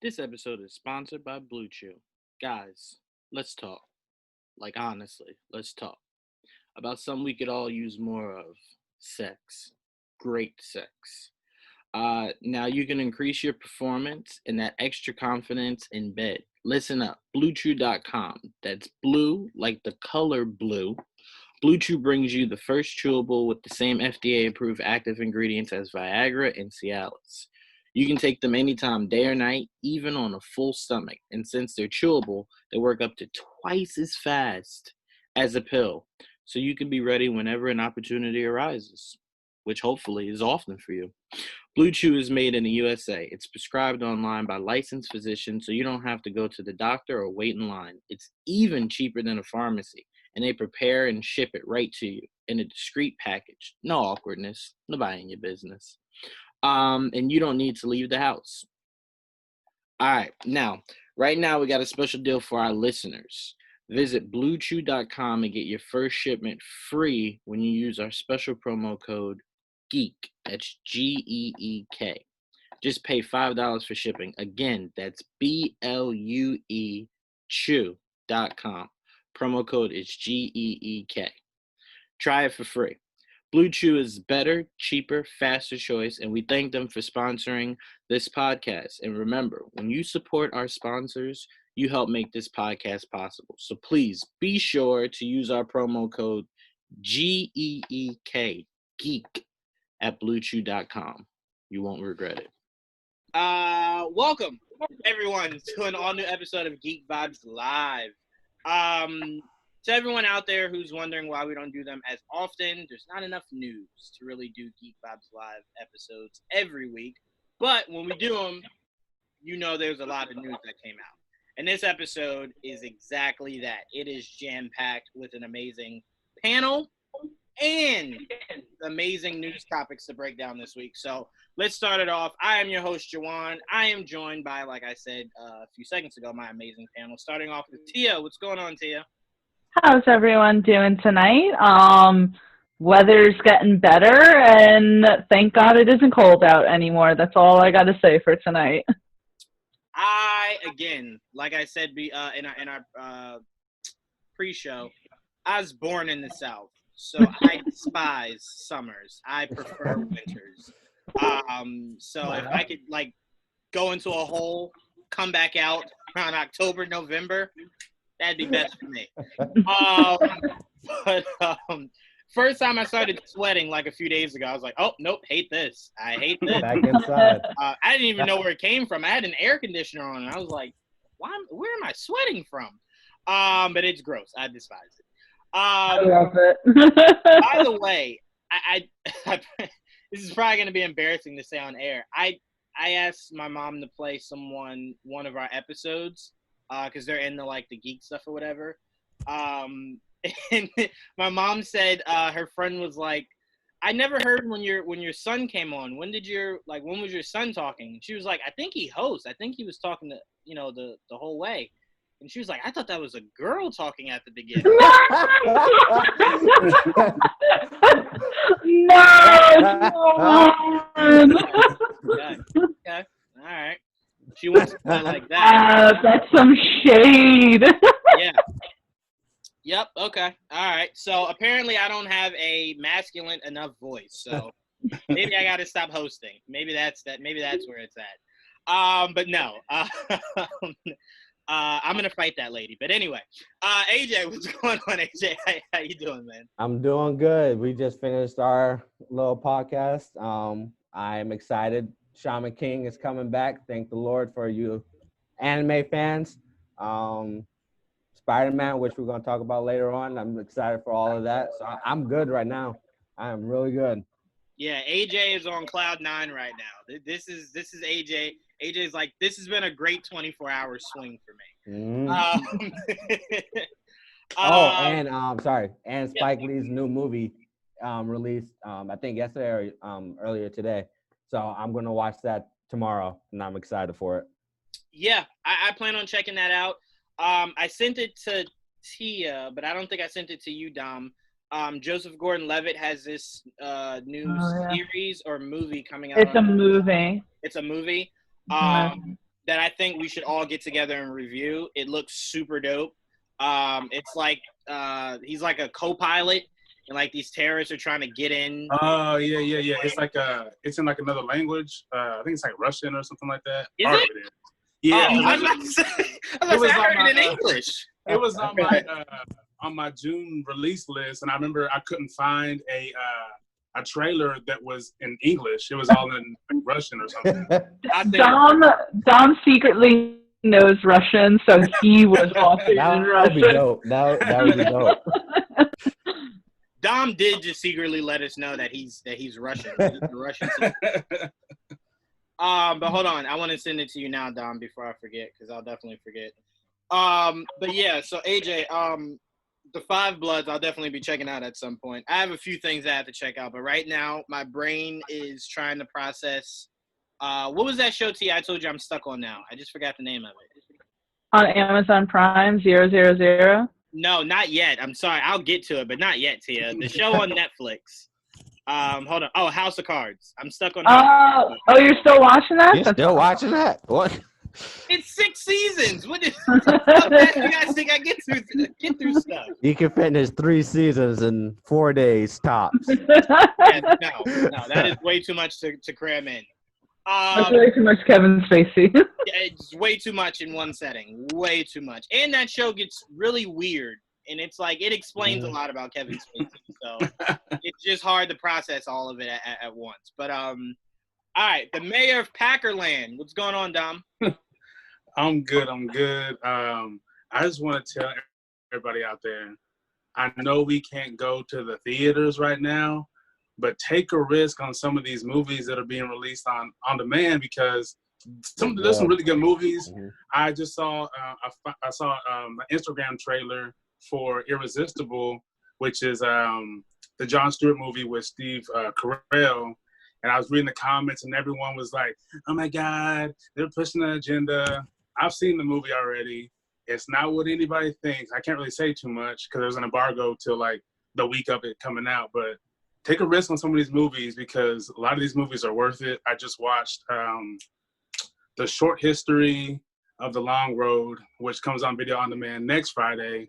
This episode is sponsored by Blue Chew. Guys, let's talk. Like, honestly, let's talk about something we could all use more of: sex. Great sex. Now you can increase your performance and that extra confidence in bed. Listen up, BlueChew.com. That's blue, like the color blue. Blue Chew brings you the first chewable with the same FDA-approved active ingredients as Viagra and Cialis. You can take them anytime, day or night, even on a full stomach. And since they're chewable, they work up to twice as fast as a pill. So you can be ready whenever an opportunity arises, which hopefully is often for you. Blue Chew is made in the USA. It's prescribed online by licensed physicians, so you don't have to go to the doctor or wait in line. It's even cheaper than a pharmacy, and they prepare and ship it right to you in a discreet package. No awkwardness. Nobody in your business. And you don't need to leave the house. All right, right now we got a special deal for our listeners. Visit BlueChew.com and get your first shipment free when you use our special promo code GEEK. That's GEEK. Just pay $5 for shipping. Again, that's BLUE Chew.com. Promo code is GEEK. Try it for free. Blue Chew is better, cheaper, faster choice, and we thank them for sponsoring this podcast. And remember, when you support our sponsors, you help make this podcast possible. So please be sure to use our promo code GEEK, GEEK, at BlueChew.com. You won't regret it. Welcome, everyone, to an all-new episode of Geek Vibes Live. To everyone out there who's wondering why we don't do them as often, there's not enough news to really do Geek Vibes Live episodes every week. But when we do them, there's a lot of news that came out. And this episode is exactly that. It is jam-packed with an amazing panel and amazing news topics to break down this week. So let's start it off. I am your host, Juwaan. I am joined by, like I said a few seconds ago, my amazing panel. Starting off with Tia. What's going on, Tia? How's everyone doing tonight? Weather's getting better, and thank God it isn't cold out anymore. That's all I got to say for tonight. Again, like I said in our pre-show, I was born in the South, so I despise summers. I prefer winters. So if I could go into a hole, come back out around October, November, that'd be best for me. But first time I started sweating a few days ago, I was like, oh, nope, hate this. I hate this. Back inside. I didn't even know where it came from. I had an air conditioner on, and I was like, where am I sweating from? But it's gross. I despise it. I love it. By the way, I this is probably going to be embarrassing to say on air. I asked my mom to play one of our episodes because they're into the geek stuff or whatever. And my mom said her friend was like, I never heard when your son came on. When was your son talking? She was like, I think he hosts. I think he was talking to the whole way. And she was like, I thought that was a girl talking at the beginning. Okay. All right. She wants to play like that. That's some shade. Yeah. Yep. Okay. All right. So apparently I don't have a masculine enough voice. So maybe I got to stop hosting. Maybe that's that. Maybe that's where it's at. But no. I'm gonna fight that lady. But anyway, AJ, what's going on, AJ? How you doing, man? I'm doing good. We just finished our little podcast. I'm excited. Shaman King is coming back. Thank the Lord for you anime fans. Spider-Man, which we're going to talk about later on. I'm excited for all of that. So I'm good right now. I am really good. Yeah, AJ is on cloud 9 right now. This is AJ. AJ's like, this has been a great 24-hour swing for me. And Spike Lee's new movie released, I think yesterday or earlier today. So I'm going to watch that tomorrow, and I'm excited for it. Yeah, I plan on checking that out. I sent it to Tia, but I don't think I sent it to you, Dom. Joseph Gordon-Levitt has this new series or movie coming out. It's a movie. It's a movie. that I think we should all get together and review. It looks super dope. It's like he's like a co-pilot, and like these terrorists are trying to get in. Oh yeah. It's like it's in like another language. I think it's like Russian or something like that. Is it? Yeah. Oh, I was about to say, I heard it in English. It was on my June release list, and I remember I couldn't find a trailer that was in English. It was all in Russian or something. Dom secretly knows Russian, so he was watching in Russian. That would be dope. Dom did just secretly let us know that he's Russian. He's a Russian. But hold on, I want to send it to you now, Dom, before I forget, because I'll definitely forget. But yeah, so AJ, the Five Bloods, I'll definitely be checking out at some point. I have a few things I have to check out, but right now my brain is trying to process. What was that show, Tia? I told you I'm stuck on now. I just forgot the name of it. On Amazon Prime, 000. No, not yet. I'm sorry. I'll get to it, but not yet, Tia. The show on Netflix. Hold on. Oh, House of Cards. I'm stuck on. Oh, you're still watching that? You're still watching that? What? It's 6 seasons. What is? You guys think I get through stuff? You can finish 3 seasons in 4 days tops. Yeah, no, that is way too much to cram in. That's way too much Kevin Spacey. Yeah, it's way too much in one setting. Way too much. And that show gets really weird. And it's like, it explains a lot about Kevin Spacey. So it's just hard to process all of it at once. But, all right. The mayor of Packerland. What's going on, Dom? I'm good. I just want to tell everybody out there, I know we can't go to the theaters right now, but take a risk on some of these movies that are being released on demand, because there's some really good movies. Mm-hmm. I just saw an Instagram trailer for Irresistible, which is the Jon Stewart movie with Steve Carell. And I was reading the comments, and everyone was like, "Oh my God, they're pushing the agenda." I've seen the movie already. It's not what anybody thinks. I can't really say too much because there's an embargo till like the week of it coming out. But take a risk on some of these movies, because a lot of these movies are worth it. I just watched The Short History of the Long Road, which comes on video on demand next Friday,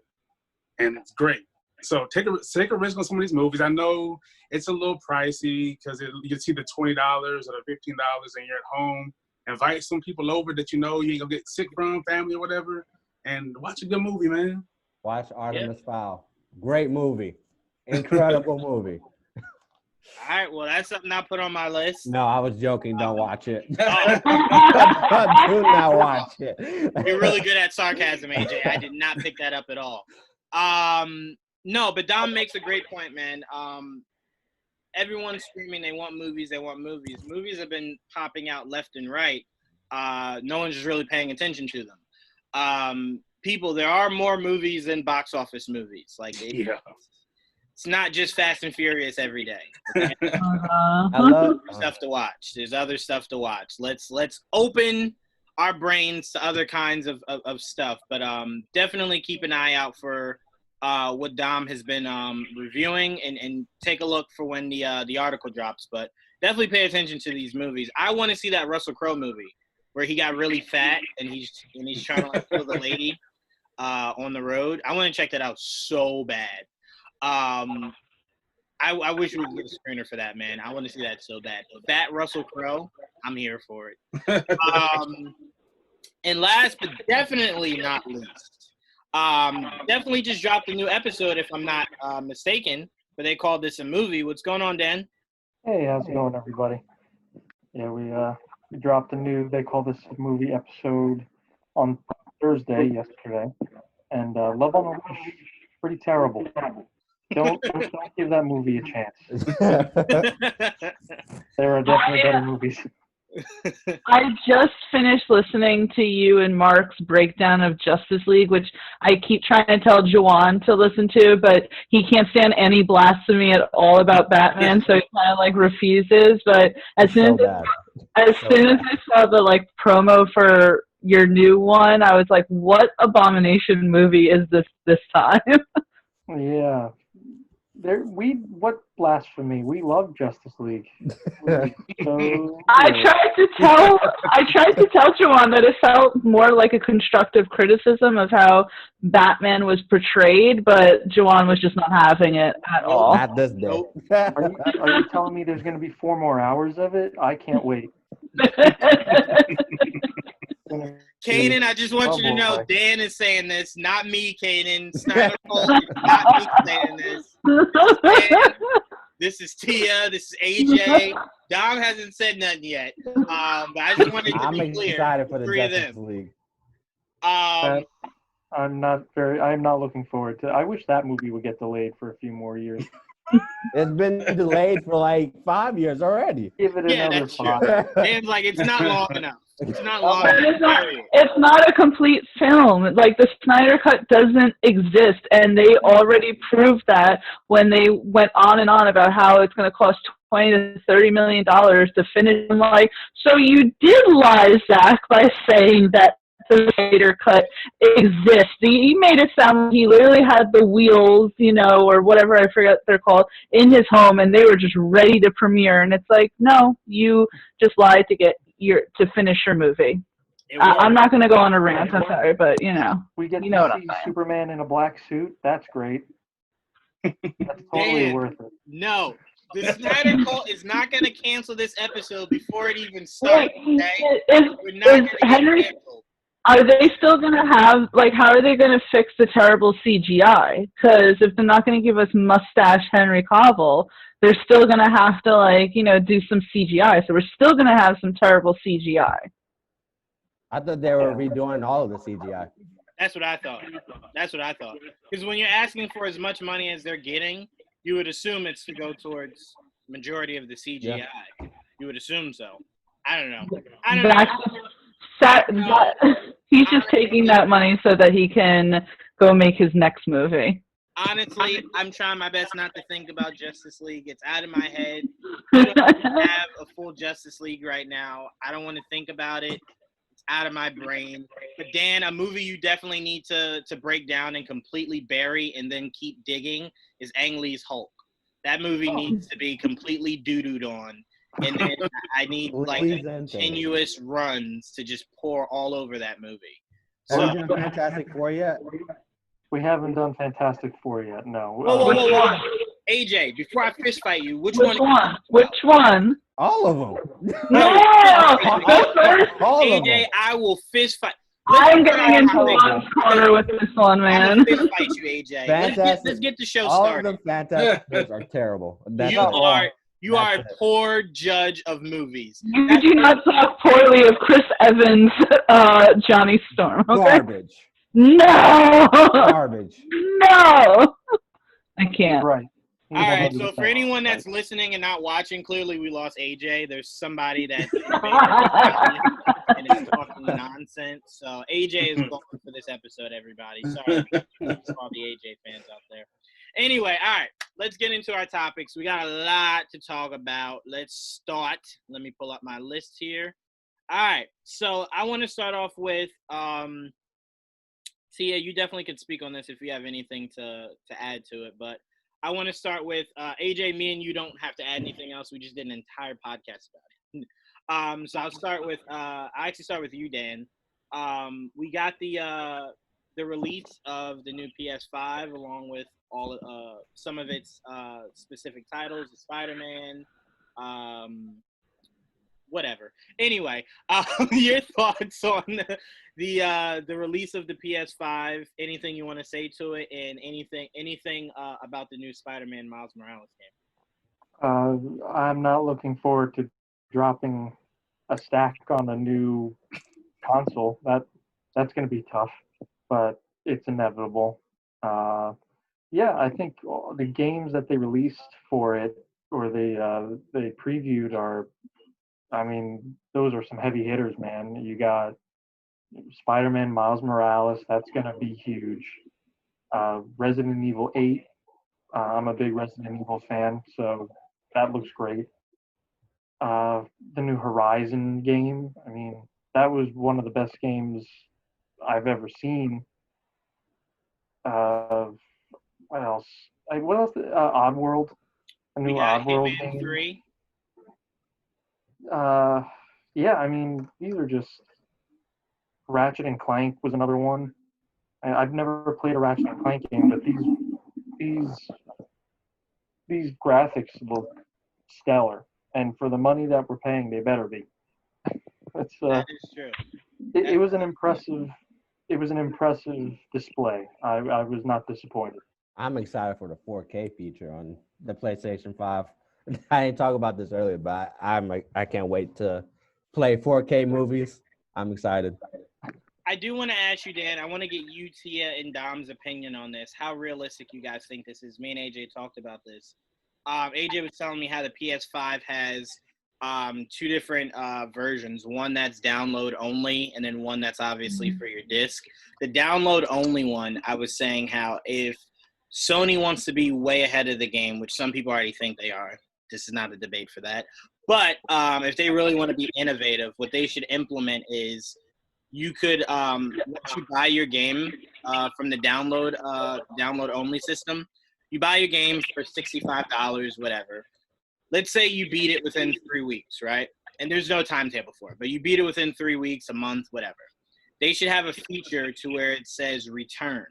and it's great. So take a risk on some of these movies. I know it's a little pricey because you can see the $20 or the $15 and you're at home. Invite some people over that you know you ain't gonna get sick from, family or whatever, and watch a good movie, man. Watch Artemis Fowl. Great movie. Incredible movie. All right, well, that's something I put on my list. No, I was joking. Don't watch it. Do not watch it. You're really good at sarcasm, AJ. I did not pick that up at all. No, but Dom makes a great point, man. Everyone's screaming they want movies. Movies have been popping out left and right. No one's just really paying attention to them. There are more movies than box office movies. Like, it's not just Fast and Furious every day. Okay? I love stuff to watch. There's other stuff to watch. Let's open our brains to other kinds of stuff. But definitely keep an eye out for what Dom has been reviewing, and take a look for when the article drops. But definitely pay attention to these movies. I want to see that Russell Crowe movie where he got really fat and he's trying to like kill the lady on the road. I want to check that out so bad. I wish we could get a screener for that, man. I want to see that so bad. Fat Russell Crowe, I'm here for it. And last but definitely not least, definitely just dropped a new episode, if I'm not mistaken, but they called this a movie. What's going on, Dan? Hey, how's it going, everybody? Yeah, we dropped a new, they call this a movie episode on Thursday, yesterday, and Love on the Leash, pretty terrible. Don't give that movie a chance. There are definitely better movies. I just finished listening to you and Mark's breakdown of Justice League, which I keep trying to tell Juwaan to listen to, but he can't stand any blasphemy at all about Batman, so he kind of like refuses. But as soon as I saw the like promo for your new one, I was like, "What abomination movie is this time?" Yeah, What blasphemy? We love Justice League. So I good. tried to tell Juwaan that it felt more like a constructive criticism of how Batman was portrayed, but Juwaan was just not having it at all. Not this day. Nope. Are you telling me there's going to be 4 more hours of it? I can't wait. Kanan, I just want you to know, boy. Dan is saying this, not me, Kanan. Snyder Cole is not me saying this. Dan, this is Tia. This is AJ. Dom hasn't said nothing yet. But I just wanted to I'm be clear. excited for the Three of Justice them. League. I'm not looking forward to. I wish that movie would get delayed for a few more years. It's been delayed for like 5 years already. Give it Yeah, another that's true. 5. Dan's like, it's not long enough. It's not long enough. It's not a complete film. Like, the Snyder Cut doesn't exist, and they already proved that when they went on and on about how it's going to cost $20 to $30 million to finish. I'm like, so you did lie, Zach, by saying that the Snyder Cut exists. He made it sound like he literally had the wheels, or whatever, I forget what they're called, in his home, and they were just ready to premiere. And it's like, no, you just lied to finish your movie. I'm not going to go on a rant, I'm sorry, but We get you know to what see I'm saying. Superman in a black suit. That's great. That's totally Dan, worth it. No. The Snyder Cult is not going to cancel this episode before it even starts, okay? We're not going to get canceled. Are they still going to have, how are they going to fix the terrible CGI? Because if they're not going to give us mustache Henry Cavill, they're still going to have to, do some CGI. So we're still going to have some terrible CGI. I thought they were redoing all of the CGI. That's what I thought. Because when you're asking for as much money as they're getting, you would assume it's to go towards majority of the CGI. Yeah. You would assume so. I don't know. He's just taking that money so that he can go make his next movie. Honestly, I'm trying my best not to think about Justice League. It's out of my head. I don't have a full Justice League right now. I don't want to think about it. It's out of my brain. But Dan, a movie you definitely need to break down and completely bury and then keep digging is Ang Lee's Hulk. That movie needs to be completely doo-dooed on. And then I need continuous runs to just pour all over that movie. Have you done Fantastic Four yet? We haven't done Fantastic Four yet, no. Whoa. AJ, before I fist fight you, which one? Which one? All of them. No! AJ, I will fist fight. I'm getting into one corner with this one, man. I'm gonna fist fight you, AJ. Let's get the show started. All of the Fantastic Fours are terrible. You are a poor judge of movies. You do not talk poorly of Chris Evans, Johnny Storm. Okay? Garbage. No. Garbage. No. I can't. Right. All right. So for anyone that's listening and not watching, clearly we lost AJ. There's somebody that and is talking nonsense. So AJ is gone for this episode. Everybody, sorry to all the AJ fans out there. Anyway, all right, let's get into our topics. We got a lot to talk about. Let's start. Let me pull up my list here. All right, so I want to start off with Tia, you definitely could speak on this if you have anything to add to it, but I want to start with AJ, me and you don't have to add anything else. We just did an entire podcast about it. So I'll start with I actually start with you, Dan. We got the release of the new PS5 along with all some of its specific titles, the Spider-Man, whatever. Anyway, your thoughts on the release of the PS5? Anything you want to say to it, and anything about the new Spider-Man Miles Morales game? I'm not looking forward to dropping a stack on a new console. That's going to be tough, but it's inevitable. Yeah, I think the games that they released for it or they previewed are, I mean, those are some heavy hitters, man. You got Spider-Man Miles Morales. That's going to be huge. Resident Evil 8. I'm a big Resident Evil fan, so that looks great. The new Horizon game. I mean, that was one of the best games I've ever seen. What else? what else? Oddworld, a new We got Oddworld Hitman game. 3. Yeah, I mean, these are just Ratchet and Clank was another one. I've never played a Ratchet and Clank game, but these graphics look stellar, and for the money that we're paying, they better be. It's That is true. it was an impressive display. I was not disappointed. I'm excited for the 4K feature on the PlayStation 5. I didn't talk about this earlier, but I can't wait to play 4K movies. I'm excited. I do want to ask you, Dan. I want to get you, Tia, and Dom's opinion on this. How realistic you guys think this is? Me and AJ talked about this. AJ was telling me how the PS5 has two different versions. One that's download only, and then one that's obviously for your disc. The download only one, I was saying how if Sony wants to be way ahead of the game, which some people already think they are. This is not a debate for that. But if they really want to be innovative, what they should implement is you could once you buy your game from the download only system, you buy your game for $65, whatever. Let's say you beat it within 3 weeks, right? And there's no timetable for it, but you beat it within 3 weeks, a month, whatever. They should have a feature to where it says return,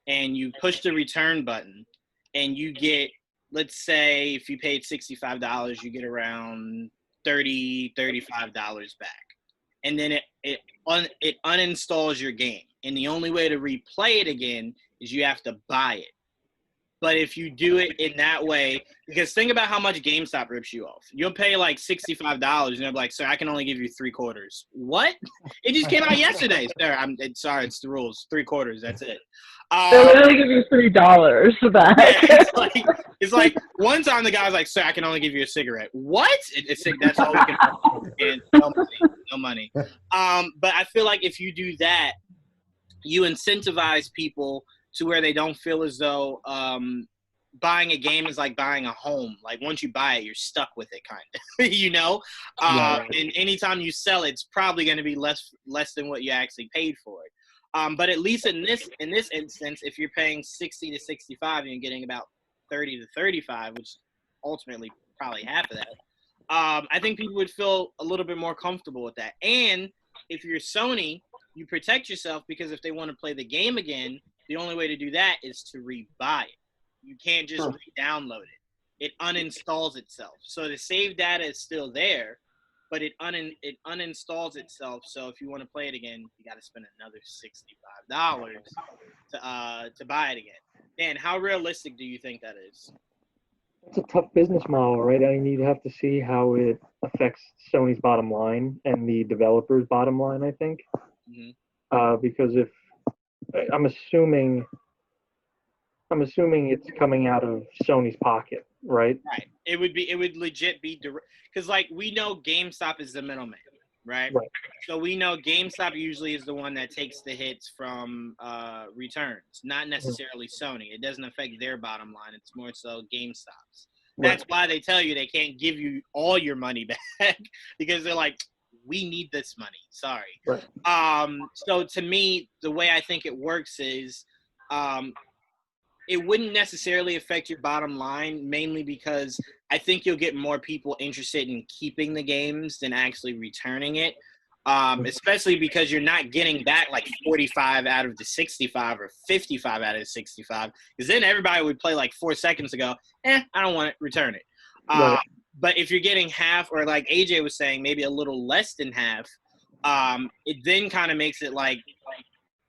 and you push the return button, and you get, let's say if you paid $65, you get around $35 back. And then it uninstalls your game. And the only way to replay it again is you have to buy it. But if you do it in that way, because think about how much GameStop rips you off. You'll pay like $65, and they're like, "Sir, I can only give you 3/4." What? It just came out yesterday, sir. Sorry, it's the rules. 3/4. That's it. They literally give you $3 back. Yeah, it's like one time the guy was like, "Sir, I can only give you a cigarette." What? It's like, that's all we can afford. And no money. But I feel like if you do that, you incentivize people to where they don't feel as though buying a game is like buying a home. Like once you buy it, you're stuck with it, kind of. You know. And anytime you sell it, it's probably going to be less than what you actually paid for it. But at least in this instance, if you're paying 60 to 65 and you're getting about 30 to 35, which ultimately probably half of that, I think people would feel a little bit more comfortable with that. And if you're Sony, you protect yourself because if they want to play the game again, the only way to do that is to rebuy it. You can't just re-download it. It uninstalls itself. So the save data is still there, but it uninstalls itself. So if you want to play it again, you got to spend another $65 to buy it again. Dan, how realistic do you think that is? It's a tough business model, right? I mean, you have to see how it affects Sony's bottom line and the developers' bottom line, I think. Mm-hmm. Because if I'm assuming it's coming out of Sony's pocket, right? Right. It would legit be because like we know GameStop is the middleman, right? So we know GameStop usually is the one that takes the hits from returns, not necessarily Sony. It doesn't affect their bottom line. It's more so GameStop's. That's why they tell you they can't give you all your money back because they're like, we need this money. Sorry. So to me, the way I think it works is it wouldn't necessarily affect your bottom line, mainly because I think you'll get more people interested in keeping the games than actually returning it, especially because you're not getting back like 45 out of the 65 or 55 out of the 65, because then everybody would play like 4 seconds ago, I don't want it, return it. But if you're getting half, or like AJ was saying, maybe a little less than half, it then kind of makes it like,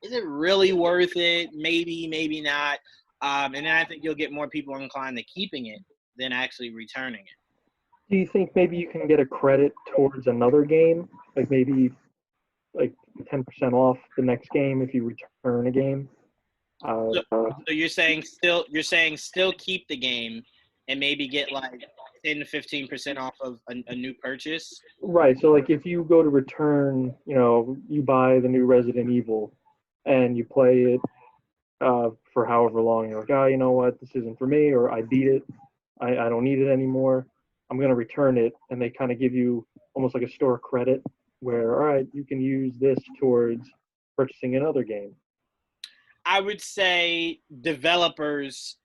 is it really worth it? Maybe, maybe not. And then I think you'll get more people inclined to keeping it than actually returning it. Do you think maybe you can get a credit towards another game? Like maybe like 10% off the next game if you return a game? So you're saying still keep the game and maybe get like 10 to 15% off of a new purchase? Right. So like if you go to return, you buy the new Resident Evil and you play it for however long, you're like, you know what, this isn't for me, or I beat it, I don't need it anymore, I'm going to return it, and they kind of give you almost like a store credit where, all right, you can use this towards purchasing another game. I would say developers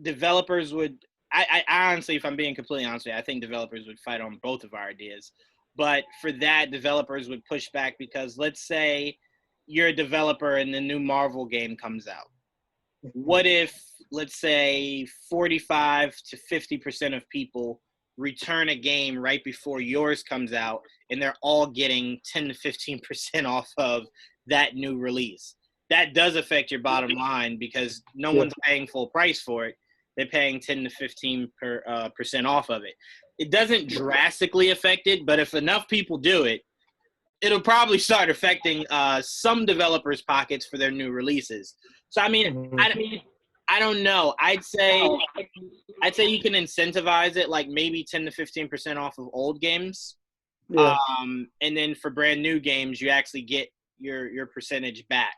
developers would. I honestly, if I'm being completely honest with you, I think developers would fight on both of our ideas. But for that, developers would push back because let's say you're a developer and the new Marvel game comes out. What if, let's say, 45 to 50% of people return a game right before yours comes out and they're all getting 10 to 15% off of that new release? That does affect your bottom line because no one's paying full price for it. They're paying 10 to 15% off of it. It doesn't drastically affect it, but if enough people do it, it'll probably start affecting some developers' pockets for their new releases. So, I mean, I don't know. I'd say you can incentivize it like maybe 10 to 15% off of old games. Yeah. And then for brand new games, you actually get your percentage back.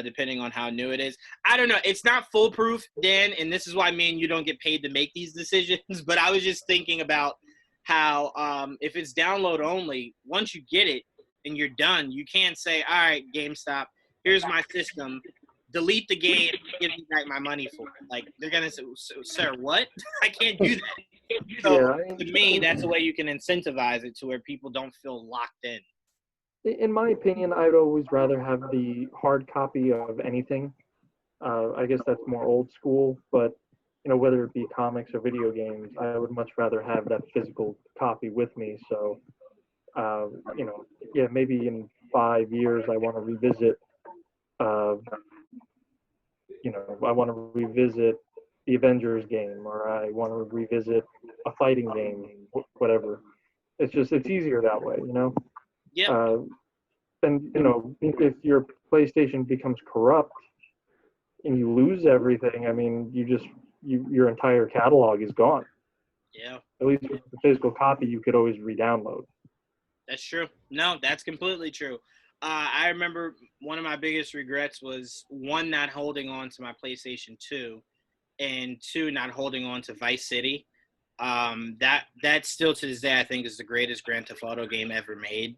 Depending on how new it is. I don't know. It's not foolproof, Dan, and this is why me and you don't get paid to make these decisions. But I was just thinking about how if it's download only, once you get it and you're done, you can't say, all right, GameStop, here's my system. Delete the game and give me back my money for it. Like, they're going to say, sir, what? I can't do that. So, to me, that's the way you can incentivize it to where people don't feel locked in. In my opinion, I'd always rather have the hard copy of anything. I guess that's more old school, but whether it be comics or video games, I would much rather have that physical copy with me. So, maybe in 5 years I want to revisit. I want to revisit the Avengers game, or I want to revisit a fighting game, whatever. It's easier that way, Yeah. And if your PlayStation becomes corrupt and you lose everything, I mean, your entire catalog is gone. Yeah. At least with the physical copy, you could always re-download. That's true. No, that's completely true. I remember one of my biggest regrets was, one, not holding on to my PlayStation 2, and two, not holding on to Vice City. That still to this day I think is the greatest Grand Theft Auto game ever made.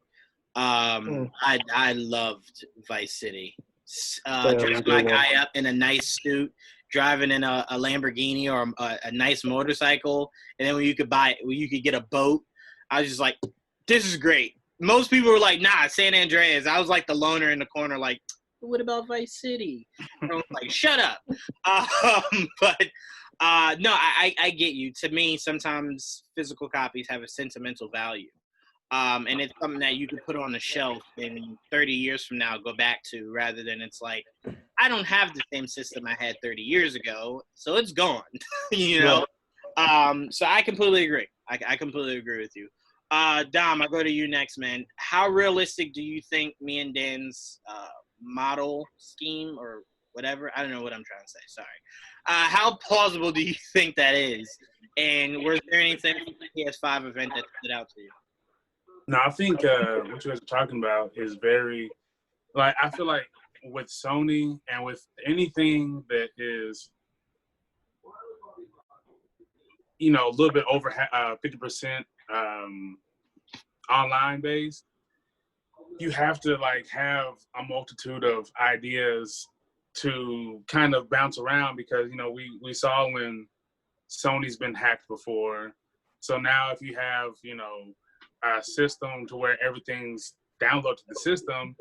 I loved Vice City. Dressing my guy up in a nice suit, driving in a Lamborghini or a nice motorcycle, and then when you could get a boat, I was just like, this is great. Most people were like, nah, San Andreas. I was like the loner in the corner, like, what about Vice City? And I was like, shut up. But no, I get you. To me, sometimes physical copies have a sentimental value. And it's something that you can put on a shelf and 30 years from now go back to, rather than it's like, I don't have the same system I had 30 years ago, so it's gone, So I completely agree. I completely agree with you. Dom, I'll go to you next, man. How realistic do you think me and Dan's model scheme or whatever, I don't know what I'm trying to say, sorry. How plausible do you think that is? And was there anything from the PS5 event that stood out to you? No, I think what you guys are talking about is very, I feel like with Sony and with anything that is, a little bit over 50% online based, you have to have a multitude of ideas to kind of bounce around, because we saw when Sony's been hacked before. So now if you have a system to where everything's downloaded to the system,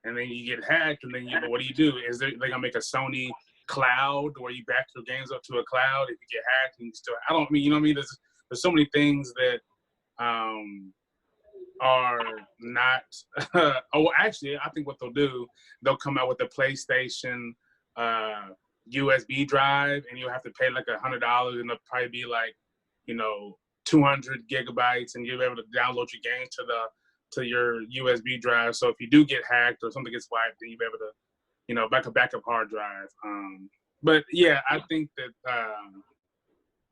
and then you get hacked, and then what do? Is they gonna make a Sony cloud where you back your games up to a cloud if you get hacked and you still? I don't mean, there's so many things that are not. Actually, I think what they'll do, they'll come out with a PlayStation USB drive, and you'll have to pay like $100, and it'll probably be 200 gigabytes, and you'll be able to download your games to your USB drive. So if you do get hacked or something gets wiped, then you'll be able to, backup hard drive. But yeah, I think that a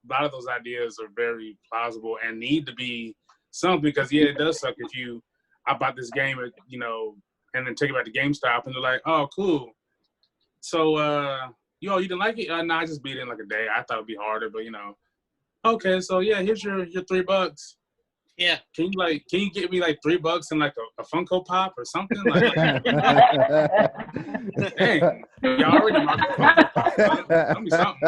lot of those ideas are very plausible and need to be something, because it does suck if I bought this game, and then take it back to GameStop, and they're like, oh, cool. So, you didn't like it? No, I just beat it in like a day. I thought it'd be harder, but okay, so yeah, here's your $3. Yeah. Can you get me like $3 and like a Funko Pop or something? Dang, y'all already marked Funko Pop. Tell me something.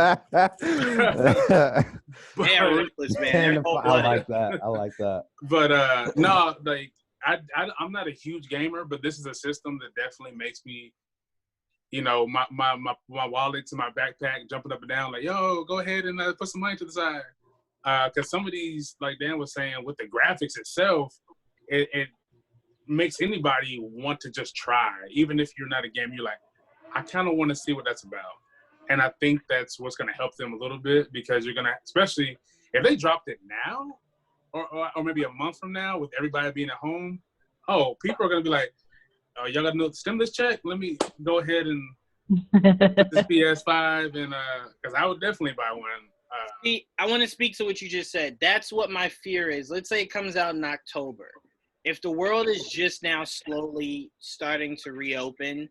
They are ruthless, man. I like that. But no, like I'm not a huge gamer, but this is a system that definitely makes me, you know, my wallet's in my backpack, jumping up and down, like, yo, go ahead and put some money to the side. Because some of these, like Dan was saying, with the graphics itself, it makes anybody want to just try. Even if you're not a gamer, you're like, I kind of want to see what that's about. And I think that's what's going to help them a little bit, because you're going to, especially if they dropped it now or maybe a month from now with everybody being at home, people are going to be like, oh, y'all got no stimulus check? Let me go ahead and get this PS5, and because I would definitely buy one. See, I want to speak to what you just said. That's what my fear is. Let's say it comes out in October. If the world is just now slowly starting to reopen,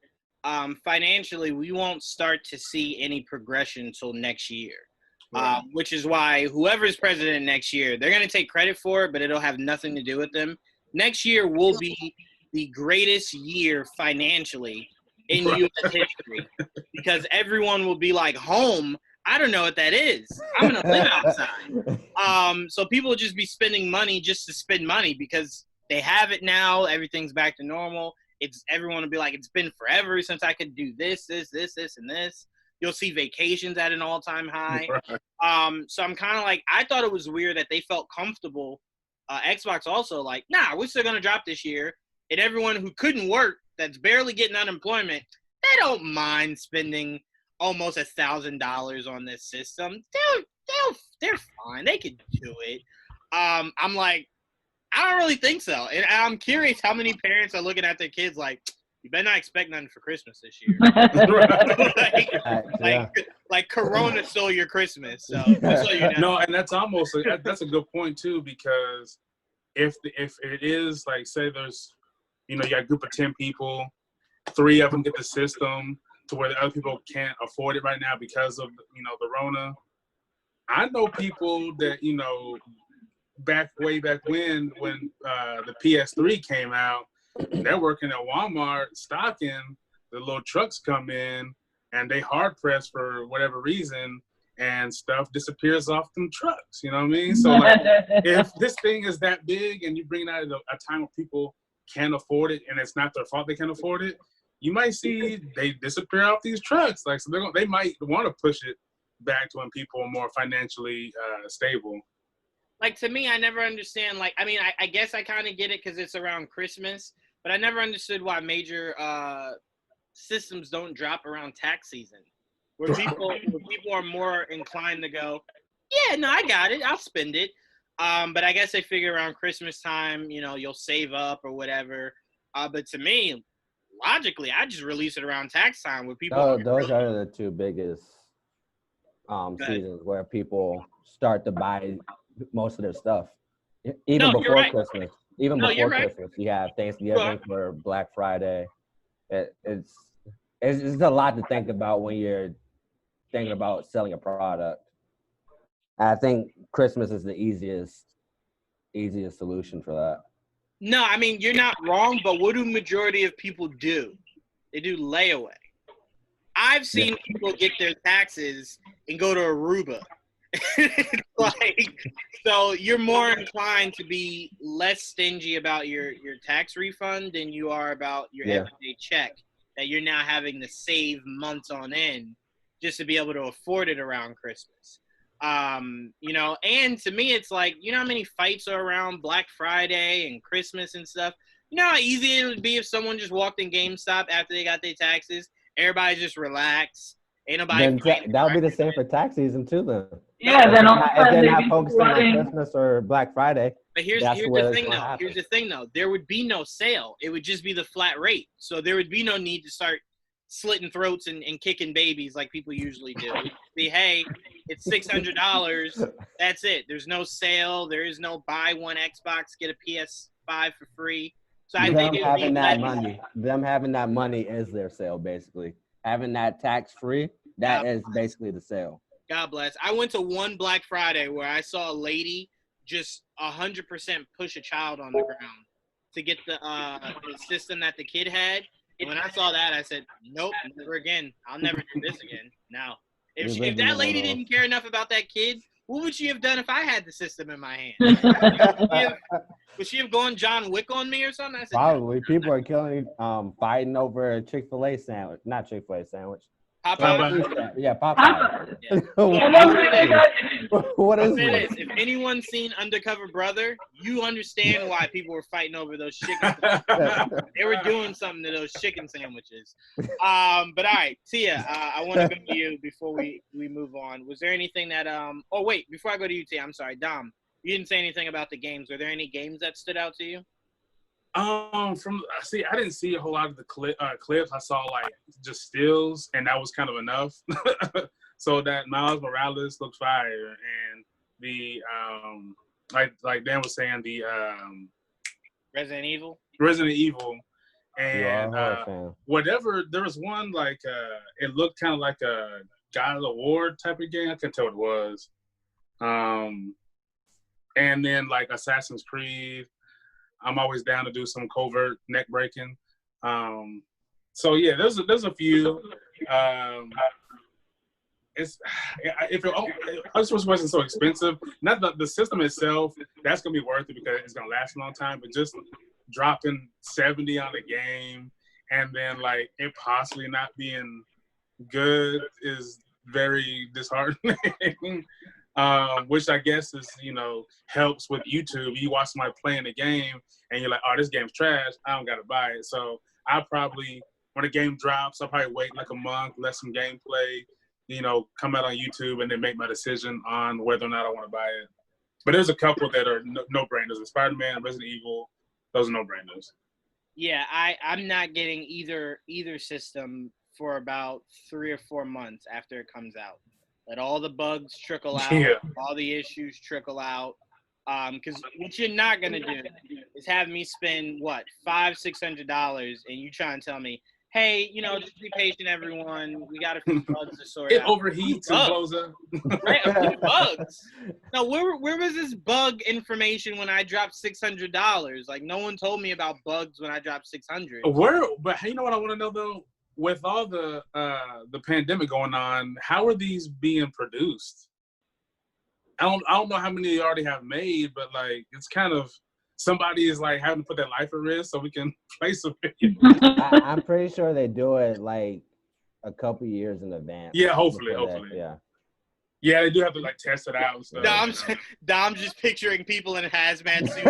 financially, we won't start to see any progression until next year. Right. Which is why whoever's president next year, they're going to take credit for it, but it'll have nothing to do with them. Next year will be the greatest year financially in U.S. history, because everyone will be like, home, I don't know what that is. I'm going to live outside. So people will just be spending money just to spend money because they have it now. Everything's back to normal. Everyone will be like, it's been forever since I could do this, and this. You'll see vacations at an all-time high. So I'm kind of like, I thought it was weird that they felt comfortable. Xbox also like, nah, we're still going to drop this year. And everyone who couldn't work, that's barely getting unemployment, they don't mind spending almost $1,000 on this system. They're fine. They can do it. I'm like, I don't really think so. And I'm curious how many parents are looking at their kids like, you better not expect nothing for Christmas this year. like Corona stole your Christmas. So just so you know. No, and that's a good point too, because if it is like, say there's, you know, you got a group of 10 people, 3 of them get the system to where the other people can't afford it right now because of, you know, the Rona. I know people that, you know, way back when the PS3 came out, they're working at Walmart stocking, the little trucks come in and they hard press for whatever reason, and stuff disappears off them trucks, you know what I mean? So like, if this thing is that big and you bring it out at a time when people can't afford it and it's not their fault they can't afford it, you might see they disappear off these trucks. Like, so they might want to push it back to when people are more financially stable. Like, to me, I never understand, like, I mean, I guess I kind of get it because it's around Christmas, but I never understood why major systems don't drop around tax season, where people are more inclined to go, yeah, no, I got it, I'll spend it. But I guess they figure around Christmas time, you know, you'll save up or whatever. But to me, logically, I just release it around tax time where people. Those are the 2 biggest seasons where people start to buy most of their stuff, even before Christmas. Even before Christmas, you have Thanksgiving for Black Friday. It's a lot to think about when you're thinking about selling a product. I think Christmas is the easiest solution for that. No, I mean, you're not wrong, but what do majority of people do? They do layaway. I've seen people get their taxes and go to Aruba. Like, so you're more inclined to be less stingy about your tax refund than you are about your everyday check that you're now having to save months on end just to be able to afford it around Christmas. You know, and to me, it's like, you know how many fights are around Black Friday and Christmas and stuff? You know how easy it would be if someone just walked in GameStop after they got their taxes, everybody just relax. Ain't nobody. That would be the same for tax season too, then. Yeah, then if they're not focusing on Christmas or Black Friday. But here's the thing, though. Here's the thing, though. There would be no sale. It would just be the flat rate. So there would be no need to start slitting throats and kicking babies like people usually do. It'd be, hey, it's $600. That's it. There's no sale. There is no buy one Xbox, get a PS5 for free. So I think having that money is their sale, basically. Having that tax free, that is basically the sale. God bless. I went to one Black Friday where I saw a lady just 100% push a child on the ground to get the system that the kid had. And when I saw that, I said, nope, never again. I'll never do this again. No. If that lady didn't care enough about that kid, what would she have done if I had the system in my hand? Would she have gone John Wick on me or something? Probably. People are killing, fighting over a Chick-fil-A sandwich. Not Chick-fil-A sandwich. Popeye? Yeah, Popeye. Yeah. What is this? If anyone's seen Undercover Brother, you understand why people were fighting over those chicken sandwiches. They were doing something to those chicken sandwiches. But all right, Tia, I want to go to you before we move on. Was there anything that oh wait, before I go to you, Tia, I'm sorry, Dom. You didn't say anything about the games. Were there any games that stood out to you? I didn't see a whole lot of the clips. I saw like just stills, and that was kind of enough. So that Miles Morales looked fire, and the like Dan was saying, the Resident Evil, and whatever. There was one like it looked kind of like a God of War type of game. I couldn't tell what it was. And then like Assassin's Creed. I'm always down to do some covert neck breaking. So yeah, there's a few. This wasn't so expensive. Not the system itself. That's gonna be worth it because it's gonna last a long time. But just dropping $70 on the game and then like it possibly not being good is very disheartening. Which I guess is, helps with YouTube. You watch somebody playing the game and you're like, oh, this game's trash. I don't got to buy it. So I probably, when the game drops, I'll probably wait like a month, let some gameplay, come out on YouTube and then make my decision on whether or not I want to buy it. But there's a couple that are no-brainers. Spider-Man, Resident Evil, those are no-brainers. Yeah, I'm not getting either system for about 3 or 4 months after it comes out. Let all the bugs trickle out, all the issues trickle out. Because what you're not going to do is have me spend, $500-$600, and you try and tell me, hey, just be patient, everyone. We got a few bugs to sort out. It overheats and blows up. Right, a few bugs. Now, where was this bug information when I dropped $600? Like, no one told me about bugs when I dropped $600. But you know what I want to know, though? With all the pandemic going on, how are these being produced? I don't know how many they already have made, but like it's kind of somebody is like having to put their life at risk so we can play some video. I'm pretty sure they do it like a couple years in advance. Yeah, hopefully. Yeah. Yeah, they do have to like test it out and stuff. Dom's just picturing people in hazmat suits.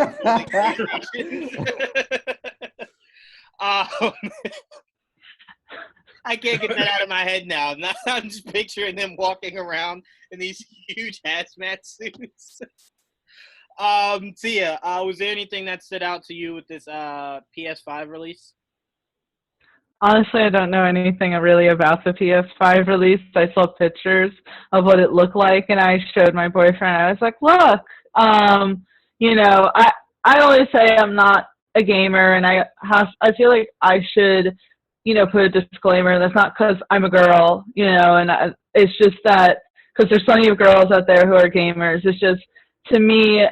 I can't get that out of my head now. Now I'm just picturing them walking around in these huge hazmat suits. Tia, was there anything that stood out to you with this PS5 release? Honestly, I don't know anything really about the PS5 release. I saw pictures of what it looked like, and I showed my boyfriend. I was like, look, I always say I'm not a gamer, and I feel like I should put a disclaimer. That's not because I'm a girl, and it's just that because there's plenty of girls out there who are gamers. It's just, to me,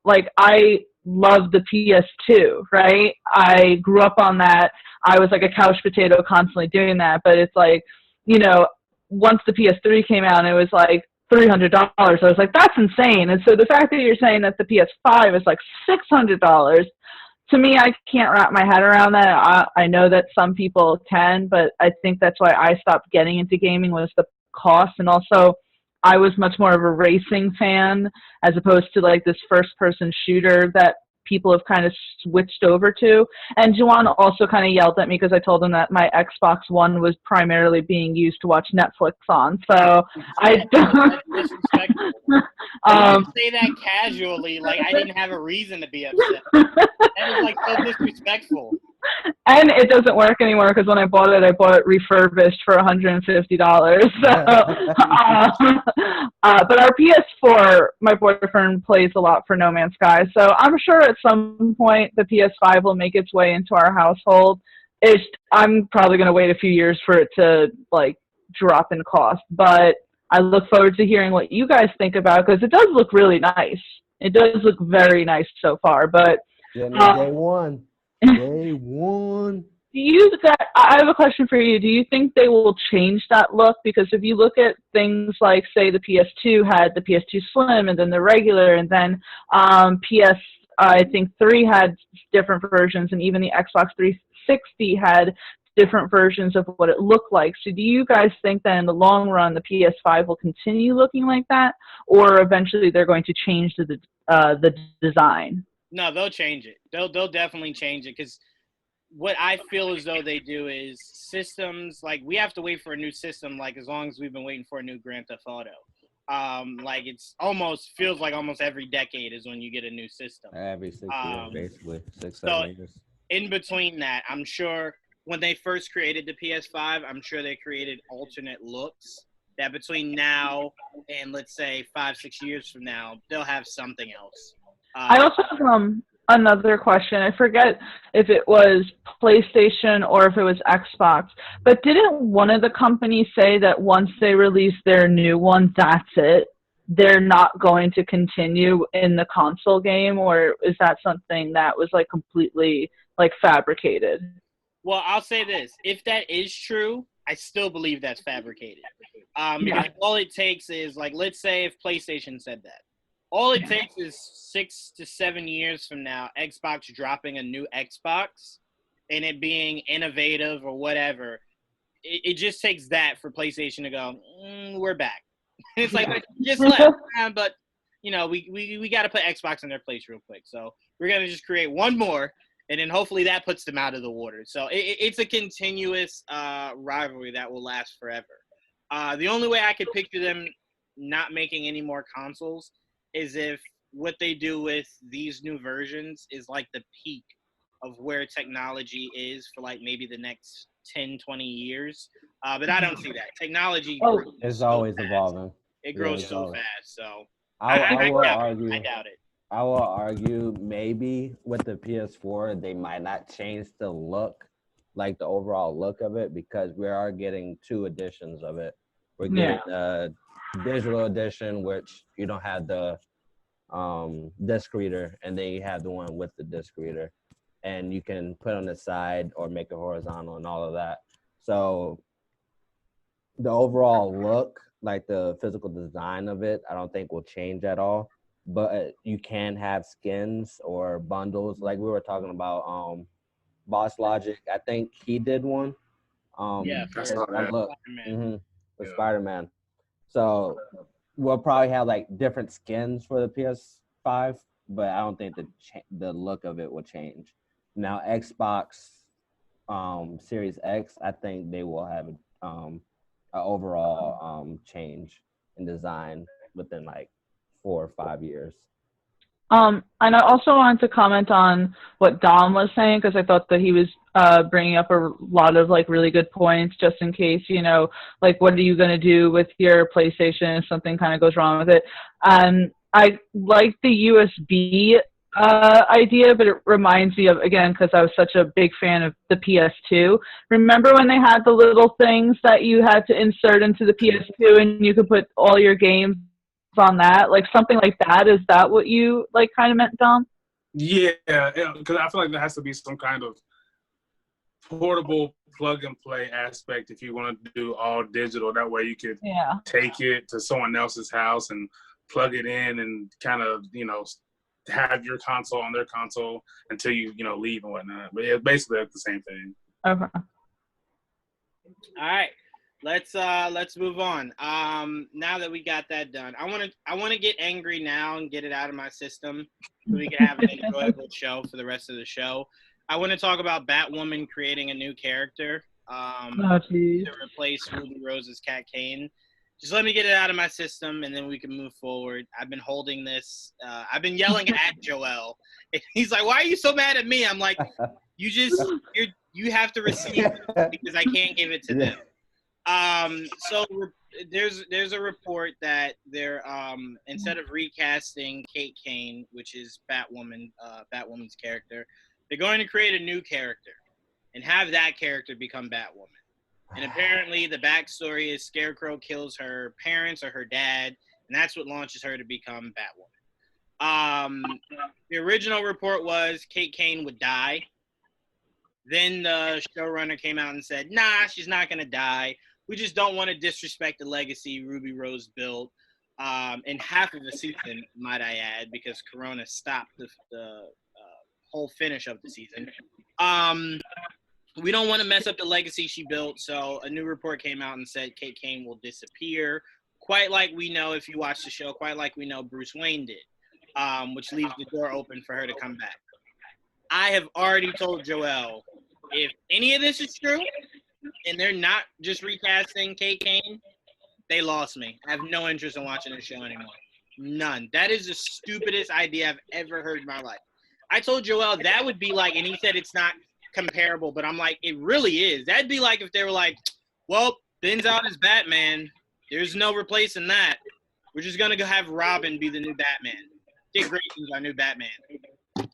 like, I love the PS2, right? I grew up on that. I was like a couch potato constantly doing that. But it's like, once the PS3 came out, it was like $300. I was like, that's insane. And so the fact that you're saying that the PS5 is like $600, to me, I can't wrap my head around that. I know that some people can, but I think that's why I stopped getting into gaming was the cost. And also, I was much more of a racing fan as opposed to like this first-person shooter that people have kind of switched over to. And Juwaan also kind of yelled at me because I told him that my Xbox One was primarily being used to watch Netflix on. So I don't say that casually, like I didn't have a reason to be upset. That is like so disrespectful. And it doesn't work anymore because when I bought it refurbished for $150. So, but our PS4, my boyfriend plays a lot for No Man's Sky, so I'm sure at some point the PS5 will make its way into our household. I'm probably going to wait a few years for it to like drop in cost, but I look forward to hearing what you guys think about it because it does look really nice. It does look very nice so far, but day one. Day one. I have a question for you. Do you think they will change that look? Because if you look at things like, say, the PS2 had the PS2 Slim, and then the regular, and then I think 3 had different versions, and even the Xbox 360 had different versions of what it looked like. So do you guys think that in the long run the PS5 will continue looking like that, or eventually they're going to change the design? No, they'll change it. They'll definitely change it, because what I feel as though they do is systems, like, we have to wait for a new system, like, as long as we've been waiting for a new Grand Theft Auto. Like, it's feels like almost every decade is when you get a new system. Every 6 years, basically. 6, So 7 years. in between that, I'm sure when they first created the PS5, I'm sure they created alternate looks that between now and, let's say, 5-6 years from now, they'll have something else. I also have another question. I forget if it was PlayStation or if it was Xbox, but didn't one of the companies say that once they release their new one, that's it? They're not going to continue in the console game, or is that something that was like completely like fabricated? Well, I'll say this. If that is true, I still believe that's fabricated. Because all it takes is, like, let's say if PlayStation said that. All it takes is 6 to 7 years from now, Xbox dropping a new Xbox and it being innovative or whatever. It just takes that for PlayStation to go, we're back. It's like, just left. But, we got to put Xbox in their place real quick. So we're going to just create one more, and then hopefully that puts them out of the water. So it's a continuous rivalry that will last forever. The only way I could picture them not making any more consoles is if what they do with these new versions is like the peak of where technology is for like maybe the next 10, 20 years. But I don't see that. Technology is always evolving. It grows so fast. So I will argue. I doubt it. I will argue maybe with the PS4, they might not change the look, like the overall look of it, because we are getting 2 editions of it. We're getting the digital edition, which you don't have the disc reader, and then you have the one with the disc reader, and you can put on the side or make it horizontal and all of that. So the overall look, like the physical design of it, I don't think will change at all. But you can have skins or bundles, like we were talking about. Boss Logic, I think he did one. For Spider-Man. So we'll probably have like different skins for the PS5, but I don't think the look of it will change. Now Xbox Series X, I think they will have an overall change in design within like 4 or 5 years. And I also wanted to comment on what Dom was saying, because I thought that he was bringing up a lot of like really good points, just in case, like, what are you going to do with your PlayStation if something kind of goes wrong with it? I like the USB idea, but it reminds me of, again, because I was such a big fan of the PS2. Remember when they had the little things that you had to insert into the PS2 and you could put all your games on that, like something like that? Is that what you like kind of meant, Dom? Yeah, because I feel like there has to be some kind of portable plug and play aspect if you want to do all digital. That way you could take it to someone else's house and plug it in and kind of have your console on their console until you leave and whatnot. But yeah, basically that's the same thing. Okay. All right. Let's move on. Now that we got that done, I want to get angry now and get it out of my system so we can have an enjoyable show for the rest of the show. I want to talk about Batwoman creating a new character to replace Ruby Rose's Kate Kane. Just let me get it out of my system, and then we can move forward. I've been holding this. I've been yelling at Joel. He's like, "Why are you so mad at me?" I'm like, you have to receive it because I can't give it to them. So there's a report that they're instead of recasting Kate Kane, which is Batwoman's character, they're going to create a new character and have that character become Batwoman. And apparently the backstory is Scarecrow kills her parents or her dad, and that's what launches her to become Batwoman. The original report was Kate Kane would die. Then the showrunner came out and said, nah, she's not going to die. We just don't want to disrespect the legacy Ruby Rose built in half of the season, might I add, because Corona stopped the whole finish of the season. We don't want to mess up the legacy she built, so a new report came out and said Kate Kane will disappear, quite like we know, if you watch the show, quite like we know Bruce Wayne did, which leaves the door open for her to come back. I have already told Joelle, if any of this is true, and they're not just recasting Kate Kane, they lost me. I have no interest in watching this show anymore. None. That is the stupidest idea I've ever heard in my life. I told Joelle that would be like, and he said it's not comparable, but I'm like, it really is. That'd be like if they were like, well, Ben's out as Batman. There's no replacing that. We're just going to have Robin be the new Batman. Dick Grayson's our new Batman.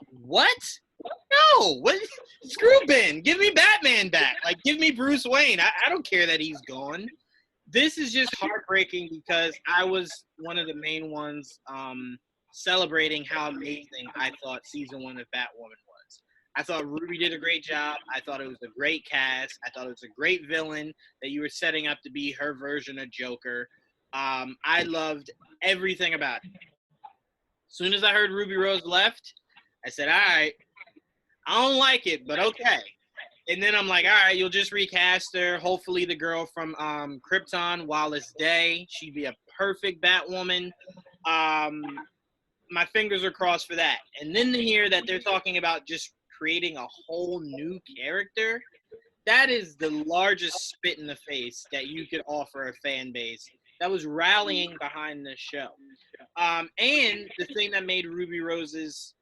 What? No. What? Screw Ben. Give me Batman back. Like, give me Bruce Wayne. I don't care that he's gone. This is just heartbreaking because I was one of the main ones celebrating how amazing I thought season 1 of Batwoman was. I thought Ruby did a great job. I thought it was a great cast. I thought it was a great villain that you were setting up to be her version of Joker. I loved everything about it. As soon as I heard Ruby Rose left, I said, all right, I don't like it, but okay. And then I'm like, all right, you'll just recast her. Hopefully the girl from Krypton, Wallace Day, she'd be a perfect Batwoman. My fingers are crossed for that. And then to hear that they're talking about just creating a whole new character, that is the largest spit in the face that you could offer a fan base that was rallying behind this show. And the thing that made Ruby Rose's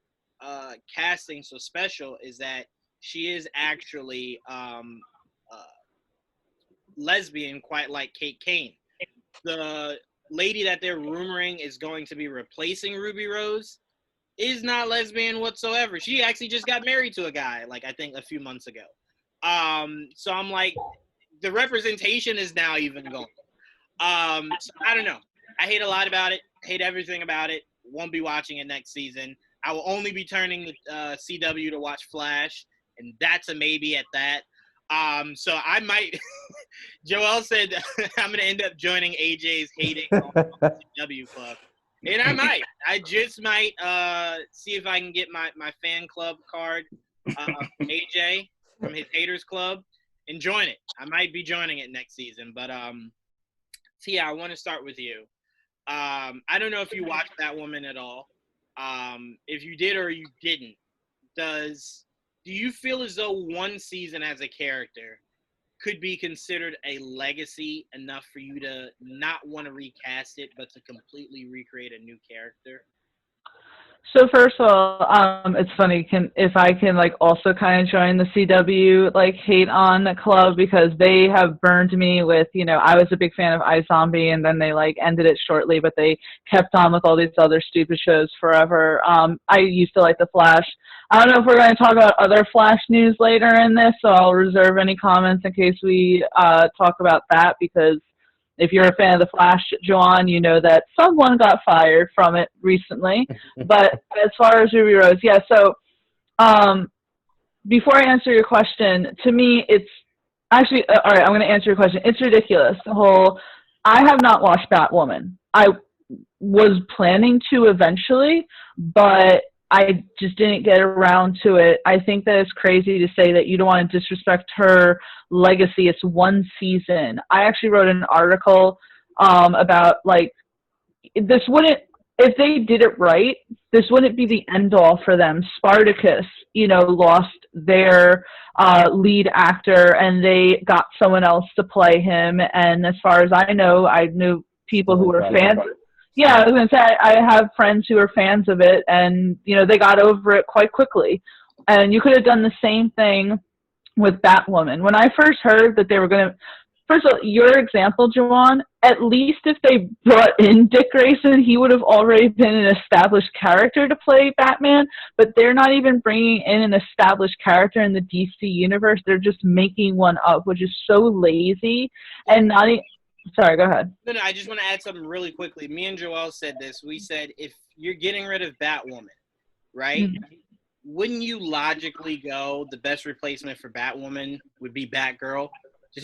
casting so special is that she is actually lesbian, quite like Kate Kane. The lady that they're rumoring is going to be replacing Ruby Rose is not lesbian whatsoever. She actually just got married to a guy, like, I think a few months ago. So I'm like, the representation is now even gone. So I don't know. I hate a lot about it. Hate everything about it. Won't be watching it next season. I will only be turning the CW to watch Flash, and that's a maybe at that. So I might. Joelle said I'm going to end up joining AJ's hating CW club, and I might. I just might see if I can get my fan club card, AJ from his haters club, and join it. I might be joining it next season, but Tia, I want to start with you. I don't know if you watched Batwoman at all. If you did or you didn't, do you feel as though one season as a character could be considered a legacy enough for you to not want to recast it, but to completely recreate a new character? So first of all, it's funny, if I can like also kind of join the CW like hate on the club, because they have burned me with, I was a big fan of iZombie, and then they like ended it shortly, but they kept on with all these other stupid shows forever. I used to like The Flash. I don't know if we're going to talk about other Flash news later in this, so I'll reserve any comments in case we talk about that, because if you're a fan of The Flash, Juwaan, you know that someone got fired from it recently. But as far as Ruby Rose, yeah, so before I answer your question, to me, it's actually, all right, I'm going to answer your question. It's ridiculous. I have not watched Batwoman. I was planning to eventually, but I just didn't get around to it. I think that it's crazy to say that you don't want to disrespect her legacy. It's one season. I actually wrote an article about, like, this wouldn't, if they did it right, this wouldn't be the end all for them. Spartacus, lost their lead actor, and they got someone else to play him. And as far as I knew people who were fans. Yeah, I was going to say, I have friends who are fans of it, and, they got over it quite quickly. And you could have done the same thing with Batwoman. When I first heard that they were going to, first of all, your example, Juwaan, at least if they brought in Dick Grayson, he would have already been an established character to play Batman, but they're not even bringing in an established character in the DC universe. They're just making one up, which is so lazy and not even... Sorry, go ahead. No, I just want to add something really quickly. Me and Joelle said this. We said, if you're getting rid of Batwoman, right? Mm-hmm. wouldn't you logically go the best replacement for Batwoman would be Batgirl?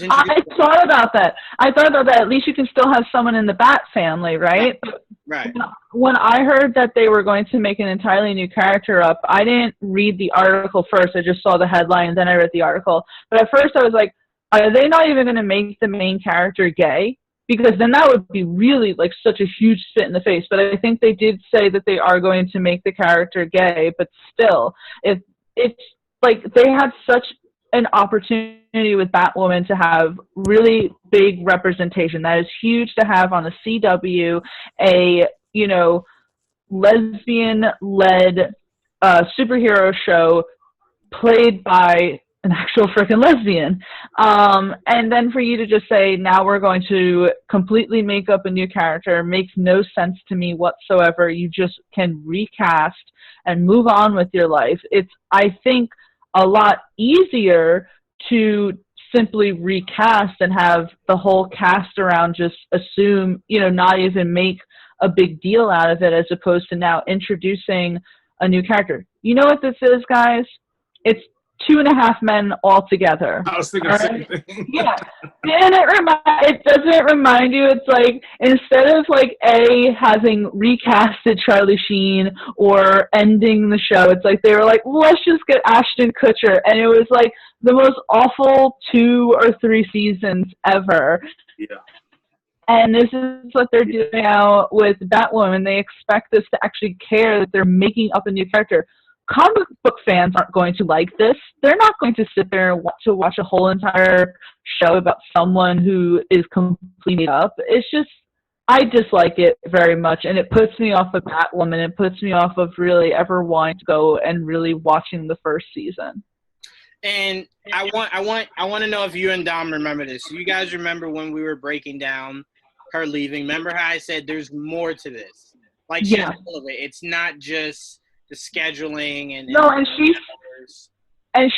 I thought about that. At least you can still have someone in the Bat family, right? Right. When I heard that they were going to make an entirely new character up, I didn't read the article first. I just saw the headline and then I read the article. But at first I was like, are they not even going to make the main character gay? Because then that would be really like such a huge spit in the face. But I think they did say that they are going to make the character gay. But still, if it's like they had such an opportunity with Batwoman to have really big representation. That is huge to have on the CW, a, you know, lesbian-led superhero show played by an actual freaking lesbian. And then for you to just say, now we're going to completely make up a new character makes no sense to me whatsoever. You just can recast and move on with your life. It's, I think, a lot easier to simply recast and have the whole cast around just assume, you know, not even make a big deal out of it, as opposed to now introducing a new character. You know what this is, guys? It's 2.5 Men all together. I was thinking the same thing. Yeah. And it doesn't remind you, it's like, instead of like having recasted Charlie Sheen or ending the show, it's like they were like, let's just get Ashton Kutcher. And it was like the most awful 2 or 3 seasons ever. Yeah. And this is what they're doing now with Batwoman. They expect us to actually care that they're making up a new character. Comic book fans aren't going to like this. They're not going to sit there and watch a whole entire show about someone who is completely made up. It's just, I dislike it very much, and it puts me off of Batwoman. It puts me off of really ever wanting to go and really watching the first season. And I want to know if you and Dom remember this. You guys remember when we were breaking down her leaving? Remember how I said there's more to this? Like, yeah, all of it. It's not just the scheduling and no, and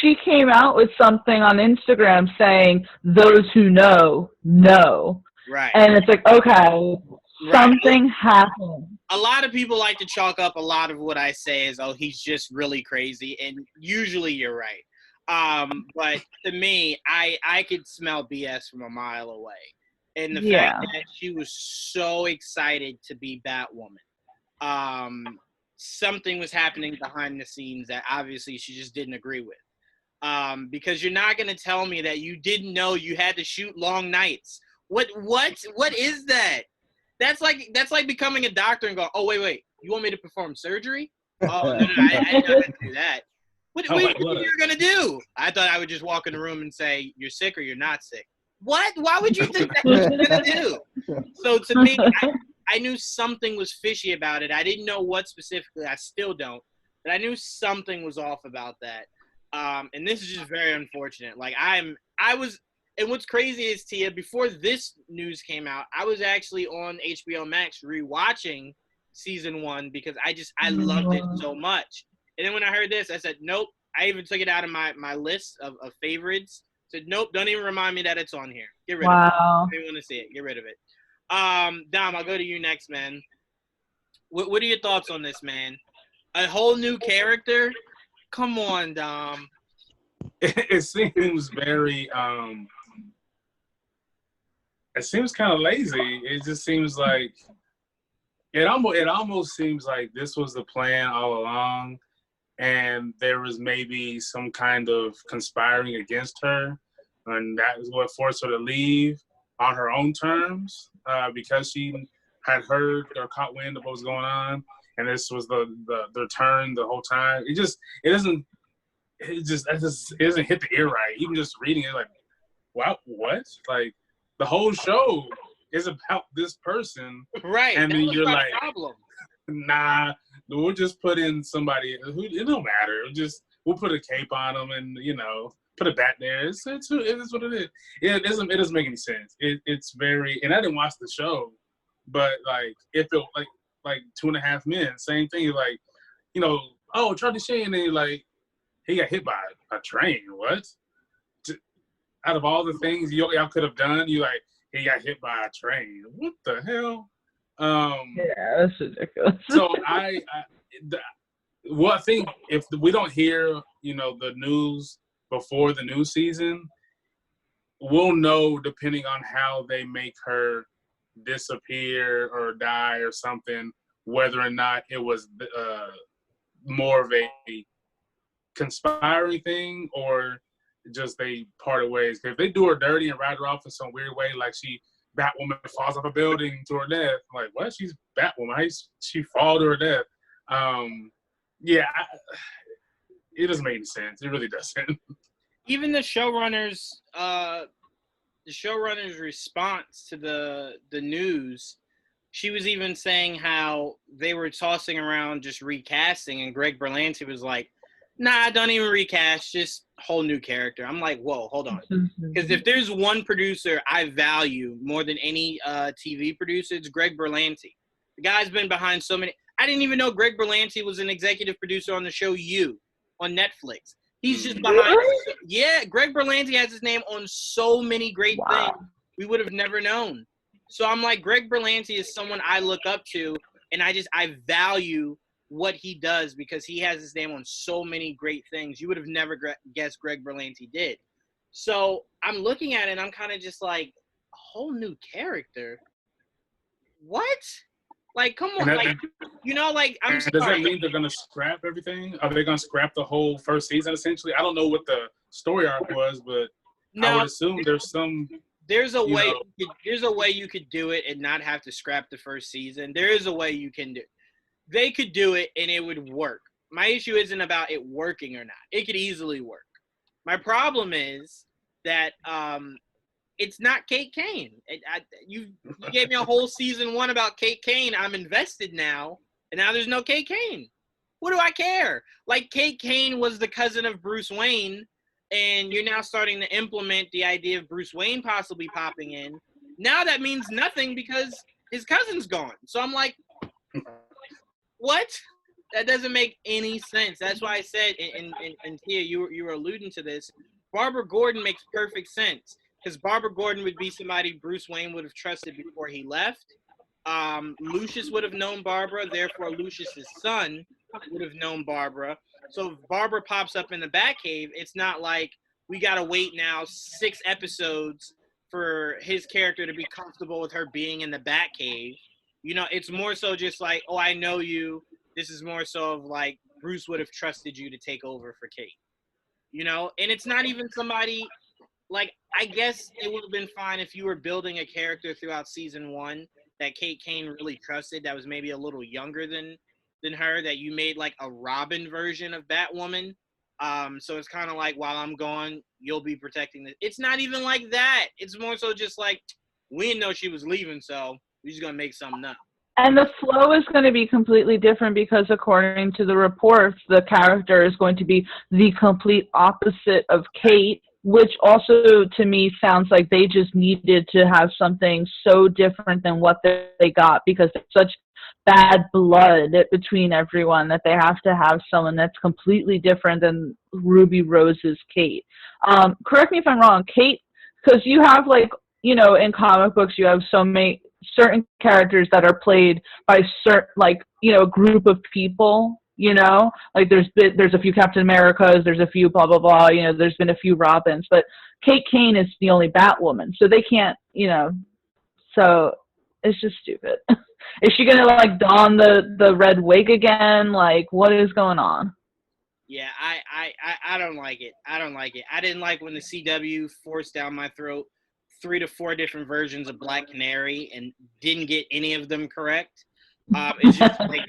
she came out with something on Instagram saying those who know. Right. And it's like, okay, something happened. A lot of people like to chalk up a lot of what I say as, oh, he's just really crazy, and usually you're right. But to me, I could smell BS from a mile away. And the fact that she was so excited to be Batwoman. Something was happening behind the scenes that obviously she just didn't agree with. Because you're not going to tell me that you didn't know you had to shoot long nights. What is that? That's like becoming a doctor and going, oh, wait, you want me to perform surgery? Oh, no, I didn't know how to do that. What are you going to do? I thought I would just walk in the room and say, you're sick or you're not sick. What? Why would you think that's what you're going to do? So to me, I knew something was fishy about it. I didn't know what specifically. I still don't. But I knew something was off about that. And this is just very unfortunate. Like, and what's crazy is, Tia, before this news came out, I was actually on HBO Max rewatching season 1 because I loved it so much. And then when I heard this, I said, nope. I even took it out of my list of favorites. Said, nope, don't even remind me that it's on here. Get rid of it. I didn't want to see it. Get rid of it. Dom, I'll go to you next, man. What are your thoughts on this, man? A whole new character? Come on, Dom. It seems very it seems kind of lazy. It just seems like it almost seems like this was the plan all along, and there was maybe some kind of conspiring against her, and that is what forced her to leave on her own terms, because she had heard or caught wind of what was going on, and this was the turn the whole time. It doesn't hit the ear right. Even just reading it, like, wow, what? Like, the whole show is about this person, right? And then you're like, problem. Nah, we'll just put in somebody who, it don't matter. We'll put a cape on them and put a bat there. It is what it is. Yeah, it doesn't make any sense. It's very, and I didn't watch the show, but like it felt like 2.5 Men, same thing. Like, oh, Charlie Sheen, and then like he got hit by a train. What? Out of all the things y'all could have done, he got hit by a train. What the hell? Yeah, that's ridiculous. So Well, I think if we don't hear, the news before the new season, we'll know depending on how they make her disappear or die or something, whether or not it was more of a conspiring thing or just they parted ways. If they do her dirty and write her off in some weird way, like Batwoman falls off a building to her death, I'm like, what? She's Batwoman. How she fall to her death? Yeah, it doesn't make any sense. It really doesn't. Even the showrunners' response to the news, she was even saying how they were tossing around just recasting, and Greg Berlanti was like, nah, don't even recast, just whole new character. I'm like, whoa, hold on. Because if there's one producer I value more than any TV producer, it's Greg Berlanti. The guy's been behind so many. I didn't even know Greg Berlanti was an executive producer on the show You on Netflix. He's just behind. Yeah, Greg Berlanti has his name on so many great things we would have never known. So I'm like, Greg Berlanti is someone I look up to, and I value what he does because he has his name on so many great things you would have never guessed Greg Berlanti did. So I'm looking at it and I'm kind of just like, a whole new character? What? Like, come on. I'm sorry. Does that mean they're going to scrap everything? Are they going to scrap the whole first season, essentially? I don't know what the story arc was, but I would assume there's some... There's a way you could do it and not have to scrap the first season. There is a way you can do it. They could do it and it would work. My issue isn't about it working or not. It could easily work. My problem is that it's not Kate Kane. You gave me a whole season 1 about Kate Kane. I'm invested now, and now there's no Kate Kane. What do I care? Like, Kate Kane was the cousin of Bruce Wayne, and you're now starting to implement the idea of Bruce Wayne possibly popping in. Now that means nothing because his cousin's gone. So I'm like, what? That doesn't make any sense. That's why I said, and Tia, you were alluding to this, Barbara Gordon makes perfect sense because Barbara Gordon would be somebody Bruce Wayne would have trusted before he left. Lucius would have known Barbara, therefore Lucius's son would have known Barbara. So if Barbara pops up in the Batcave, it's not like we got to wait now 6 episodes for his character to be comfortable with her being in the Batcave. It's more so just like, oh, I know you. This is more so of like Bruce would have trusted you to take over for Kate. And it's not even somebody like, I guess it would have been fine if you were building a character throughout season 1 that Kate Kane really trusted that was maybe a little younger than her, that you made like a Robin version of Batwoman. So it's kind of like, while I'm gone, you'll be protecting this. It's not even like that. It's more so just like, we didn't know she was leaving, so we're just going to make something up. And the flow is going to be completely different because according to the reports, the character is going to be the complete opposite of Kate, which also to me sounds like they just needed to have something so different than what they got because there's such bad blood between everyone that they have to have someone that's completely different than Ruby Rose's Kate. Correct me if I'm wrong, Kate, because you have like, in comic books you have so many certain characters that are played by a group of people, like there's a few Captain Americas, there's a few blah blah blah, there's been a few Robins, but Kate Kane is the only Batwoman, so they can't, so it's just stupid. Is she gonna like don the red wig again? Like, what is going on? Yeah, I don't like it. I didn't like when the CW forced down my throat 3 to 4 different versions of Black Canary and didn't get any of them correct. It's just like,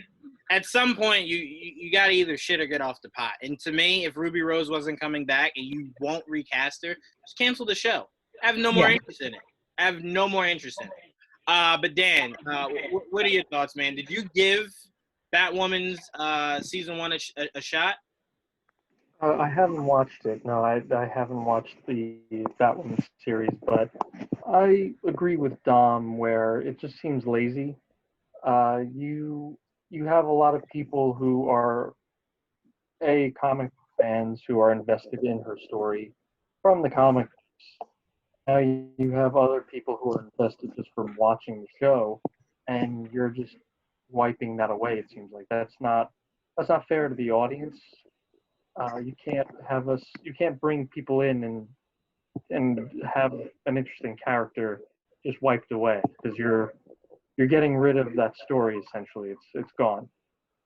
at some point you got to either shit or get off the pot. And to me, if Ruby Rose wasn't coming back and you won't recast her, just cancel the show. I have no more interest in it. But Dan, what are your thoughts, man? Did you give Batwoman's season 1 a shot? I haven't watched it. No, I haven't watched the Batwoman series, but I agree with Dom where it just seems lazy. You have a lot of people who are comic fans who are invested in her story from the comics. Now you have other people who are invested just from watching the show, and you're just wiping that away. It seems like that's not that's not fair to the audience. You can't bring people in and have an interesting character just wiped away because you're getting rid of that story essentially. It's gone.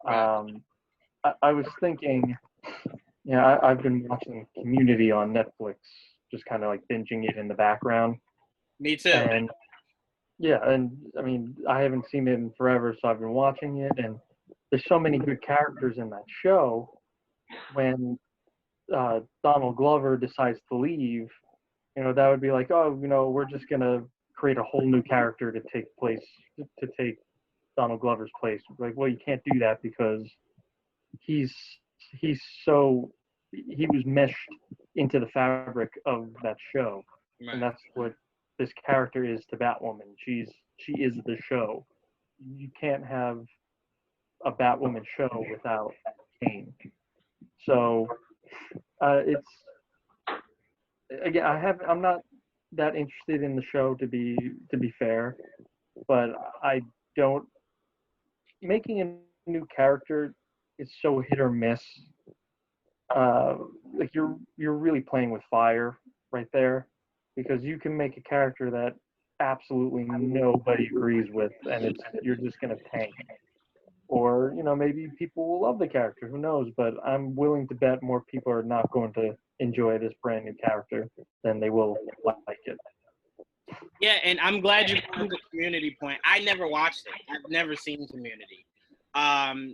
I was thinking, I've been watching Community on Netflix, just kind of like binging it in the background. Me too. And I mean, I haven't seen it in forever, so I've been watching it, and there's so many good characters in that show. When Donald Glover decides to leave, that would be like, oh, we're just gonna create a whole new character to take Donald Glover's place. Like, well, you can't do that because he was meshed into the fabric of that show, Right. and that's what this character is to Batwoman. She is the show. You can't have a Batwoman show without Kane. So it's again, I'm not that interested in the show to be fair, but I don't making a new character is so hit or miss. Like you're really playing with fire right there, because you can make a character that absolutely nobody agrees with, and you're just gonna tank. Or maybe people will love the character. Who knows? But I'm willing to bet more people are not going to enjoy this brand new character than they will like it. Yeah, and I'm glad you brought up the Community point. I never watched it. I've never seen Community.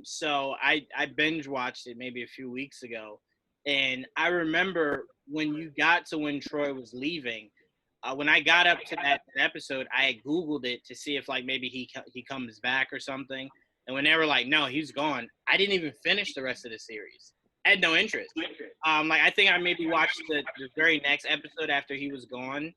So I binge watched it maybe a few weeks ago, and I remember when you got to when Troy was leaving. When I got up to that episode, I had Googled it to see if like maybe he comes back or something. And when they were like, no, he's gone, I didn't even finish the rest of the series. I had no interest. Like I think I maybe watched the very next episode after he was gone,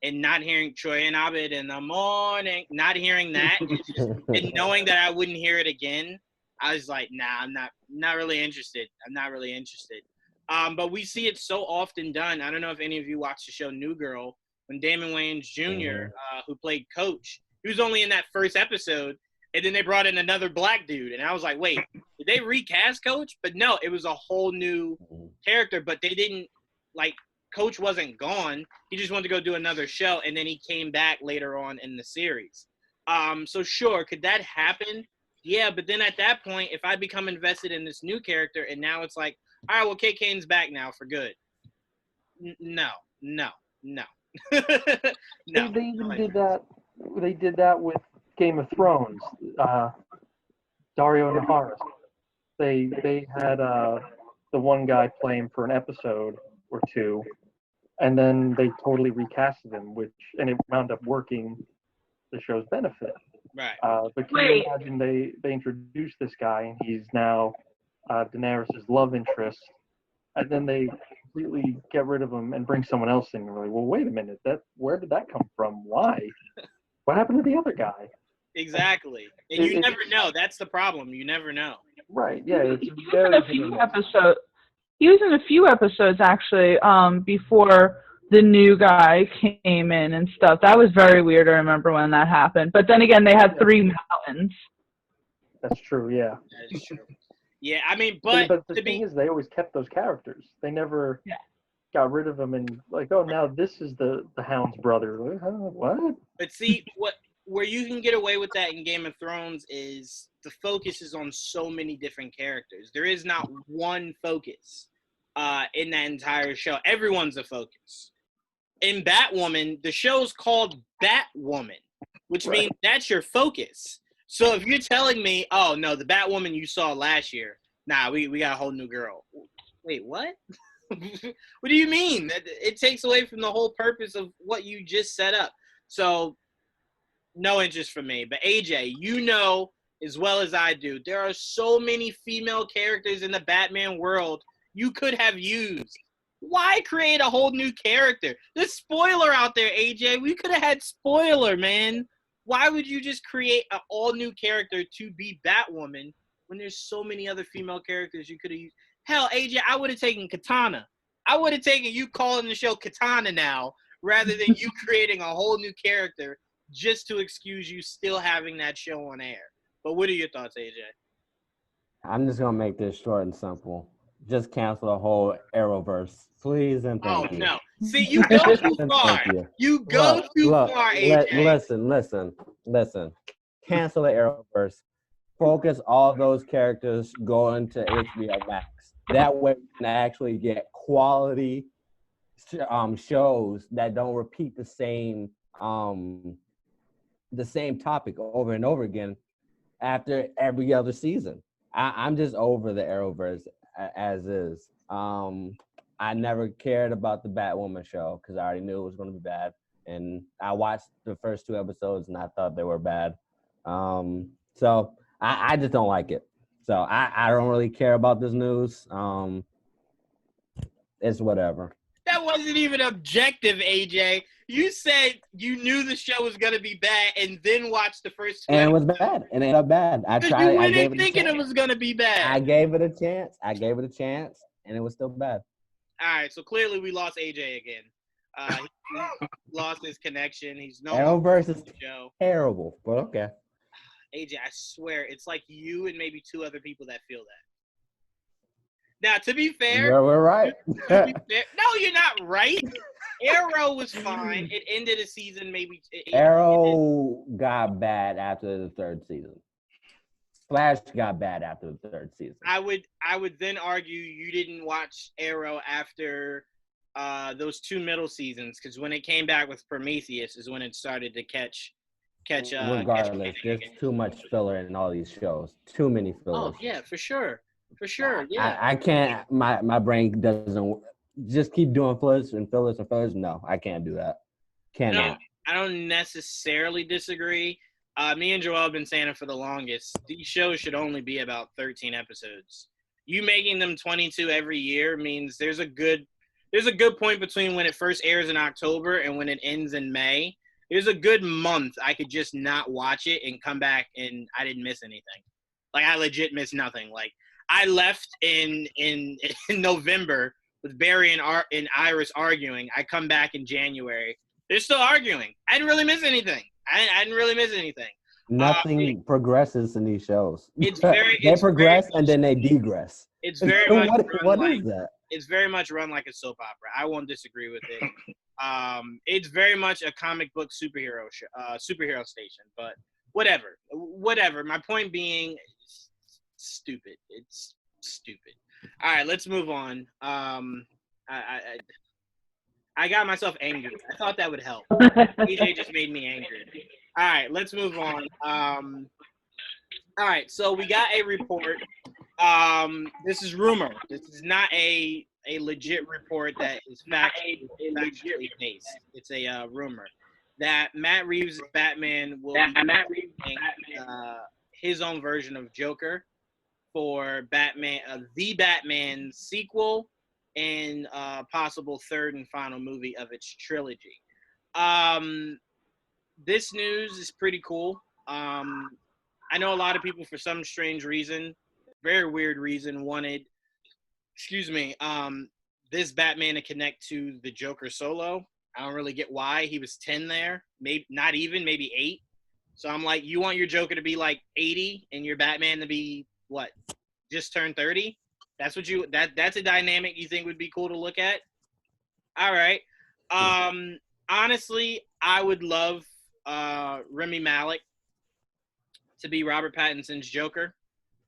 and not hearing Troy and Abed in the morning, not hearing that, and knowing that I wouldn't hear it again, I was like, nah, I'm not really interested. I'm not really interested. But we see it so often done. I don't know if any of you watched the show New Girl, when Damon Wayans Jr., who played Coach, he was only in that first episode, and then they brought in another black dude. And I was like, wait, did they recast Coach? But no, it was a whole new character. But they didn't, like, Coach wasn't gone. He just wanted to go do another show, and then he came back later on in the series. So sure, could that happen? Yeah, but then at that point, if I become invested in this new character, and now it's like, all right, well, Kate Kane's back now for good. No. No. They even did that. They did that with Game of Thrones. Dario Naharis. They had the one guy play him for an episode or two, and then they totally recasted him, and it wound up working the show's benefit. Right. But can you imagine they introduced this guy, and he's now Daenerys' love interest, and then they completely get rid of him and bring someone else in. And we're like, well, wait a minute, where did that come from? Why? What happened to the other guy? Exactly. And you never know. That's the problem. You never know. Right. Yeah. It's he was in a few episodes. He was in a few episodes actually. Before the new guy came in and stuff. That was very weird. I remember when that happened. But then again, they had 3 mountains. That's true. Yeah. That is true. Yeah, I mean, but the thing is, they always kept those characters. They never got rid of them and like, oh, now this is the Hound's brother. What? But see, where you can get away with that in Game of Thrones is the focus is on so many different characters. There is not one focus in that entire show. Everyone's a focus. In Batwoman, the show's called Batwoman, which means that's your focus. So if you're telling me, oh, no, the Batwoman you saw last year, nah, we got a whole new girl. Wait, what? What do you mean? It takes away from the whole purpose of what you just set up. So no interest for me. But AJ, you know as well as I do, there are so many female characters in the Batman world you could have used. Why create a whole new character? There's Spoiler out there, AJ. We could have had Spoiler, man. Why would you just create an all-new character to be Batwoman when there's so many other female characters you could have used? Hell, AJ, I would have taken Katana. I would have taken you calling the show Katana now rather than you creating a whole new character just to excuse you still having that show on air. But what are your thoughts, AJ? I'm just gonna make this short and simple. Just cancel the whole Arrowverse, please and thank you. Oh no! See, you go too far. You go too far, AJ. Listen. Cancel the Arrowverse. Focus all those characters going to HBO Max. That way, we can actually get quality shows that don't repeat the same topic over and over again after every other season. I'm just over the Arrowverse as is. I never cared about the Batwoman show because I already knew it was going to be bad, and I watched the first 2 episodes and I thought they were bad. So I just don't like it. So I don't really care about this news. It's whatever. That wasn't even objective, AJ. You said you knew the show was gonna be bad, and then watched the first. And it was bad, and it ended up bad. I tried. You went in thinking it was gonna be bad. I gave it a chance, and it was still bad. All right, so clearly we lost AJ again. He lost his connection. He's no Arrowverse is show. Terrible, but okay. AJ, I swear, it's like you and maybe 2 other people that feel that. Now, to be fair, we're right. No, you're not right. Arrow was fine. It ended a season, maybe. Arrow got bad after the 3rd season. Flash got bad after the 3rd season. I would then argue you didn't watch Arrow after those 2 middle seasons, because when it came back with Prometheus is when it started to catch. Regardless, there's too much filler in all these shows. Too many fillers. Oh yeah, for sure. Yeah. I can't. My brain doesn't just keep doing fillers. No, I can't do that. Cannot. I don't necessarily disagree. Me and Joel have been saying it for the longest. These shows should only be about 13 episodes. You making them 22 every year means there's a good point between when it first airs in October and when it ends in May. There's a good month I could just not watch it and come back and I didn't miss anything. Like, I legit missed nothing. Like, I left in November with Barry and Iris arguing. I come back in January. They're still arguing. I didn't really miss anything. I didn't really miss anything. Nothing progresses in these shows. It's very they progress and then they degress. It's very much what is that? It's very much run like a soap opera. I won't disagree with it. It's very much a comic book superhero station, but whatever. My point being, stupid. It's stupid. All right, let's move on. I got myself angry. I thought that would help. EJ just made me angry. All right, let's move on. All right, so we got a report. This is rumor. This is not a legit report that is factually based. It's a rumor that Matt Reeves' Batman will be his own version of Joker for Batman, the Batman sequel, and possible 3rd and final movie of its trilogy. This news is pretty cool. I know a lot of people, for some strange reason, very weird reason, wanted, this Batman to connect to the Joker solo. I don't really get why. He was 10 there, maybe not even, maybe 8. So I'm like, you want your Joker to be like 80 and your Batman to be what? Just turned 30? That's what that's a dynamic you think would be cool to look at? All right. Honestly, I would love Rami Malek to be Robert Pattinson's Joker.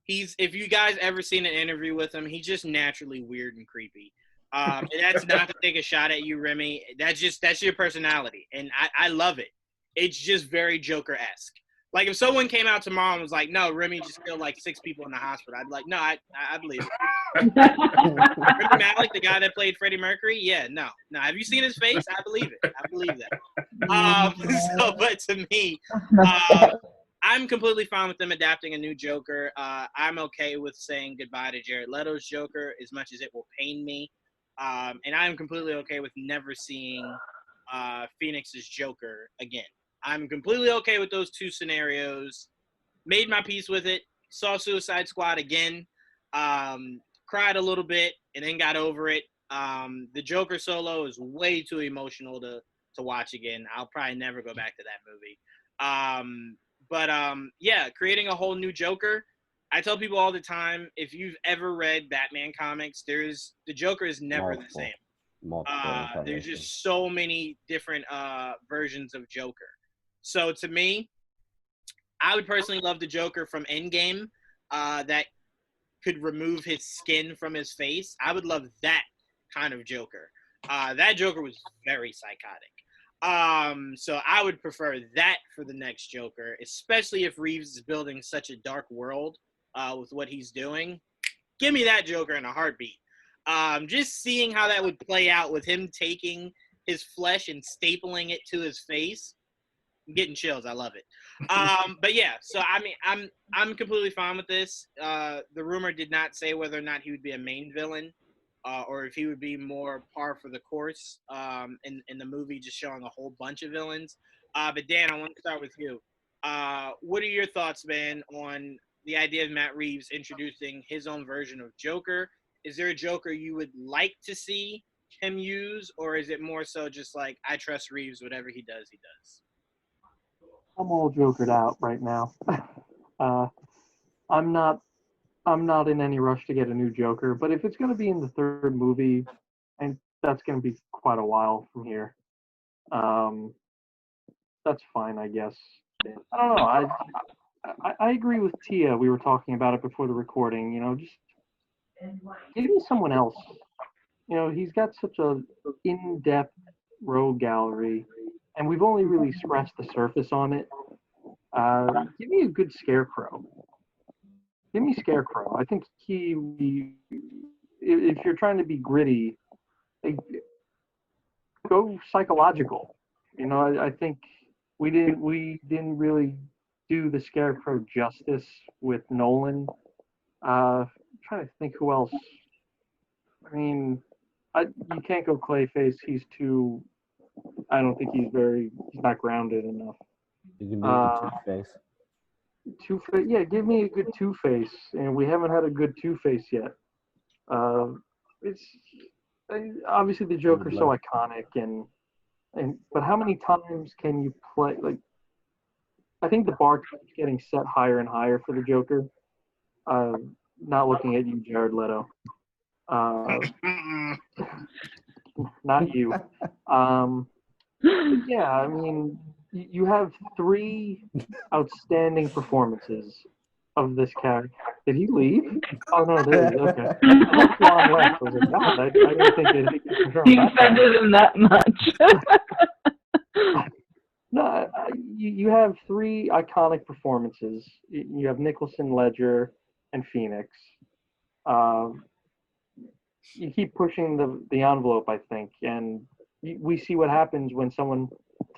If you guys ever seen an interview with him, he's just naturally weird and creepy. And that's not to take a shot at you, Remy. That's your personality. And I love it. It's just very Joker-esque. Like, if someone came out tomorrow and was like, no, Remy just killed like 6 people in the hospital, I'd be like, no, I believe it. Rami Malek, the guy that played Freddie Mercury? Yeah, no. Have you seen his face? I believe it. I believe that. But to me, I'm completely fine with them adapting a new Joker. I'm okay with saying goodbye to Jared Leto's Joker, as much as it will pain me. And I'm completely okay with never seeing Phoenix's Joker again. I'm completely okay with those 2 scenarios. Made my peace with it. Saw Suicide Squad again. Cried a little bit and then got over it. The Joker solo is way too emotional to watch again. I'll probably never go back to that movie. But yeah, creating a whole new Joker, I tell people all the time, if you've ever read Batman comics, the Joker is never the same. There's just so many different versions of Joker. So to me, I would personally love the Joker from Endgame that could remove his skin from his face. I would love that kind of Joker. That Joker was very psychotic. So I would prefer that for the next Joker, especially if Reeves is building such a dark world with what he's doing. Give me that Joker in a heartbeat. Just seeing how that would play out with him taking his flesh and stapling it to his face. I'm getting chills. I love it. But yeah, so I mean, I'm completely fine with this. The rumor did not say whether or not he would be a main villain, or if he would be more par for the course in the movie, just showing a whole bunch of villains. But Dan, I want to start with you. What are your thoughts, man, on the idea of Matt Reeves introducing his own version of Joker? Is there a Joker you would like to see him use, or is it more so just like, I trust Reeves, whatever he does, he does? I'm all jokered out right now. I'm not in any rush to get a new Joker, but if it's going to be in the third movie, and that's going to be quite a while from here, that's fine, I guess. I don't know. I agree with Tia. We were talking about it before the recording. Just give me someone else. He's got such a in-depth rogue gallery, and we've only really scratched the surface on it. Give me a good Scarecrow. Give me Scarecrow. I think if you're trying to be gritty, go psychological. I think we didn't really do the Scarecrow justice with Nolan. I'm trying to think who else. I mean, you can't go Clayface. I don't think he's not grounded enough. You can do Two-Face. Two-Face, yeah, give me a good Two-Face, and we haven't had a good Two-Face yet. It's obviously the Joker's so iconic, but how many times can you play? Like, I think the bar keeps getting set higher and higher for the Joker. Not looking at you, Jared Leto. Not you. Yeah, I mean, you have 3 outstanding performances of this character. Did he leave? Oh no, there he is. Okay. I thought Juwaan left. I was like, God, I didn't think it. He offended him that much. No, you have 3 iconic performances. You have Nicholson, Ledger, and Phoenix. You keep pushing the envelope, I think, and we see what happens when someone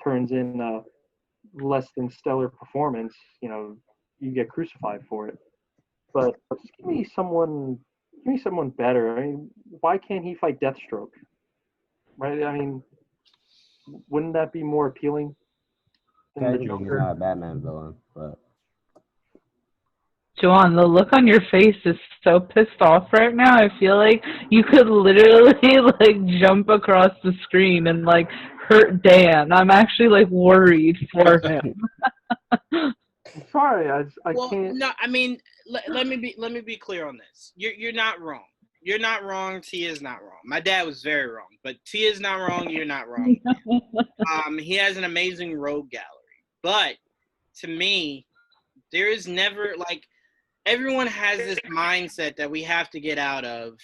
turns in a less than stellar performance. You get crucified for it. But just give me someone better. I mean, why can't he fight Deathstroke? Right? I mean, wouldn't that be more appealing than the Joker? He's not a Batman villain, but Juwaan, the look on your face is so pissed off right now. I feel like you could literally jump across the screen and hurt Dan. I'm actually worried for him. I'm sorry, I can't. No, I mean, let me be clear on this. You're not wrong. You're not wrong. Tia's not wrong. My dad was very wrong, but Tia's not wrong. You're not wrong. He has an amazing rogue gallery, but to me, there is never everyone has this mindset that we have to get out of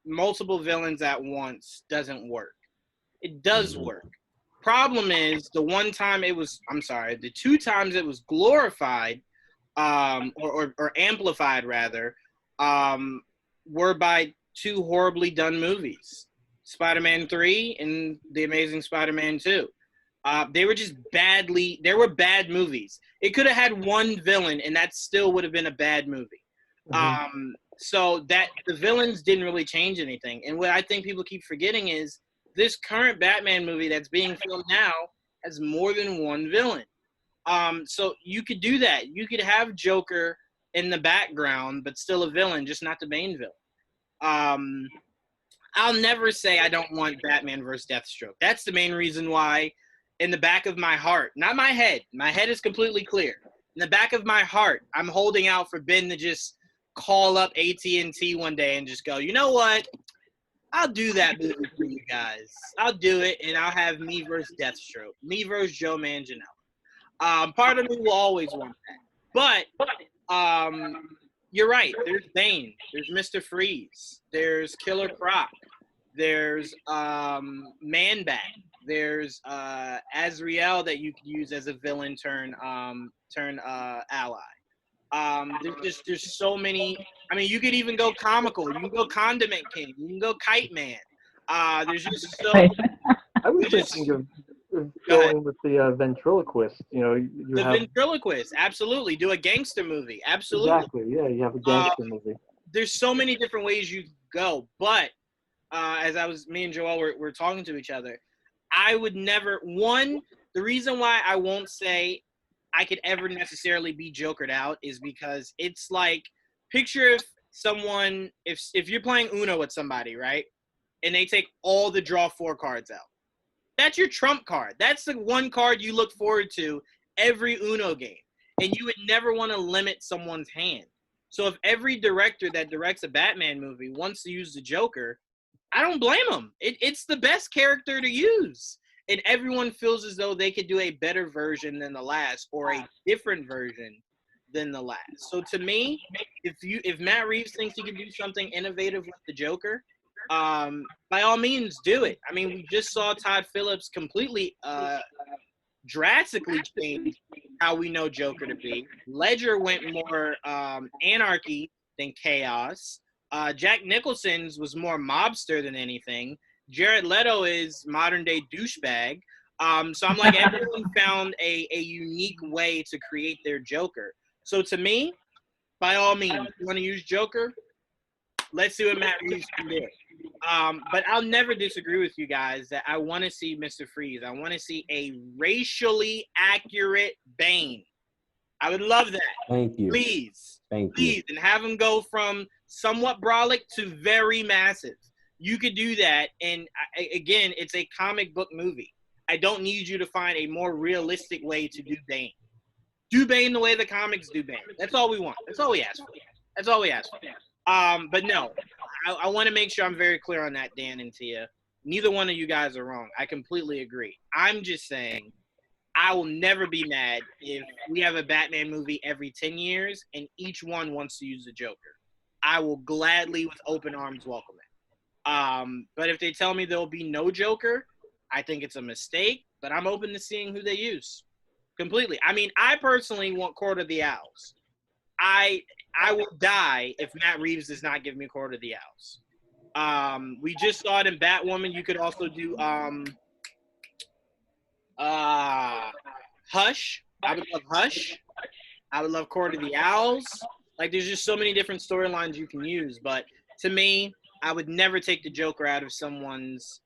multiple villains at once doesn't work. It does work. Problem is the 2 times it was glorified, or amplified rather, were by 2 horribly done movies, Spider-Man 3 and The Amazing Spider-Man 2. They were just they were bad movies. It could have had 1 villain and that still would have been a bad movie. Mm-hmm. So that the villains didn't really change anything. And what I think people keep forgetting is this current Batman movie that's being filmed now has more than 1 villain. So you could do that. You could have Joker in the background, but still a villain, just not the main villain. I'll never say I don't want Batman versus Deathstroke. That's the main reason why, in the back of my heart, not my head is completely clear. In the back of my heart, I'm holding out for Ben to just call up AT&T one day and just go, you know what? I'll do that movie for you guys. I'll do it, and I'll have me versus Deathstroke. Me versus Joe Manganiello. Part of me will always want that. But you're right. There's Bane. There's Mr. Freeze. There's Killer Croc. There's Man-Bat. There's Azrael that you could use as a villain turn ally. There's so many. I mean, you could even go comical. You can go Condiment King. You can go Kite Man. There's just so. I was thinking of going with the ventriloquist. You know, you have ventriloquist. Absolutely, do a gangster movie. Absolutely. Exactly. Yeah, you have a gangster movie. There's so many different ways you go, but as me and Joel were talking to each other, I would never. The reason why I won't say I could ever necessarily be jokered out is because it's like, picture if you're playing Uno with somebody, right? And they take all the draw 4 cards out. That's your trump card. That's the one card you look forward to every Uno game. And you would never want to limit someone's hand. So if every director that directs a Batman movie wants to use the Joker, I don't blame them. It's the best character to use. And everyone feels as though they could do a better version than the last, or a different version than the last. So to me, if Matt Reeves thinks he can do something innovative with the Joker, by all means do it. I mean, we just saw Todd Phillips completely drastically change how we know Joker to be. Ledger went more anarchy than chaos. Jack Nicholson's was more mobster than anything. Jared Leto is modern day douchebag. So I'm like, everyone found a unique way to create their Joker. So to me, by all means, you want to use Joker? Let's see what Matt Reeves can do. But I'll never disagree with you guys that I want to see Mr. Freeze. I want to see a racially accurate Bane. I would love that. Thank you. Please. Thank you. And have him go from somewhat brolic to very massive. You could do that. And again, it's a comic book movie. I don't need you to find a more realistic way to do Bane. Do Bane the way the comics do Bane. That's all we want. That's all we ask for. That's all we ask for. But no, I want to make sure I'm very clear on that, Dan and Tia. Neither one of you guys are wrong. I completely agree. I'm just saying I will never be mad if we have a Batman movie every 10 years and each one wants to use the Joker. I will gladly, with open arms, welcome it. But if they tell me there will be no Joker, I think it's a mistake, but I'm open to seeing who they use. Completely. I mean, I personally want Court of the Owls. I will die if Matt Reeves does not give me Court of the Owls. We just saw it in Batwoman. You could also do Hush. I would love Hush. I would love Court of the Owls. Like, there's just so many different storylines you can use. But to me, I would never take the Joker out of someone's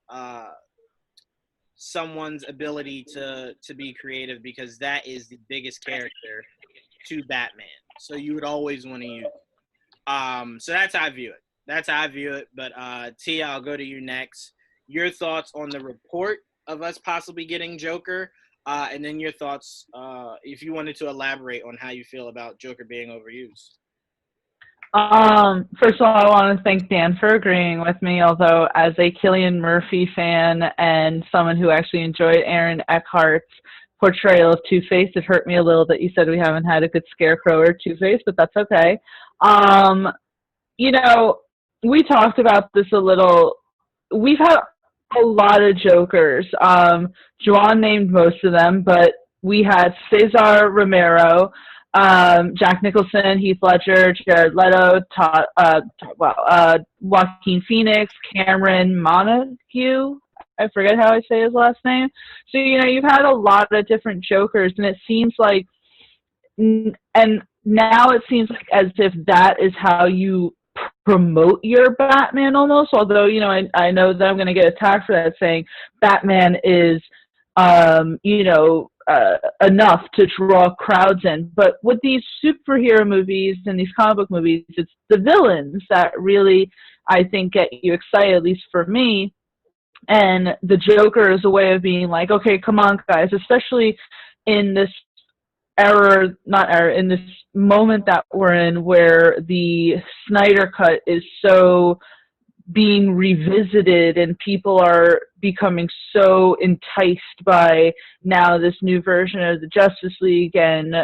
ability to be creative, because that is the biggest character to Batman. So you would always want to use it. So that's how I view it. But Tia, I'll go to you next. Your thoughts on the report of us possibly getting Joker, and then your thoughts, if you wanted to elaborate on how you feel about Joker being overused. First of all, I want to thank Dan for agreeing with me, although as a Cillian Murphy fan and someone who actually enjoyed Aaron Eckhart's portrayal of Two-Face, it hurt me a little that you said we haven't had a good Scarecrow or Two-Face, but that's okay. You know, we talked about this a little. We've had a lot of Jokers. Juwaan named most of them, but we had Cesar Romero, Jack Nicholson, Heath Ledger, Jared Leto, Joaquin Phoenix, Cameron Montague. I forget how I say his last name. So, you know, you've had a lot of different Jokers, and it seems like, and now it seems like as if that is how you promote your Batman almost, although, you know, I know that I'm going to get attacked for that, saying Batman is, enough to draw crowds in. But with these superhero movies and these comic book movies, it's the villains that really, I think, get you excited, at least for me. And the Joker is a way of being like, okay, come on, guys, especially in this in this moment that we're in where the Snyder Cut is so being revisited and people are becoming so enticed by now this new version of the Justice League, and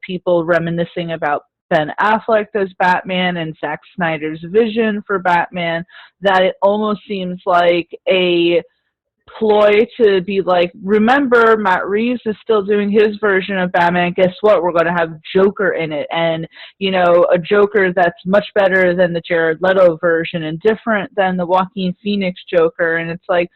people reminiscing about Ben Affleck as Batman and Zack Snyder's vision for Batman, that it almost seems like a ploy to be like, remember, Matt Reeves is still doing his version of Batman. Guess what? We're going to have Joker in it. And, a Joker that's much better than the Jared Leto version and different than the Joaquin Phoenix Joker. And it's like,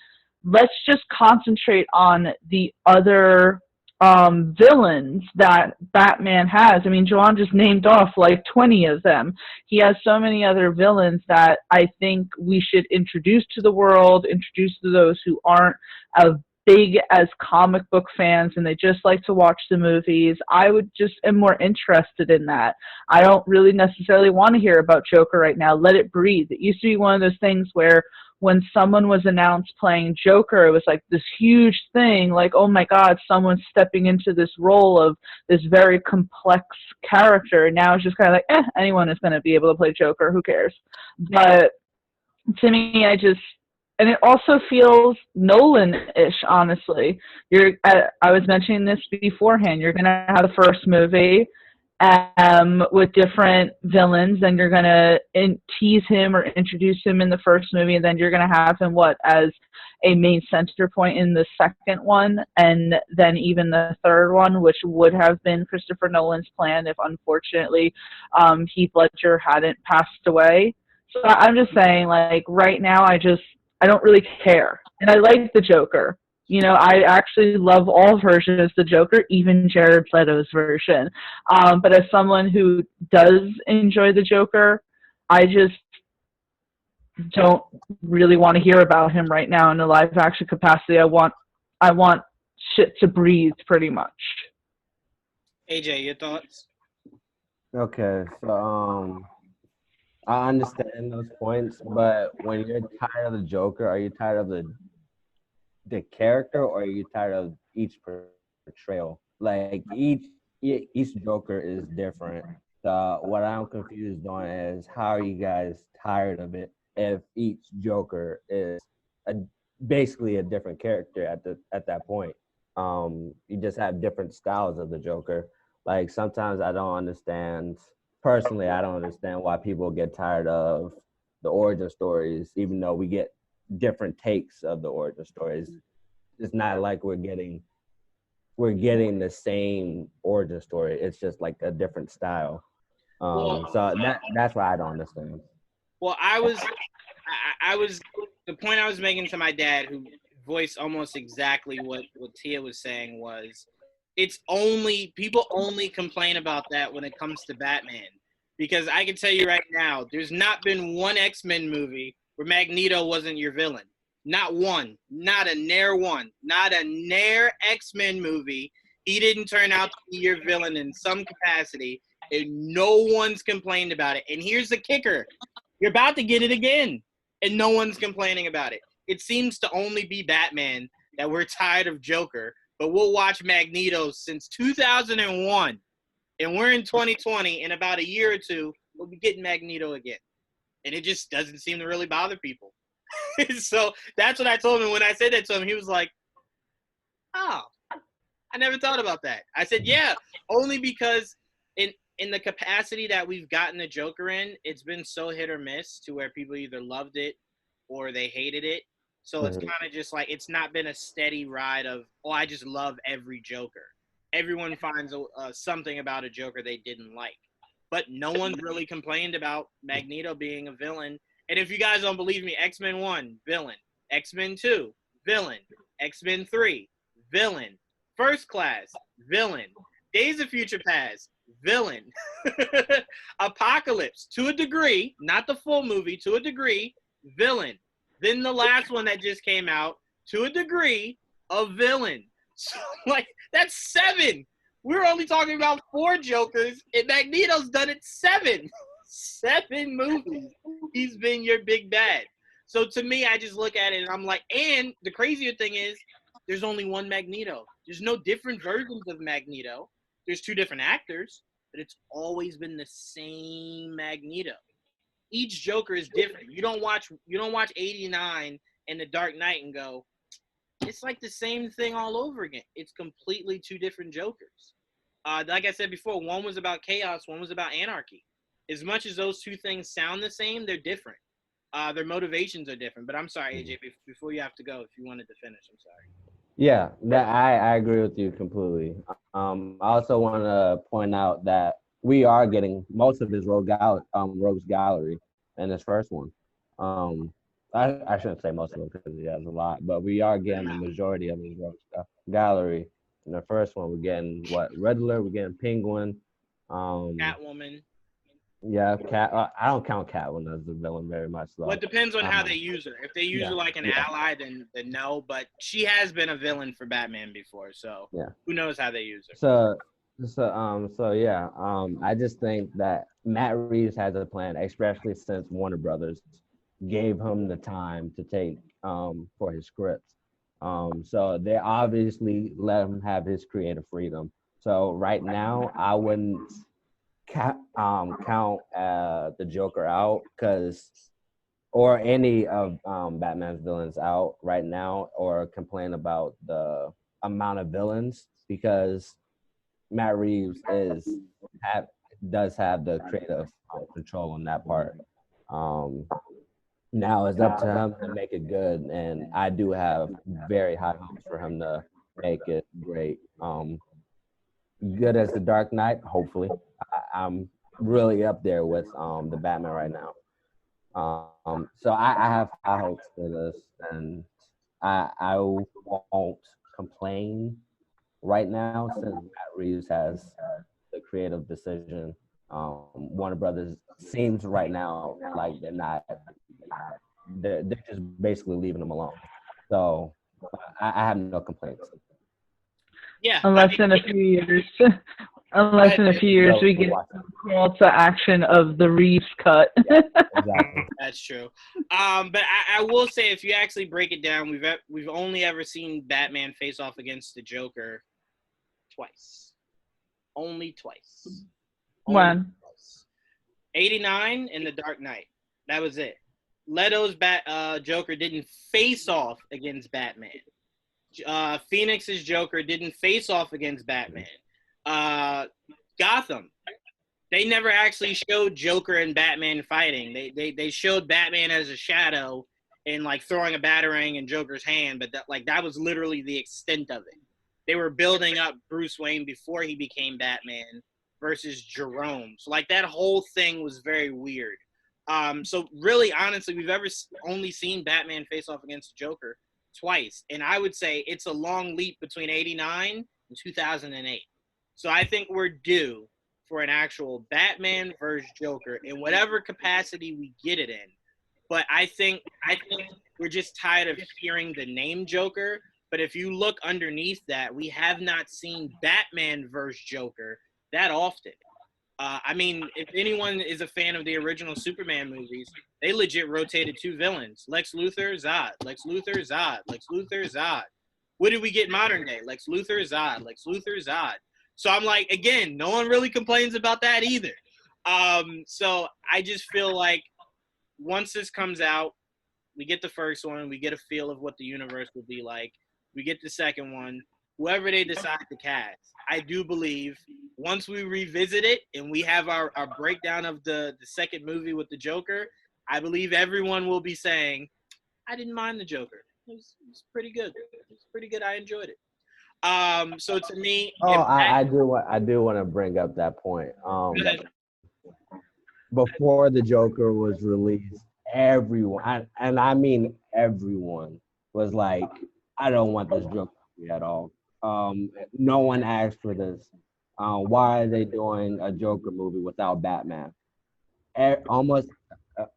let's just concentrate on the other villains that Batman has. I mean, Juwaan just named off like 20 of them. He has so many other villains that I think we should introduce to the world, introduce to those who aren't as big as comic book fans and they just like to watch the movies. I am more interested in that. I don't really necessarily want to hear about Joker right now. Let it breathe. It used to be one of those things where when someone was announced playing Joker, it was like this huge thing, like, oh my God, someone's stepping into this role of this very complex character. Now it's just kind of like, anyone is going to be able to play Joker, who cares? But to me, and it also feels Nolan-ish, honestly. I was mentioning this beforehand, you're going to have the first movie with different villains, and you're going to tease him or introduce him in the first movie, and then you're going to have him as a main center point in the second one, and then even the third one, which would have been Christopher Nolan's plan if unfortunately Heath Ledger hadn't passed away. So I'm just saying, like, right now I don't really care, and I like the Joker. I actually love all versions of the Joker, even Jared Leto's version. But as someone who does enjoy the Joker, I just don't really want to hear about him right now in a live action capacity. I want shit to breathe, pretty much. AJ, your thoughts? Okay, so I understand those points, but when you're tired of the Joker, are you tired of the character, or are you tired of each portrayal? Like each Joker is different. What I'm confused on is, how are you guys tired of it if each Joker is basically a different character at that point? You just have different styles of the Joker. Like, sometimes I don't understand. Personally, I don't understand why people get tired of the origin stories, even though we get different takes of the origin stories. It's not like we're getting the same origin story. It's just like a different style. So that's why I don't understand. Well, I was the point I was making to my dad, who voiced almost exactly what Tia was saying, was people only complain about that when it comes to Batman. Because I can tell you right now, there's not been one X-Men movie where Magneto wasn't your villain. Not one. Not a near one. Not a near X-Men movie. He didn't turn out to be your villain in some capacity, and no one's complained about it. And here's the kicker. You're about to get it again, and no one's complaining about it. It seems to only be Batman that we're tired of Joker, but we'll watch Magneto since 2001. And we're in 2020. In about a year or two, we'll be getting Magneto again. And it just doesn't seem to really bother people. So that's what I told him. When I said that to him, he was like, oh, I never thought about that. I said, yeah, only because in the capacity that we've gotten the Joker in, it's been so hit or miss to where people either loved it or they hated it. So it's kind of just like, it's not been a steady ride of, I just love every Joker. Everyone finds something about a Joker they didn't like. But no one's really complained about Magneto being a villain. And if you guys don't believe me, X-Men 1, villain. X-Men 2, villain. X-Men 3, villain. First Class, villain. Days of Future Past, villain. Apocalypse, to a degree, not the full movie, to a degree, villain. Then the last one that just came out, to a degree, a villain. So, like, that's 7. We're only talking about 4 Jokers, and Magneto's done it 7. 7 movies. He's been your big bad. So to me, I just look at it and I'm like, and the crazier thing is, there's only one Magneto. There's no different versions of Magneto. there's two different actors, but it's always been the same Magneto. Each Joker is different. You don't watch 89 and The Dark Knight and go, it's like the same thing all over again. It's completely two different Jokers. Like I said before, one was about chaos, one was about anarchy. As much as those two things sound the same, they're different. Their motivations are different. But I'm sorry, AJ, before you have to go, if you wanted to finish, I'm sorry. Yeah, that I agree with you completely. I also want to point out that we are getting most of his rogues gallery in this first one. I shouldn't say most of them because he has a lot, but we are getting the majority of his rogues gallery. In the first one, we're getting Riddler, we're getting Penguin, Catwoman. Yeah, I don't count Catwoman as the villain very much, though. Well, it depends on how they use her. If they use her like an ally, then no. But she has been a villain for Batman before, so who knows how they use her. I just think that Matt Reeves has a plan, especially since Warner Brothers gave him the time to take for his scripts. So they obviously let him have his creative freedom. So right now, I wouldn't count the Joker out or any of Batman's villains out right now, or complain about the amount of villains, because Matt Reeves does have the creative control on that part. Now it's up to him to make it good, and I do have very high hopes for him to make it great. Good as the Dark Knight, hopefully. I'm really up there with the Batman right now. So I have high hopes for this, and I won't complain right now since Matt Reeves has the creative decision. Warner Brothers seems right now like they're just basically leaving him alone. So I have no complaints. Yeah. Unless in a few years we get the call to action of the Reeves cut. Yeah, exactly. That's true. But I will say, if you actually break it down, we've only ever seen Batman face off against the Joker twice. Only twice. When? 89 and The Dark Knight. That was it. Leto's Joker didn't face off against Batman. Phoenix's Joker didn't face off against Batman. Gotham, they never actually showed Joker and Batman fighting. They showed Batman as a shadow and like throwing a batarang in Joker's hand, but that was literally the extent of it. They were building up Bruce Wayne before he became Batman versus Jerome. So like that whole thing was very weird. So really, honestly, we've only seen Batman face off against Joker twice. And I would say it's a long leap between 89 and 2008. So I think we're due for an actual Batman versus Joker in whatever capacity we get it in. But I think we're just tired of hearing the name Joker. But if you look underneath that, we have not seen Batman versus Joker that often. I mean, if anyone is a fan of the original Superman movies, they legit rotated two villains. Lex Luthor, Zod. Lex Luthor, Zod. Lex Luthor, Zod. What did we get modern day? Lex Luthor, Zod. Lex Luthor, Zod. So I'm like, again, no one really complains about that either. So I just feel like once this comes out, we get the first one, we get a feel of what the universe will be like. We get the second one. Whoever they decide to cast, I do believe once we revisit it and we have our breakdown of the second movie with the Joker, I believe everyone will be saying, I didn't mind the Joker. It was pretty good. It was pretty good. I enjoyed it. So to me, I do want to bring up that point. Before the Joker was released, everyone, and I mean everyone, was like, I don't want this Joker movie at all. No one asked for this. Why are they doing a Joker movie without Batman? Almost,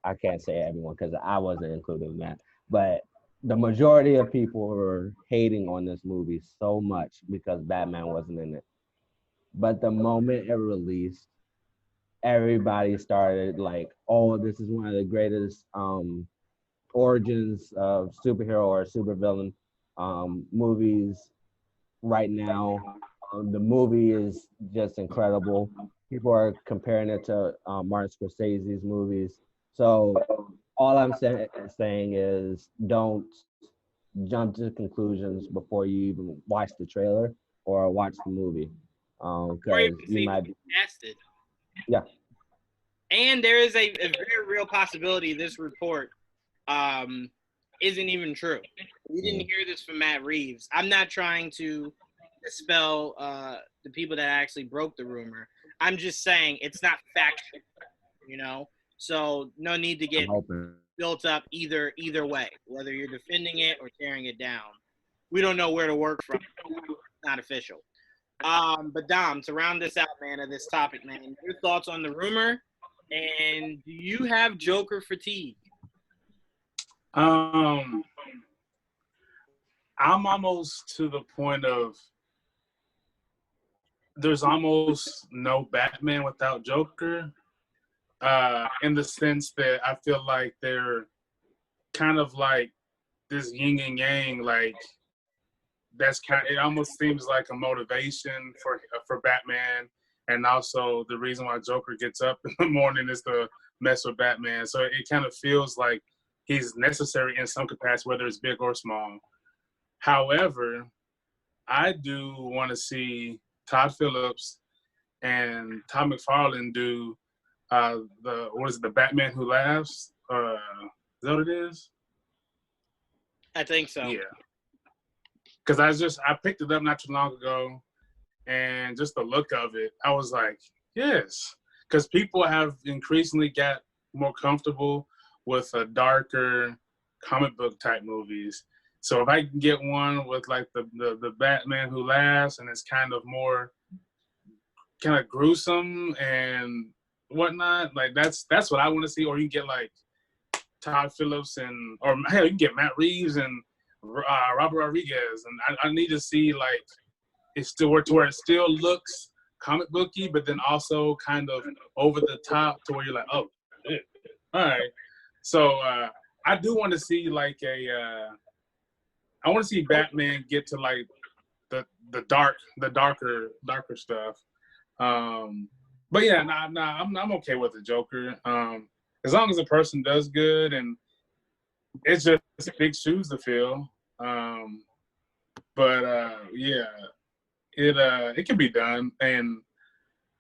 I can't say everyone because I wasn't included in that, but the majority of people were hating on this movie so much because Batman wasn't in it. But the moment it released, everybody started like, oh, this is one of the greatest origins of superhero or supervillain movies right now. The movie is just incredible. People are comparing it to Martin Scorsese's movies. So all I'm saying is don't jump to conclusions before you even watch the trailer or watch the movie, because you might be casted. Yeah. And there is a very real possibility this report isn't even true. We didn't hear this from Matt Reeves. I'm not trying to dispel the people that actually broke the rumor. I'm just saying it's not factual, you know? So no need to get built up either way, whether you're defending it or tearing it down. We don't know where to work from. It's not official. But Dom, to round this out, man, of this topic, man, your thoughts on the rumor, and do you have Joker fatigue? I'm almost to the point of there's almost no Batman without Joker, in the sense that I feel like they're kind of like this yin and yang, like it almost seems like a motivation for Batman, and also the reason why Joker gets up in the morning is to mess with Batman. So it kind of feels like he's necessary in some capacity, whether it's big or small. However, I do want to see Todd Phillips and Todd McFarlane do the Batman Who Laughs? Is that what it is? I think so. Yeah. Because I picked it up not too long ago, and just the look of it, I was like, yes. Because people have increasingly got more comfortable with a darker comic book type movies. So if I can get one with like the Batman Who Laughs, and it's kind of more kind of gruesome and whatnot, like that's what I want to see. Or you get like Todd Phillips or hell, you can get Matt Reeves and Robert Rodriguez, and I need to see like it's still to where it still looks comic booky, but then also kind of over the top to where you're like, oh, shit. All right. So I do want to see like I want to see Batman get to like the darker stuff. But yeah, I'm okay with the Joker. As long as the person does good, and it's just big shoes to fill. But yeah, it can be done and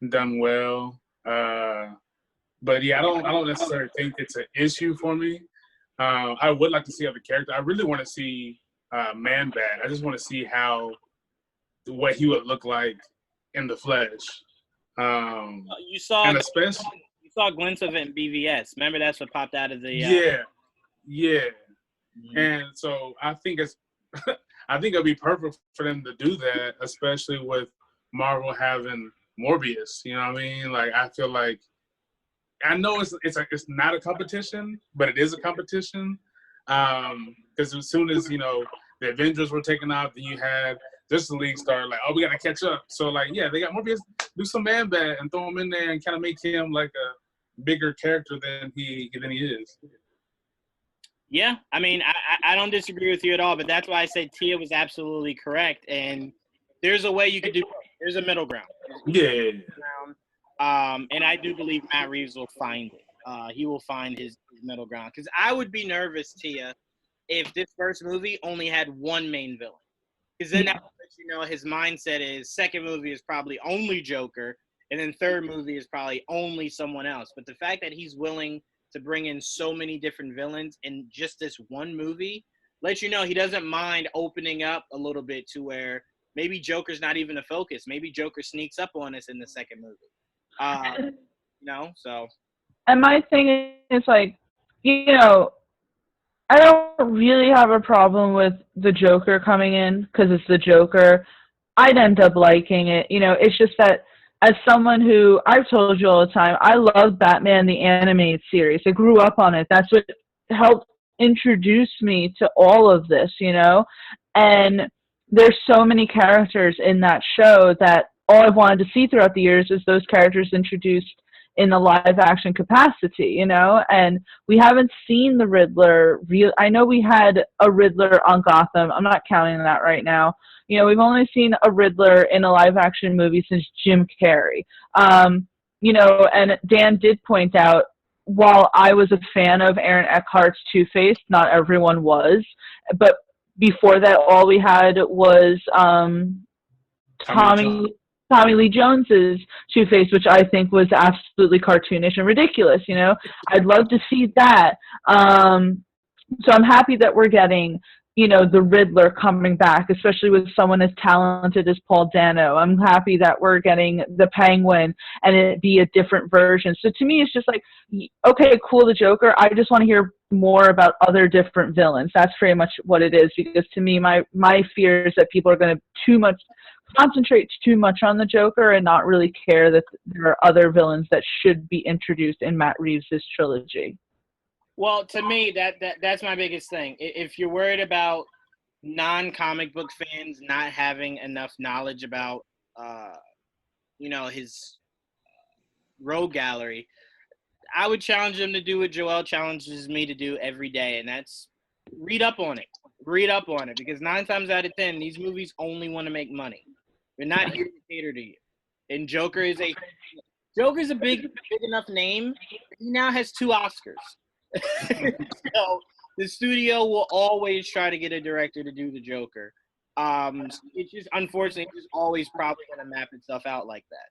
done well. But yeah, I don't necessarily think it's an issue for me. I would like to see other characters. I really want to see Man-Bat. I just want to see what he would look like in the flesh. You saw glints of it in BVS. Remember, that's what popped out of the. Yeah. Mm-hmm. And so I think it'd be perfect for them to do that, especially with Marvel having Morbius. You know what I mean? Like I feel like I know it's not a competition, but it is a competition. Because as soon as the Avengers were taken out, then you had Justice League started like, oh, we gotta catch up. So like, yeah, they got Morbius, do some Man-Bat and throw him in there and kind of make him like a bigger character than he is. Yeah, I mean, I don't disagree with you at all, but that's why I said Tia was absolutely correct. And there's a way you could do. There's a middle ground. Yeah. And I do believe Matt Reeves will find it. He will find his middle ground. Because I would be nervous, Tia, if this first movie only had one main villain. Because then that lets his mindset is second movie is probably only Joker, and then third movie is probably only someone else. But the fact that he's willing to bring in so many different villains in just this one movie lets you know he doesn't mind opening up a little bit to where maybe Joker's not even a focus. Maybe Joker sneaks up on us in the second movie. So. And my thing is like, I don't really have a problem with the Joker coming in because it's the Joker. I'd end up liking it. It's just that as someone who, I've told you all the time, I love Batman the animated series. I grew up on it. That's what helped introduce me to all of this, And there's so many characters in that show that all I've wanted to see throughout the years is those characters introduced in a live action capacity, you know, and we haven't seen the Riddler. I know we had a Riddler on Gotham. I'm not counting that right now. You know, we've only seen a Riddler in a live action movie since Jim Carrey. You know, and Dan did point out, while I was a fan of Aaron Eckhart's Two-Face, not everyone was, but before that, all we had was Tommy Lee Jones's Two-Face, which I think was absolutely cartoonish and ridiculous. You know, I'd love to see that. So I'm happy that we're getting, you know, the Riddler coming back, especially with someone as talented as Paul Dano. I'm happy that we're getting the Penguin and it be a different version. So to me, it's just like, okay, cool, the Joker. I just want to hear more about other different villains. That's pretty much what it is, because to me, my fear is that people are going to concentrate too much on the Joker and not really care that there are other villains that should be introduced in Matt Reeves' trilogy. Well, to me, that's my biggest thing. If you're worried about non-comic book fans not having enough knowledge about, you know, his rogue gallery, I would challenge them to do what Joel challenges me to do every day, and that's read up on it. Read up on it, because 9 times out of 10, these movies only want to make money. They're not here to cater to you. And Joker is a big enough name. He now has 2 Oscars. So the studio will always try to get a director to do the Joker. It's just, unfortunately, it's just always probably going to map itself out like that,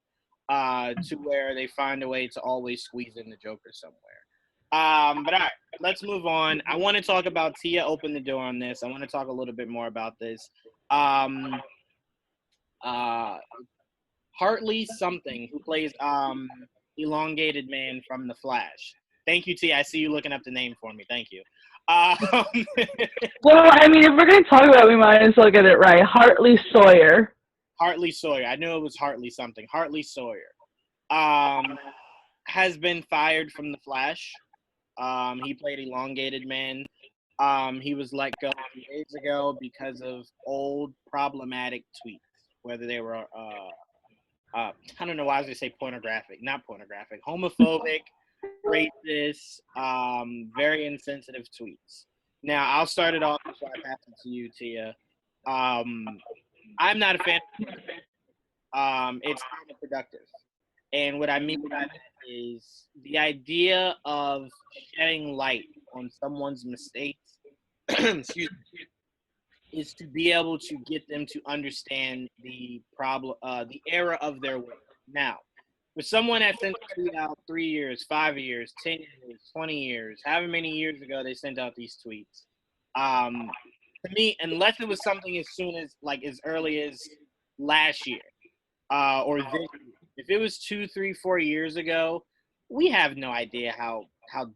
to where they find a way to always squeeze in the Joker somewhere. But all right, let's move on. I want to talk about Tia opened the door on this. I want to talk a little bit more about this. Hartley something, who plays elongated man from The Flash. Thank you, T. I see you looking up the name for me. Thank you. Well, I mean, if we're going to talk about it, we might as well get it right. Hartley Sawyer. Hartley Sawyer. I knew it was Hartley something. Hartley Sawyer has been fired from The Flash. He played elongated man. He was let go a few days ago because of old problematic tweets, whether they were, I don't know why I was going to say pornographic. Not pornographic. Homophobic. Racist, very insensitive tweets. Now, I'll start it off before I pass it to you, Tia. I'm not a fan of it. It's counterproductive. And what I mean by that is the idea of shedding light on someone's mistakes excuse me, is to be able to get them to understand the problem, the error of their way. Now, for someone that sent a tweet out 3 years, 5 years, 10 years, 20 years, however many years ago they sent out these tweets, to me, unless it was something as soon as, like, as early as last year or this year, if it was 2, 3, 4 years ago, we have no idea how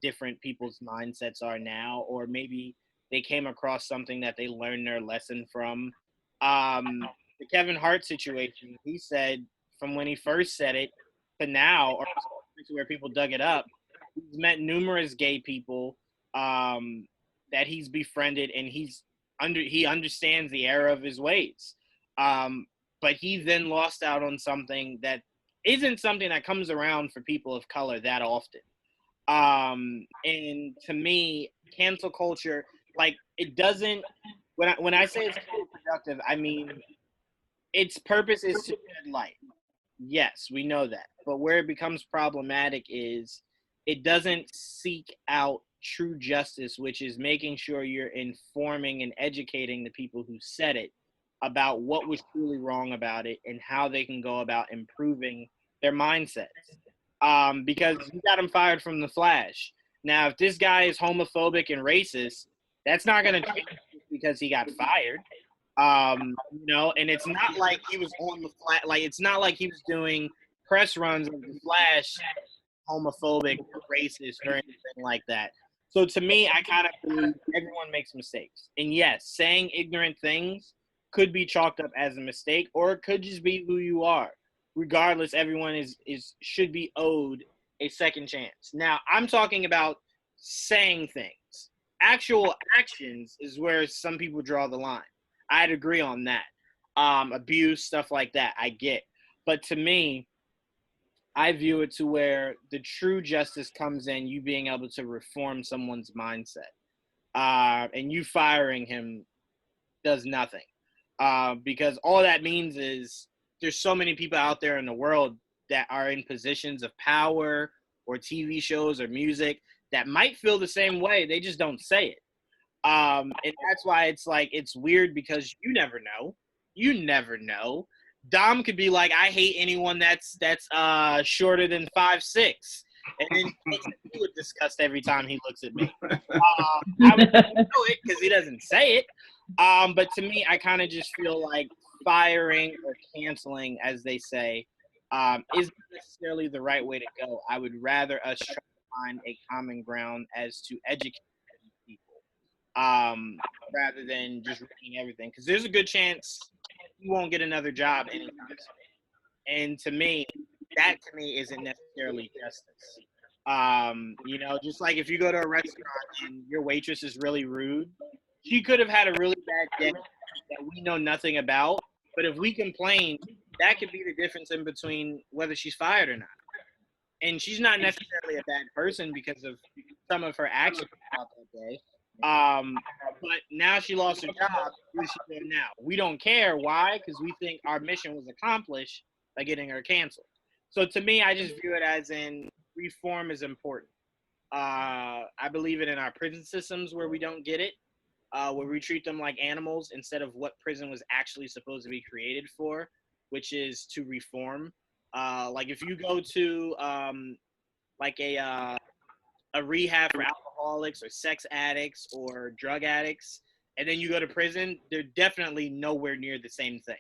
different people's mindsets are now, or maybe they came across something that they learned their lesson from. The Kevin Hart situation, he said from when he first said it to now, or to where people dug it up, he's met numerous gay people that he's befriended, and he understands the error of his ways. But he then lost out on something that isn't something that comes around for people of color that often. And to me, cancel culture, like, it doesn't, when I say it's counterproductive, I mean, its purpose is to shed light. Yes, we know that. But where it becomes problematic is it doesn't seek out true justice, which is making sure you're informing and educating the people who said it about what was truly wrong about it and how they can go about improving their mindsets. Because you got him fired from The Flash. Now, if this guy is homophobic and racist, that's not going to change because he got fired. You know, and it's not like he was on the Flash. Like, it's not like he was doing press runs of The Flash homophobic or racist or anything like that. So to me, I kind of believe everyone makes mistakes. And yes, saying ignorant things could be chalked up as a mistake, or it could just be who you are. Regardless, everyone should be owed a second chance. Now, I'm talking about saying things. Actual actions is where some people draw the line. I'd agree on that. Abuse, stuff like that, I get. But to me, I view it to where the true justice comes in you being able to reform someone's mindset. And you firing him does nothing. Because all that means is there's so many people out there in the world that are in positions of power or TV shows or music that might feel the same way. They just don't say it. And that's why it's like, it's weird because you never know. You never know. Dom could be like, I hate anyone that's shorter than 5'6", and then he looks at me with disgust every time he looks at me. I would know it because he doesn't say it. But to me, I kind of just feel like firing or canceling, as they say, isn't necessarily the right way to go. I would rather us try to find a common ground as to educate people, rather than just reading everything. Because there's a good chance you won't get another job anytime soon. And to me, that to me isn't necessarily justice. You know, just like if you go to a restaurant and your waitress is really rude, she could have had a really bad day that we know nothing about. But if we complain, that could be the difference in between whether she's fired or not. And she's not necessarily a bad person because of some of her actions throughout that day. But now she lost her job. What is she doing now? We don't care. Why? Because we think our mission was accomplished by getting her canceled. So to me, I just view it as in reform is important. I believe it in our prison systems where we don't get it, where we treat them like animals instead of what prison was actually supposed to be created for, which is to reform. Like if you go to like a rehab for alcoholics or sex addicts or drug addicts, and then you go to prison, they're definitely nowhere near the same thing.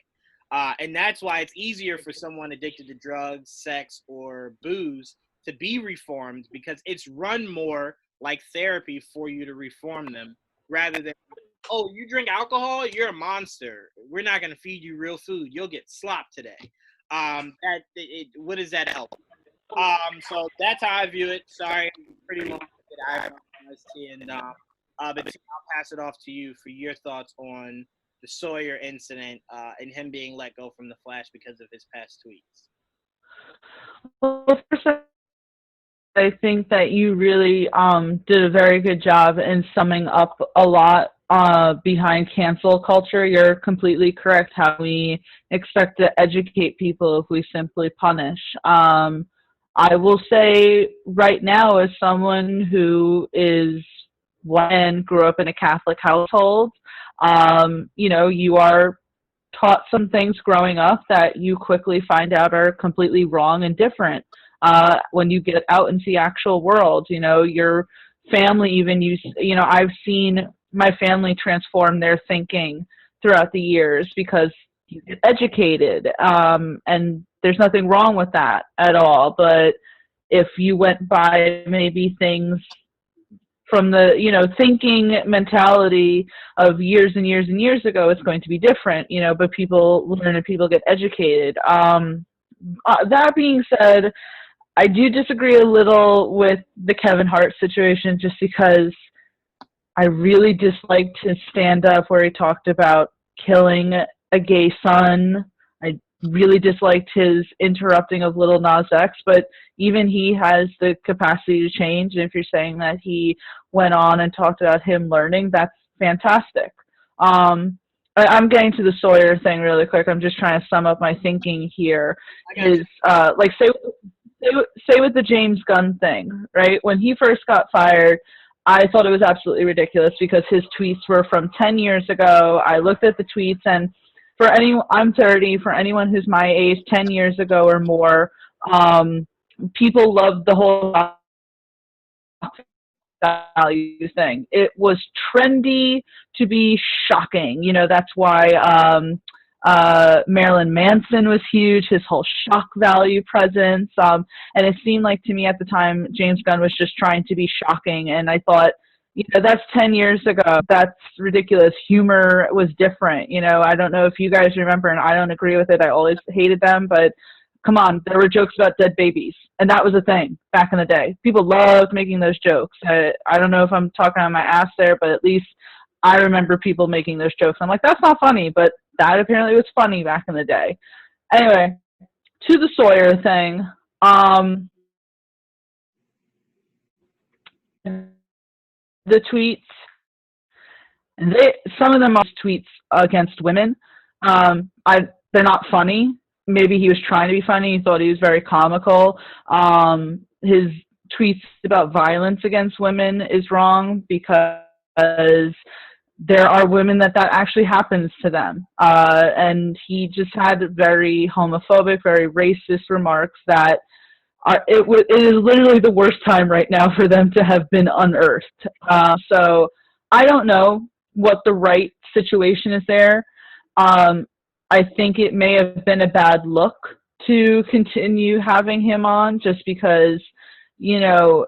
And that's why it's easier for someone addicted to drugs, sex, or booze to be reformed, because it's run more like therapy for you to reform them rather than, oh, you drink alcohol, you're a monster. We're not going to feed you real food. You'll get slop today. What does that help? So that's how I view it. Sorry, pretty long. I apologize, Tia, and but I'll pass it off to you for your thoughts on the Sawyer incident and him being let go from the Flash because of his past tweets. Well, first, I think that you really did a very good job in summing up a lot behind cancel culture. You're completely correct how we expect to educate people if we simply punish. I will say right now, as someone who is and grew up in a Catholic household, you know, you are taught some things growing up that you quickly find out are completely wrong and different. When you get out into the actual world, you know, your family even you know, I've seen my family transform their thinking throughout the years because you get educated, and there's nothing wrong with that at all. But if you went by maybe things from the, you know, thinking mentality of years and years and years ago, it's going to be different, you know, but people learn and people get educated. That being said, I do disagree a little with the Kevin Hart situation just because I really disliked his stand-up where he talked about killing a gay son. I really disliked his interrupting of Lil Nas X, but even he has the capacity to change. And if you're saying that he went on and talked about him learning, that's fantastic. I'm getting to the Sawyer thing really quick. I'm just trying to sum up my thinking here. Is like say with the James Gunn thing, right? When he first got fired, I thought it was absolutely ridiculous because his tweets were from 10 years ago. I looked at the tweets, and I'm 30, for anyone who's my age, 10 years ago or more, people loved the whole value thing. It was trendy to be shocking. You know, that's why Marilyn Manson was huge, his whole shock value presence. And it seemed like to me at the time, James Gunn was just trying to be shocking. And I thought, you know, that's 10 years ago. That's ridiculous. Humor was different. You know, I don't know if you guys remember, and I don't agree with it. I always hated them, but come on, there were jokes about dead babies, and that was a thing back in the day. People loved making those jokes. I don't know if I'm talking on my ass there, but at least I remember people making those jokes. I'm like, that's not funny, but that apparently was funny back in the day. Anyway, to the Sawyer thing, The tweets, some of them are tweets against women. They're not funny. Maybe he was trying to be funny. He thought he was very comical. His tweets about violence against women is wrong because there are women that actually happens to them. And he just had very homophobic, very racist remarks that it is literally the worst time right now for them to have been unearthed. So I don't know what the right situation is there. I think it may have been a bad look to continue having him on just because, you know,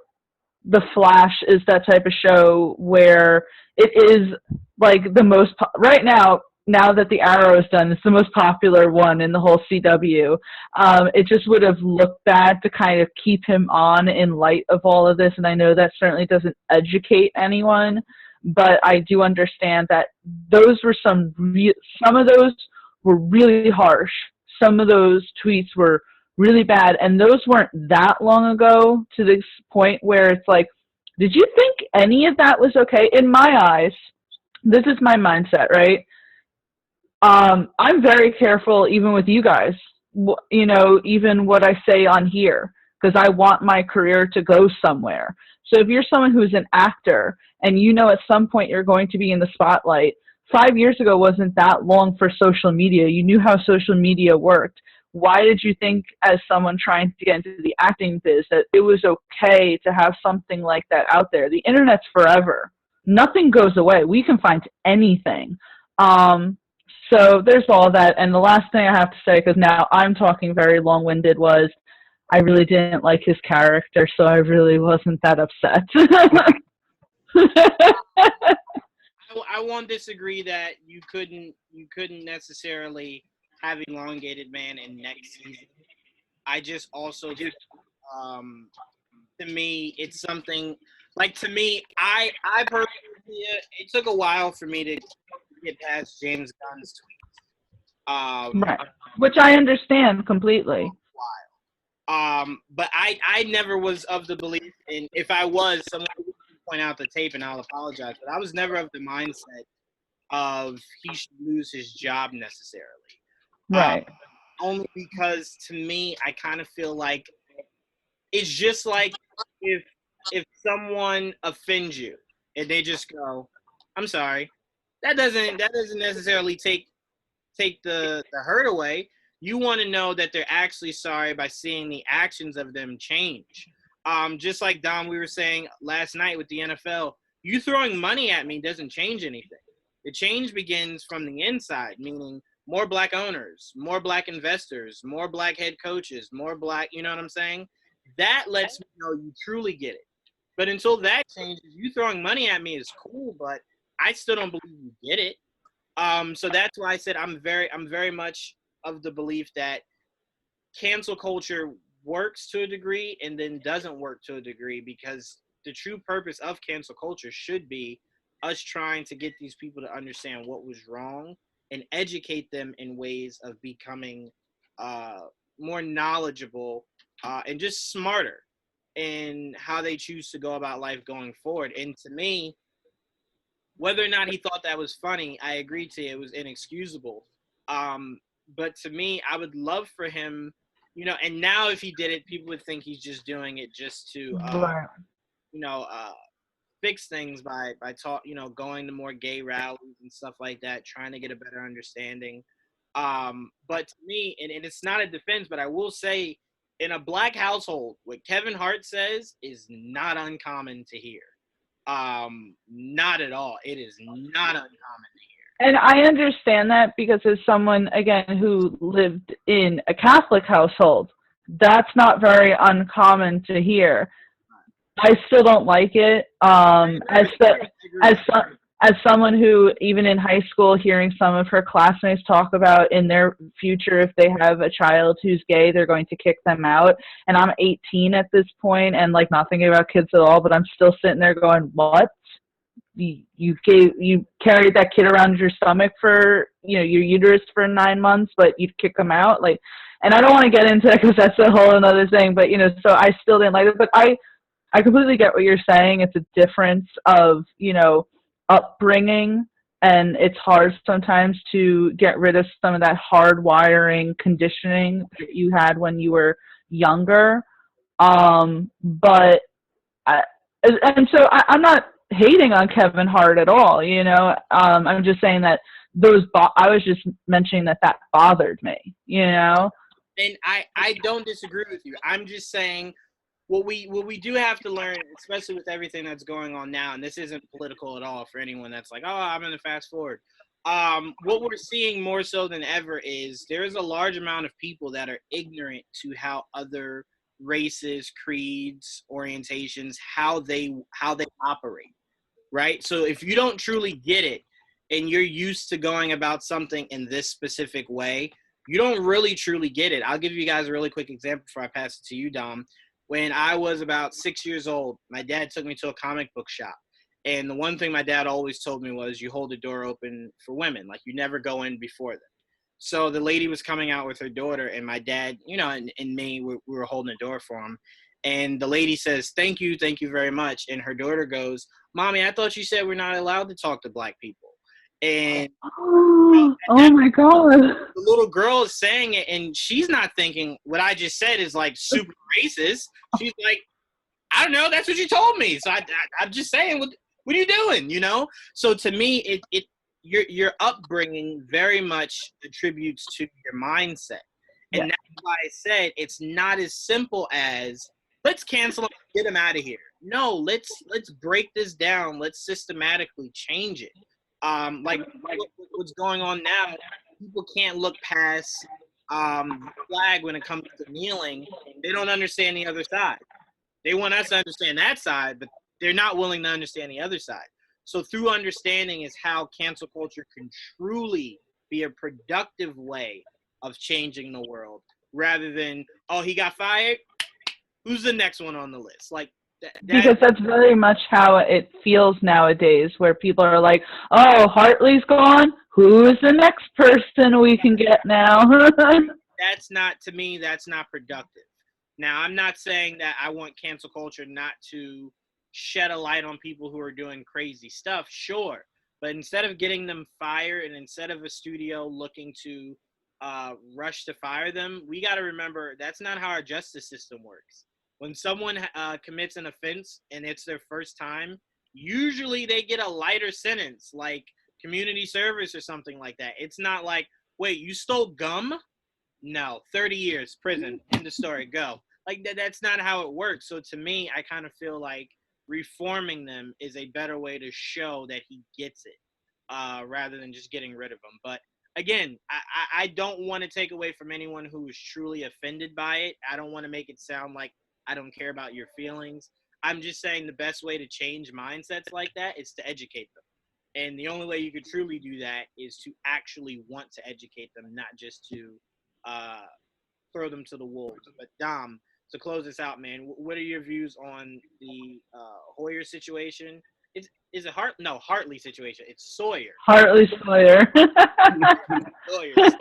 The Flash is that type of show where it is like the most, right now that the Arrow is done, it's the most popular one in the whole CW. It just would have looked bad to kind of keep him on in light of all of this, and I know that certainly doesn't educate anyone, but I do understand that those were some of those were really harsh. Some of those tweets were really bad, and those weren't that long ago to this point where it's like, did you think any of that was okay? In my eyes, this is my mindset, right? I'm very careful even with you guys, you know, even what I say on here, because I want my career to go somewhere. So if you're someone who's an actor and you know at some point you're going to be in the spotlight, 5 years ago wasn't that long for social media. You knew how social media worked. Why did you think, as someone trying to get into the acting biz, that it was okay to have something like that out there? The internet's forever. Nothing goes away. We can find anything. So there's all that. And the last thing I have to say, because now I'm talking very long-winded, was I really didn't like his character, so I really wasn't that upset. I won't disagree that you couldn't necessarily have elongated man in next season. I just also think, to me, it's something like, to me, I personally, it took a while for me to get past James Gunn's tweets. Right, which I understand completely. But I never was of the belief, and if I was, someone would point out the tape and I'll apologize, but I was never of the mindset of he should lose his job necessarily. Right. Only because, to me, I kind of feel like it's just like if someone offends you and they just go, "I'm sorry," that doesn't necessarily take the hurt away. You want to know that they're actually sorry by seeing the actions of them change. Just like Dom, we were saying last night with the NFL, you throwing money at me doesn't change anything. The change begins from the inside, meaning more black owners, more black investors, more black head coaches, more black, you know what I'm saying? That lets me know you truly get it. But until that changes, you throwing money at me is cool, but I still don't believe you get it. So that's why I said I'm very much of the belief that cancel culture works to a degree and then doesn't work to a degree, because the true purpose of cancel culture should be us trying to get these people to understand what was wrong and educate them in ways of becoming more knowledgeable and just smarter in how they choose to go about life going forward. And to me, whether or not he thought that was funny, I agree to it was inexcusable. But to me, I would love for him, you know, and now if he did it, people would think he's just doing it just to, you know, fix things by going to more gay rallies and stuff like that, trying to get a better understanding. But to me, and it's not a defense, but I will say, in a black household, what Kevin Hart says is not uncommon to hear. Not at all. It is not uncommon to hear. And I understand that because as someone, again, who lived in a Catholic household, that's not very uncommon to hear. I still don't like it. As someone who, even in high school, hearing some of her classmates talk about in their future, if they have a child who's gay, they're going to kick them out. And I'm 18 at this point and like not thinking about kids at all, but I'm still sitting there going, what? you carried that kid around your stomach for, you know, your uterus for 9 months, but you'd kick them out, like, and I don't want to get into that because that's a whole another thing, but, you know, so I still didn't like it, but I completely get what you're saying. It's a difference of, you know, upbringing, and it's hard sometimes to get rid of some of that hard-wiring conditioning that you had when you were younger. But and so I'm not hating on Kevin Hart at all, you know. I'm just saying that I was just mentioning that bothered me, you know. And I don't disagree with you. I'm just saying what we do have to learn, especially with everything that's going on now, and this isn't political at all for anyone that's like, oh, I'm going to fast forward. What we're seeing more so than ever is there is a large amount of people that are ignorant to how other races, creeds, orientations, how they operate, right? So if you don't truly get it and you're used to going about something in this specific way, you don't really truly get it. I'll give you guys a really quick example before I pass it to you, Dom. When I was about 6 years old, my dad took me to a comic book shop. And the one thing my dad always told me was you hold the door open for women. Like, you never go in before them. So the lady was coming out with her daughter, and my dad, you know, and me, we were holding the door for him. And the lady says, thank you very much. And her daughter goes, Mommy, I thought you said we're not allowed to talk to black people. And oh my God. The little girl is saying it, and she's not thinking what I just said is like super racist. She's like, I don't know, that's what you told me. So I'm just saying, what are you doing, you know? So to me, your upbringing very much attributes to your mindset. And that's why I said it's not as simple as, let's cancel him, get him out of here. No, let's break this down. Let's systematically change it. Like what's going on now, people can't look past the flag when it comes to kneeling. They don't understand the other side. They want us to understand that side, but they're not willing to understand the other side. So through understanding is how cancel culture can truly be a productive way of changing the world, rather than, oh, he got fired, who's the next one on the list? Like, because that's very much how it feels nowadays, where people are like, oh, Hartley's gone, who's the next person we can get now? That's not, to me, that's not productive. Now, I'm not saying that I want cancel culture not to shed a light on people who are doing crazy stuff, sure. But instead of getting them fired, and instead of a studio looking to rush to fire them, we got to remember that's not how our justice system works. When someone commits an offense and it's their first time, usually they get a lighter sentence, like community service or something like that. It's not like, wait, you stole gum? No, 30 years, prison, end of story, go. Like, that's not how it works. So to me, I kind of feel like reforming them is a better way to show that he gets it, rather than just getting rid of him. But again, I don't want to take away from anyone who is truly offended by it. I don't want to make it sound like I don't care about your feelings. I'm just saying the best way to change mindsets like that is to educate them. And the only way you could truly do that is to actually want to educate them, not just to throw them to the wolves. But Dom, to close this out, man, what are your views on the Hoyer situation? Is it Hartley situation? It's Sawyer. Hartley Sawyer. Sawyer. His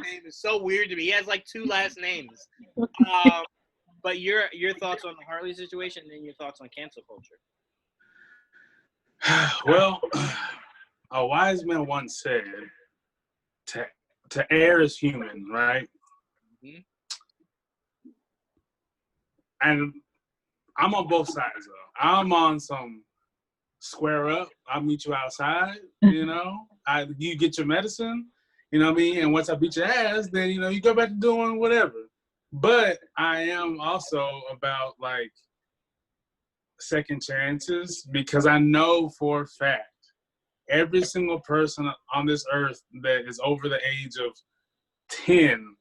name is so weird to me. He has like 2 last names. But your thoughts on the Hartley situation, and then your thoughts on cancel culture. Well, a wise man once said, to err is human, right? Mm-hmm. And I'm on both sides, though. I'm on some square up. I'll meet you outside, you know. You get your medicine, you know what I mean? And once I beat your ass, then, you know, you go back to doing whatever. But I am also about, like, second chances, because I know for a fact every single person on this earth that is over the age of 10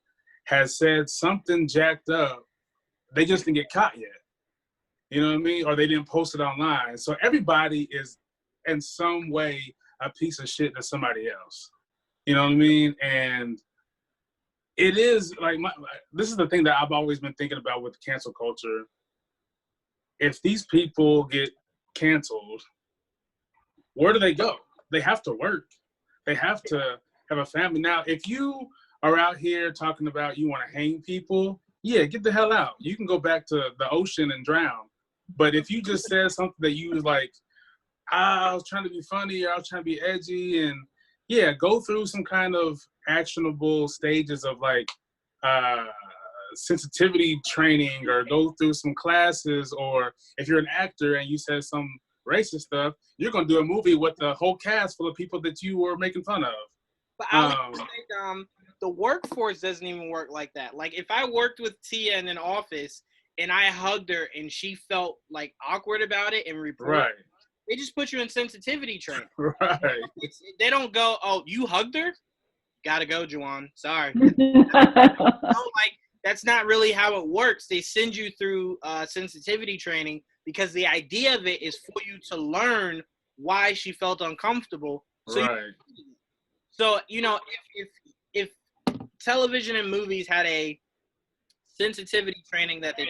has said something jacked up. They just didn't get caught yet. You know what I mean? Or they didn't post it online. So everybody is in some way a piece of shit to somebody else. You know what I mean? And it is like, this is the thing that I've always been thinking about with cancel culture. If these people get canceled, where do they go? They have to work. They have to have a family. Now, if you are out here talking about you want to hang people, yeah, get the hell out. You can go back to the ocean and drown. But if you just said something that you was like, I was trying to be funny, or I was trying to be edgy, and yeah, go through some kind of actionable stages of like sensitivity training, or go through some classes, or if you're an actor and you said some racist stuff, you're gonna do a movie with the whole cast full of people that you were making fun of. But I would think the workforce doesn't even work like that. Like if I worked with Tia in an office and I hugged her and she felt like awkward about it and reported, right. They just put you in sensitivity training. Right. They don't go, oh, you hugged her? Gotta go, Juwaan. Sorry. Like that's not really how it works. They send you through sensitivity training because the idea of it is for you to learn why she felt uncomfortable. So right. So, you know, if television and movies had a sensitivity training that they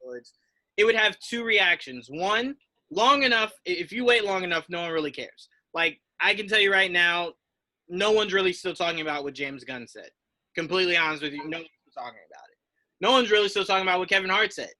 towards, it would have two reactions. One, long enough, if you wait long enough, no one really cares. Like, I can tell you right now, no one's really still talking about what James Gunn said. Completely honest with you, no one's still talking about it. No one's really still talking about what Kevin Hart said.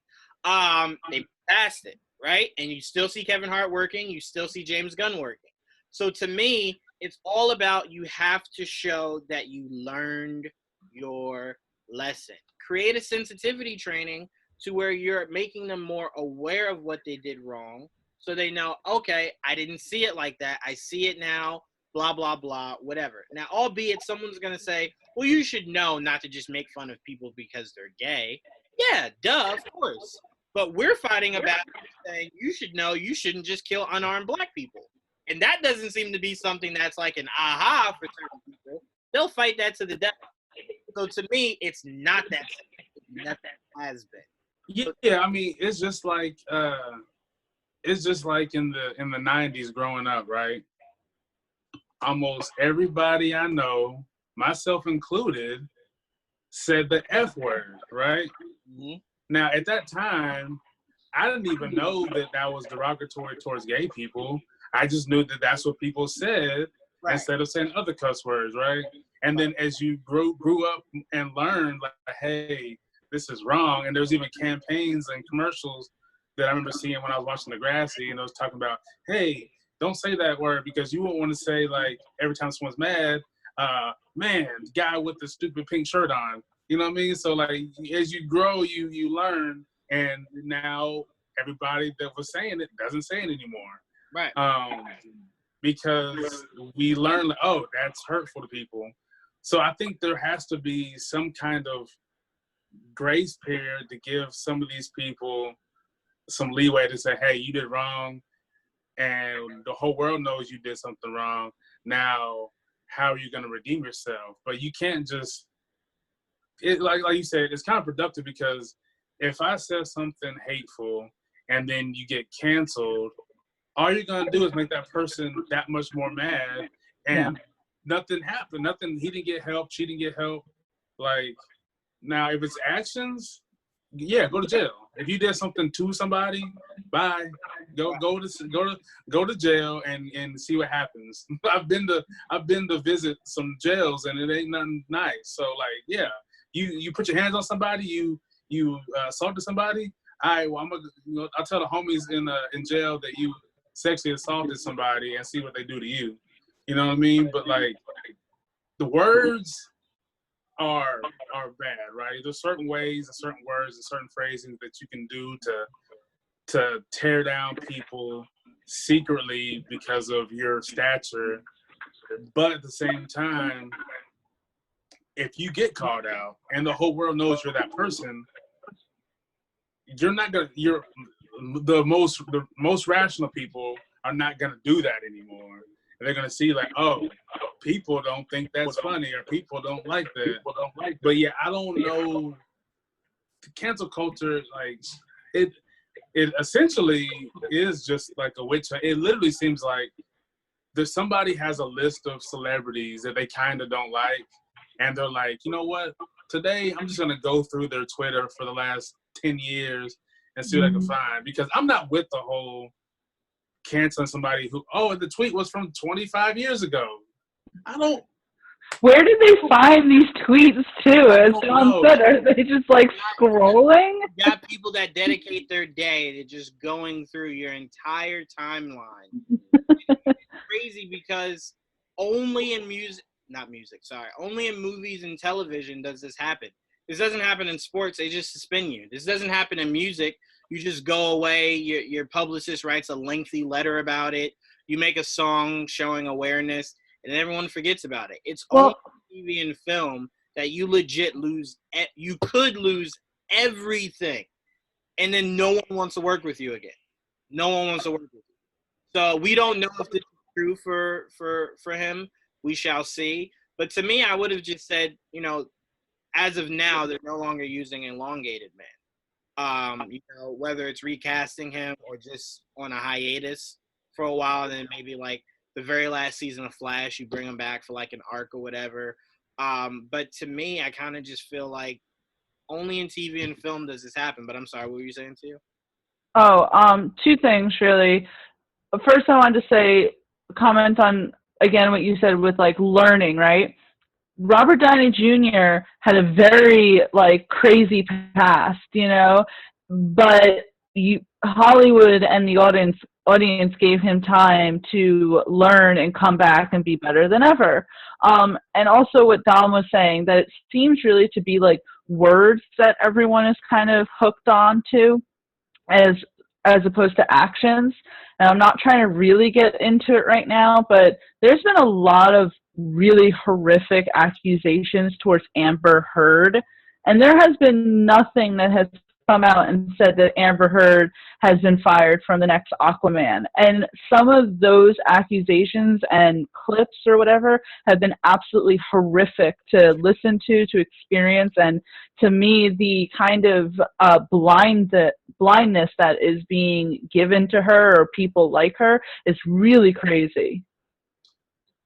They passed it, right? And you still see Kevin Hart working. You still see James Gunn working. So to me, it's all about you have to show that you learned your lesson. Create a sensitivity training to where you're making them more aware of what they did wrong so they know, okay, I didn't see it like that. I see it now, blah, blah, blah, whatever. Now, albeit someone's going to say, well, you should know not to just make fun of people because they're gay. Yeah, duh, of course. But we're fighting about saying you should know you shouldn't just kill unarmed black people. And that doesn't seem to be something that's like an aha for certain people. They'll fight that to the death. So to me, it's not that simple. That has been. Yeah, I mean, it's just like in the 90s growing up, right? Almost everybody I know, myself included, said the F word, right? Mm-hmm. Now, at that time, I didn't even know that was derogatory towards gay people. I just knew that that's what people said, right, instead of saying other cuss words, right? And then as you grew up and learned, like, hey, this is wrong. And there's even campaigns and commercials that I remember seeing when I was watching Degrassi, and I was talking about, hey, don't say that word because you won't want to say, like, every time someone's mad, man, guy with the stupid pink shirt on. You know what I mean? So, like, as you grow, you learn, and now everybody that was saying it doesn't say it anymore. Right. Because we learn, like, oh, that's hurtful to people. So I think there has to be some kind of grace period to give some of these people some leeway to say, hey, you did wrong, and the whole world knows you did something wrong. Now, how are you going to redeem yourself? But you can't just, like you said, it's counterproductive, because if I said something hateful and then you get canceled, all you're going to do is make that person that much more mad, and nothing happened. Nothing, he didn't get help, she didn't get help. Like, now, if it's actions, yeah, go to jail. If you did something to somebody, bye. Go to jail and see what happens. I've been to visit some jails, and it ain't nothing nice. So, like, yeah, you put your hands on somebody, you assaulted somebody. All right, well, I'll tell the homies in jail that you sexually assaulted somebody and see what they do to you. You know what I mean? But, like, the words are bad, right? There's certain ways and certain words and certain phrasing that you can do to tear down people secretly because of your stature. But at the same time, if you get called out and the whole world knows you're that person, the most rational people are not gonna do that anymore. And they're gonna see, like, oh, people don't think that's funny, or people don't like that. But yeah, I don't know. Cancel culture, like, it essentially is just like a witch hunt. It literally seems like somebody has a list of celebrities that they kind of don't like, and they're like, you know what? Today I'm just gonna go through their Twitter for the last 10 years and see what I can find, because I'm not with the whole canceling somebody who, the tweet was from 25 years ago. Where did they find these tweets too? As John said, are they just like scrolling? You got people that dedicate their day to just going through your entire timeline. It's crazy because only in only in movies and television does this happen. This doesn't happen in sports. They just suspend you. This doesn't happen in music. You just go away. Your publicist writes a lengthy letter about it. You make a song showing awareness, and everyone forgets about it. It's only TV and film that you legit lose. You could lose everything, and then no one wants to work with you again. No one wants to work with you. So we don't know if this is true for him. We shall see. But to me, I would have just said, as of now, they're no longer using elongated man. Whether it's recasting him or just on a hiatus for a while, and then maybe like the very last season of Flash, you bring him back for like an arc or whatever. But to me, I kind of just feel like only in TV and film does this happen. But I'm sorry, what were you saying to you? Oh, two things really. First, I wanted to comment on again what you said with like learning, right? Robert Downey Jr. had a very like crazy past, but Hollywood and the audience gave him time to learn and come back and be better than ever. And also what Dom was saying, that it seems really to be like words that everyone is kind of hooked on to as opposed to actions. And I'm not trying to really get into it right now, but there's been a lot of really horrific accusations towards Amber Heard, and there has been nothing that has come out and said that Amber Heard has been fired from the next Aquaman. And some of those accusations and clips or whatever have been absolutely horrific to listen to experience. And to me, the kind of blindness that is being given to her or people like her is really crazy.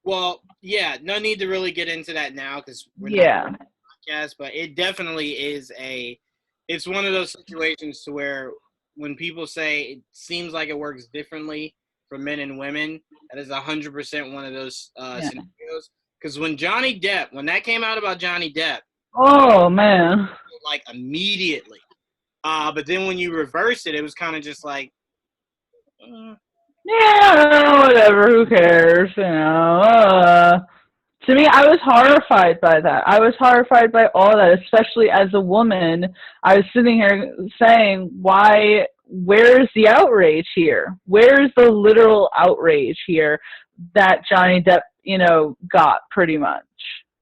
Well, yeah, no need to really get into that now because we're not on the podcast, but it definitely is it's one of those situations to where when people say it seems like it works differently for men and women, that is 100% one of those scenarios. Because when that came out about Johnny Depp, oh man, like immediately. But then when you reverse it, it was kind of just like, yeah, whatever, who cares, To me, I was horrified by that. I was horrified by all that, especially as a woman. I was sitting here saying, where's the outrage here? Where's the literal outrage here that Johnny Depp, got pretty much?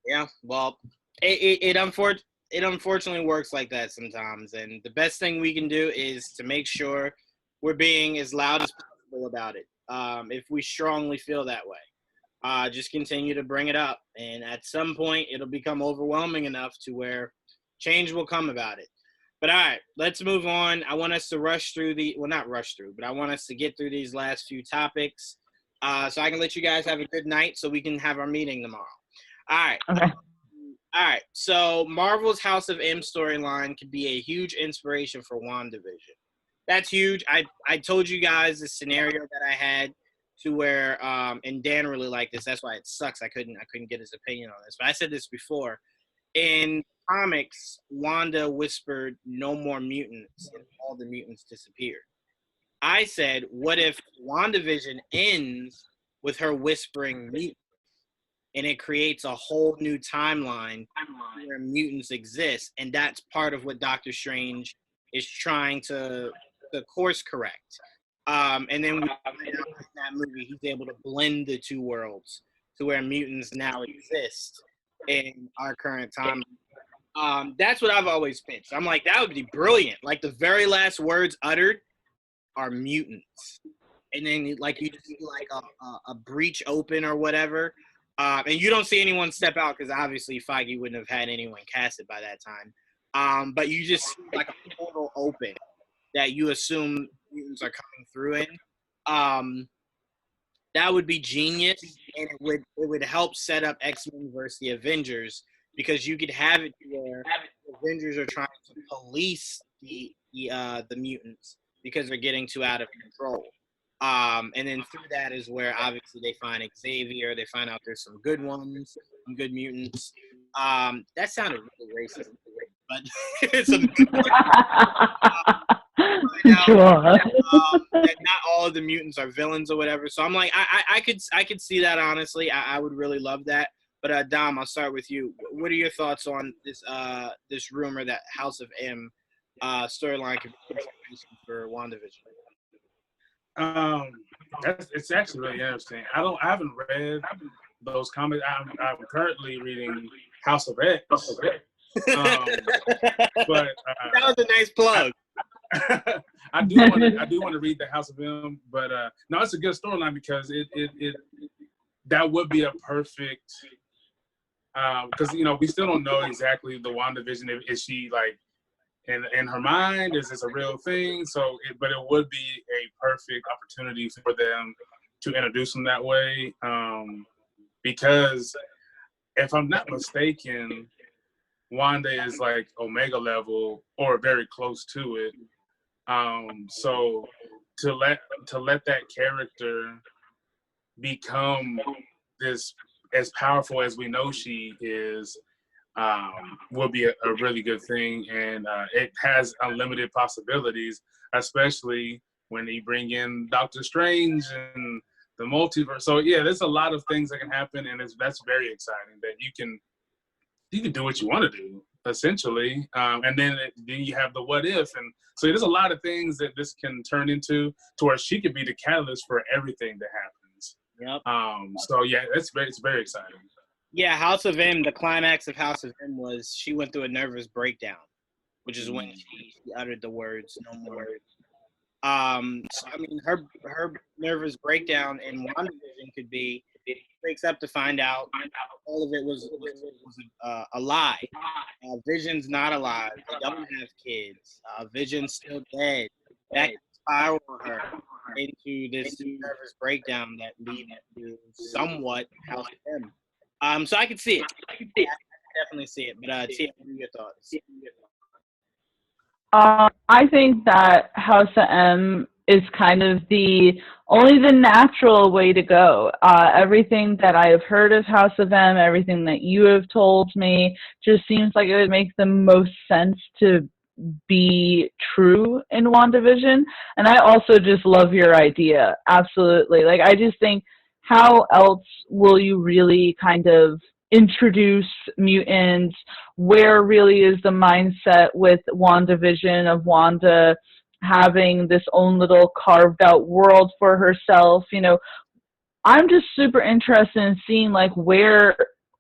Yeah, well, it unfortunately works like that sometimes. And the best thing we can do is to make sure we're being as loud as possible about it, if we strongly feel that way. Just continue to bring it up, and at some point it'll become overwhelming enough to where change will come about it. But all right, let's move on. I want us to I want us to get through these last few topics, so I can let you guys have a good night so we can have our meeting tomorrow. All right. Okay. All right, so Marvel's House of M storyline could be a huge inspiration for WandaVision. That's huge. I told you guys the scenario that I had to where, and Dan really liked this. That's why it sucks. I couldn't get his opinion on this. But I said this before. In comics, Wanda whispered, "No more mutants," and all the mutants disappeared. I said, what if WandaVision ends with her whispering mutants, and it creates a whole new timeline where mutants exist, and that's part of what Doctor Strange is trying to course correct. And then in that movie, he's able to blend the two worlds to where mutants now exist in our current time. That's what I've always pitched. I'm like, that would be brilliant. Like the very last words uttered are mutants, and then like you just see like a breach open or whatever, and you don't see anyone step out because obviously Feige wouldn't have had anyone casted by that time. But you just see like a portal open that you assume mutants are coming through in. That would be genius, and it would help set up X-Men versus the Avengers, because you could have it where the Avengers are trying to police the mutants because they're getting too out of control. And then through that is where obviously they find Xavier. They find out there's some good ones, some good mutants. That sounded really racist, but it's a Sure. that not all of the mutants are villains or whatever. So I'm like, I could see that honestly. I would really love that. But Dom, I'll start with you. What are your thoughts on this rumor that House of M storyline could be inspiration for WandaVision? It's actually really interesting. I haven't read those comics. I'm currently reading House of X. But that was a nice plug. I do want to read the House of M, but no, it's a good storyline because it that would be a perfect because we still don't know exactly the WandaVision. Is she like in her mind? Is this a real thing? But it would be a perfect opportunity for them to introduce them that way. Because if I'm not mistaken, Wanda is like Omega level or very close to it. So to let that character become this as powerful as we know she is will be a really good thing, and it has unlimited possibilities, especially when you bring in Doctor Strange and the multiverse. So yeah, there's a lot of things that can happen, and that's very exciting that you can do what you want to do essentially, and then you have the what if, and so there's a lot of things that this can turn into to where she could be the catalyst for everything that happens. Yep. So yeah, it's very exciting. Yeah, House of M, the climax of House of M was she went through a nervous breakdown, which is when she uttered the words "no more." So I mean, her nervous breakdown in WandaVision could be wakes up to find out all of it was a lie. Vision's not alive. They don't have kids. Vision's still dead. That can spiral her into this nervous breakdown that leads to somewhat House of M. So I could see it. I could definitely see it. But Tia, what are your thoughts? I think that House of M is kind of only the natural way to go. Everything that I have heard of House of M, everything that you have told me, just seems like it would make the most sense to be true in WandaVision. And I also just love your idea. Absolutely. Like, I just think, how else will you really kind of introduce mutants? Where really is the mindset with WandaVision of Wanda having this own little carved out world for herself? I'm just super interested in seeing like where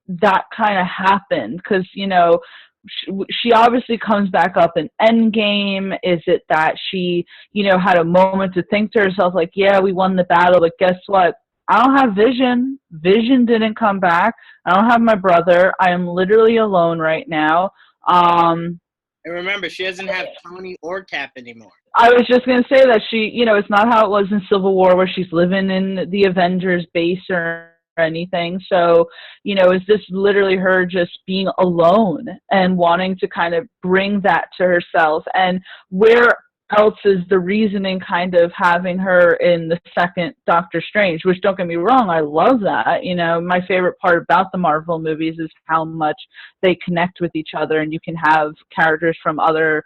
that kind of happened, because she obviously comes back up in Endgame. Is it that she had a moment to think to herself like, yeah, we won the battle, but guess what? I don't have Vision. Vision didn't come back. I don't have my brother. I am literally alone right now. And remember, she doesn't have Tony or Cap anymore. I was just going to say that she, it's not how it was in Civil War where she's living in the Avengers base or anything. So, is this literally her just being alone and wanting to kind of bring that to herself? And where else is the reasoning kind of having her in the second Doctor Strange, which, don't get me wrong, I love that. My favorite part about the Marvel movies is how much they connect with each other, and you can have characters from other,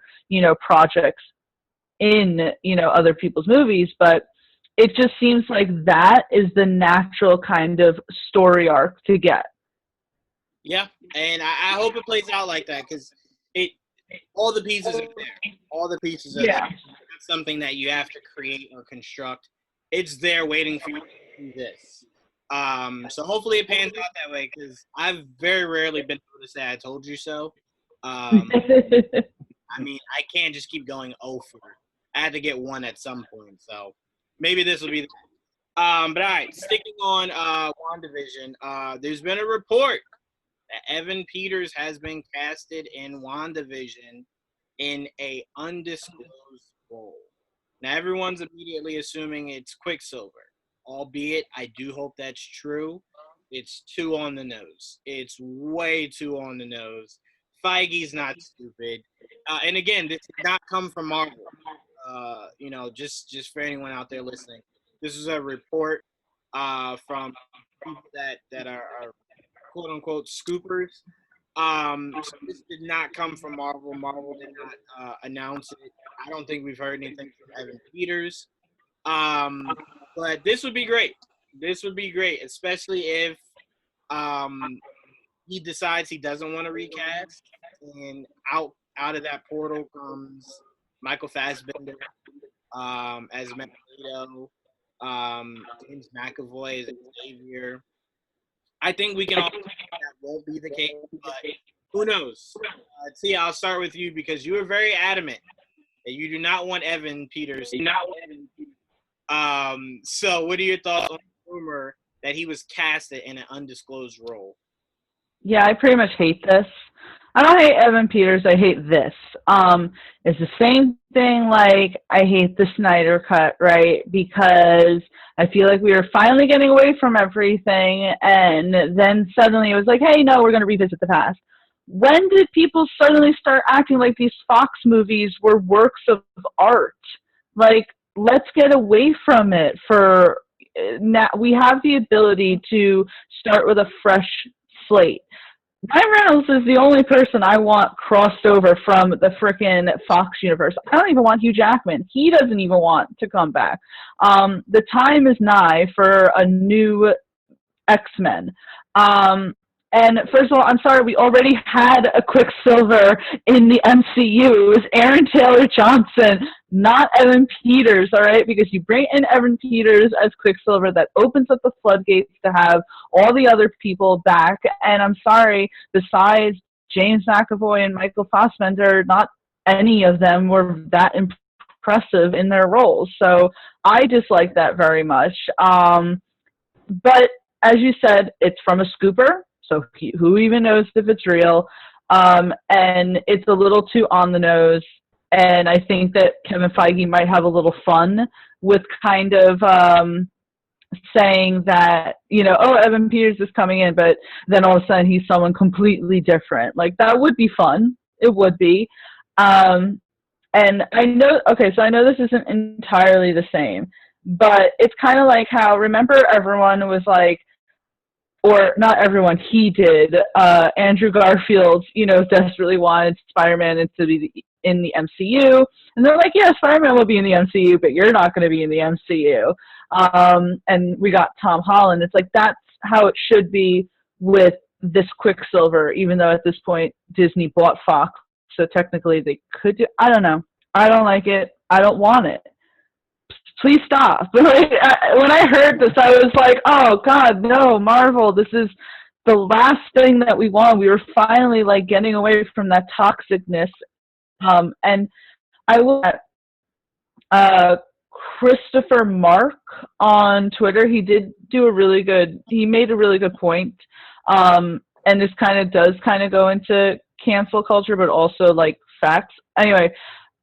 projects in, other people's movies. But it just seems like that is the natural kind of story arc to get. Yeah, and I hope it plays out like that, because all the pieces are there. All the pieces are there. That's something that you have to create or construct. It's there waiting for you to do this. So hopefully it pans out that way, because I've very rarely been able to say I told you so. I mean, I can't just keep going over. I had to get one at some point, so maybe this will be but all right, sticking on WandaVision, there's been a report that Evan Peters has been casted in WandaVision in a undisclosed role. Now, everyone's immediately assuming it's Quicksilver, albeit I do hope that's true. It's too on the nose. It's way too on the nose. Feige's not stupid. And again, this did not come from Marvel. Just for anyone out there listening, This is a report from people that are quote unquote scoopers. So this did not come from Marvel. Marvel did not announce it. I don't think we've heard anything from Evan Peters. But this would be great. This would be great, especially if he decides he doesn't want to recast, and out of that portal comes Michael Fassbender as Magneto, James McAvoy as Xavier. I think we can all think that won't be the case, but who knows? Tia, I'll start with you because you were very adamant that you do not want Evan Peters. So what are your thoughts on the rumor that he was casted in an undisclosed role? Yeah, I pretty much hate this. I don't hate Evan Peters. I hate this. It's the same thing like I hate the Snyder Cut, right? Because I feel like we were finally getting away from everything, and then suddenly it was like, hey, no, we're going to revisit the past. When did people suddenly start acting like these Fox movies were works of art? Like, let's get away from it. For now, we have the ability to start with a fresh slate. Ryan Reynolds is the only person I want crossed over from the frickin' Fox universe. I don't even want Hugh Jackman. He doesn't even want to come back. The time is nigh for a new X-Men. And first of all, I'm sorry, we already had a Quicksilver in the MCU. It was Aaron Taylor Johnson, not Evan Peters, all right? Because you bring in Evan Peters as Quicksilver, that opens up the floodgates to have all the other people back. And I'm sorry, besides James McAvoy and Michael Fassbender, not any of them were that impressive in their roles. So I dislike that very much. But as you said, it's from a scooper. So who even knows if it's real? And it's a little too on the nose. And I think that Kevin Feige might have a little fun with kind of saying that, you know, oh, Evan Peters is coming in, but then all of a sudden he's someone completely different. Like, that would be fun. It would be. And I know, okay, so I know this isn't entirely the same, but it's kind of like how, remember everyone was like, or not everyone, he did. Andrew Garfield, you know, desperately wanted Spider-Man to be in the MCU. And they're like, yeah, Spider-Man will be in the MCU, but you're not going to be in the MCU. And we got Tom Holland. It's like, that's how it should be with this Quicksilver, even though at this point Disney bought Fox. So technically they could do, I don't know. I don't like it. I don't want it. Please stop. When I heard this, I was like, oh, God, no, Marvel, this is the last thing that we want. We were finally, like, getting away from that toxicness. And I looked at Christopher Mark on Twitter. He did do he made a really good point. And this kind of does kind of go into cancel culture, but also, like, facts. Anyway,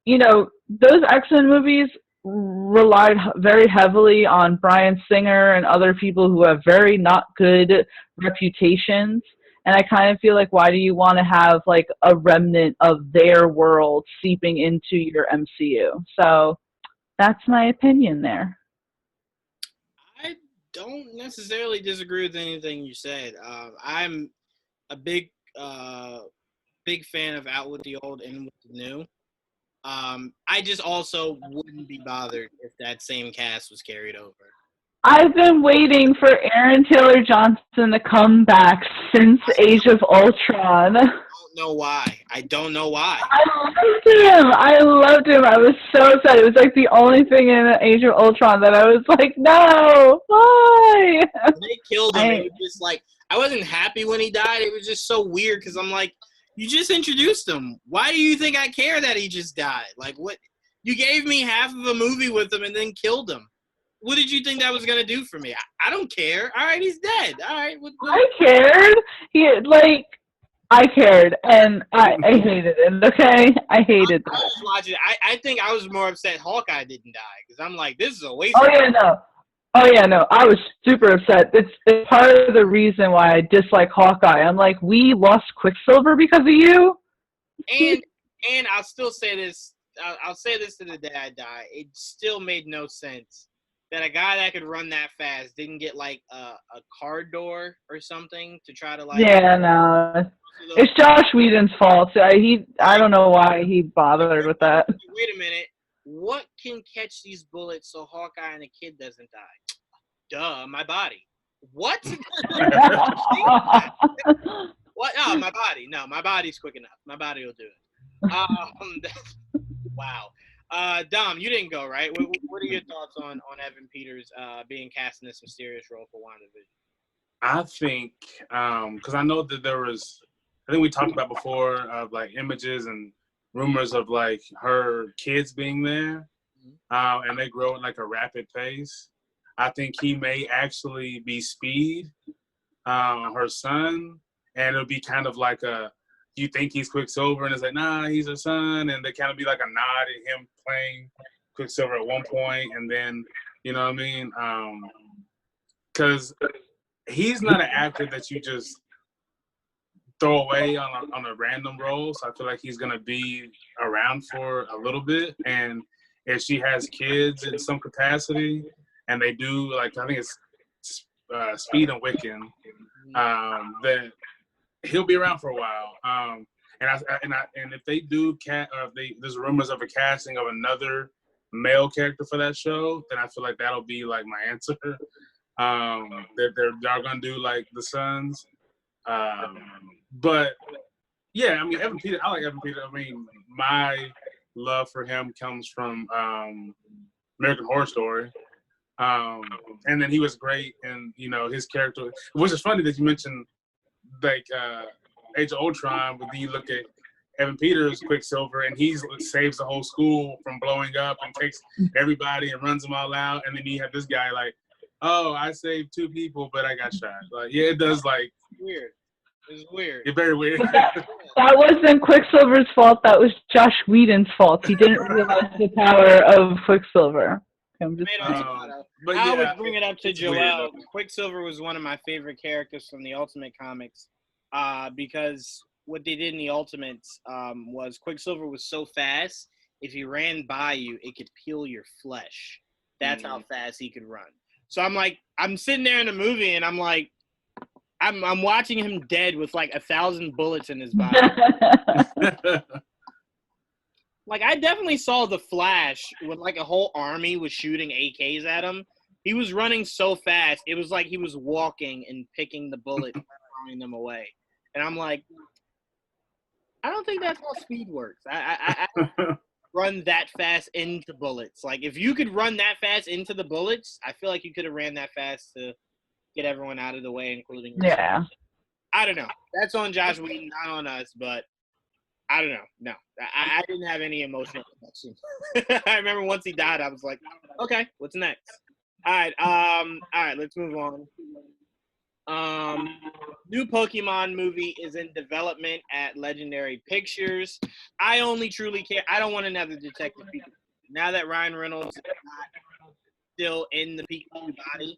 you know, those X-Men movies relied very heavily on Bryan Singer and other people who have very not good reputations. And I kind of feel like, why do you want to have like a remnant of their world seeping into your MCU? So that's my opinion there. I don't necessarily disagree with anything you said. I'm a big fan of out with the old, in with the new. I just also wouldn't be bothered if that same cast was carried over. I've been waiting for Aaron Taylor Johnson to come back since Age of Ultron. I don't know why. I loved him. I was so upset. It was like the only thing in Age of Ultron that I was like, no, why? They killed him. It was just like, I wasn't happy when he died. It was just so weird because I'm like, you just introduced him. Why do you think I care that he just died? Like, what? You gave me half of a movie with him and then killed him. What did you think that was going to do for me? I don't care. All right, he's dead. All right. What? I cared. I cared, and I hated it, okay? I hated that. I was watching. I think I was more upset Hawkeye didn't die because I'm like, this is a waste. Oh, yeah, no. I was super upset. It's part of the reason why I dislike Hawkeye. I'm like, we lost Quicksilver because of you? And I'll still say this. I'll say this to the day I die. It still made no sense that a guy that could run that fast didn't get like a car door or something to try to like. Yeah, no. It's Josh Whedon's fault. I don't know why he bothered with that. Wait a minute. What can catch these bullets so Hawkeye and the kid doesn't die? Duh, my body. What? What? Oh, my body. No, my body's quick enough. My body will do it. Wow. Dom, you didn't go, right? What are your thoughts on Evan Peters being cast in this mysterious role for WandaVision? I think, because I know that I think we talked about before of like images and rumors of like her kids being there, and they grow at like a rapid pace. I think he may actually be Speed, her son, and it'll be kind of like you think he's Quicksilver, and it's like, nah, he's her son, and they kind of be like a nod at him playing Quicksilver at one point, and then, you know what I mean? Because he's not an actor that you just throw away on a random role, so I feel like he's going to be around for a little bit, and if she has kids in some capacity, and they do, like, I think it's Speed and Wiccan, then he'll be around for a while. And if they do there's rumors of a casting of another male character for that show, then I feel like that'll be like my answer. That they're gonna do like the Sons. But yeah, I mean I like Evan Peters. I mean, my love for him comes from American Horror Story. And then he was great, and his character, which is funny that you mentioned like Age of Ultron, but then you look at Evan Peters Quicksilver, and he saves the whole school from blowing up and takes everybody and runs them all out, and then you have this guy like, oh, I saved 2 people, but I got shot. Like, yeah, it does, like, weird. It's weird. It's very weird. That wasn't Quicksilver's fault. That was Josh Whedon's fault. He didn't realize the power of Quicksilver. But I would bring it up to Joel. Quicksilver was one of my favorite characters from the Ultimate Comics, because what they did in the Ultimates was Quicksilver was so fast, if he ran by you, it could peel your flesh. That's how fast he could run. So I'm sitting there in the movie, and I'm like, I'm watching him dead with like 1,000 bullets in his body. Like, I definitely saw the Flash when, like, a whole army was shooting AKs at him. He was running so fast, it was like he was walking and picking the bullets and throwing them away. And I'm like, I don't think that's how speed works. I run that fast into bullets. Like, if you could run that fast into the bullets, I feel like you could have ran that fast to get everyone out of the way, including yourself. Yeah. I don't know. That's on Josh Whedon, not on us, but I don't know. No, I didn't have any emotional connection. I remember once he died, I was like, okay, what's next? All right, let's move on. New Pokemon movie is in development at Legendary Pictures. I only truly care. I don't want another Detective Pikachu. Now that Ryan Reynolds is not still in the Pikachu body,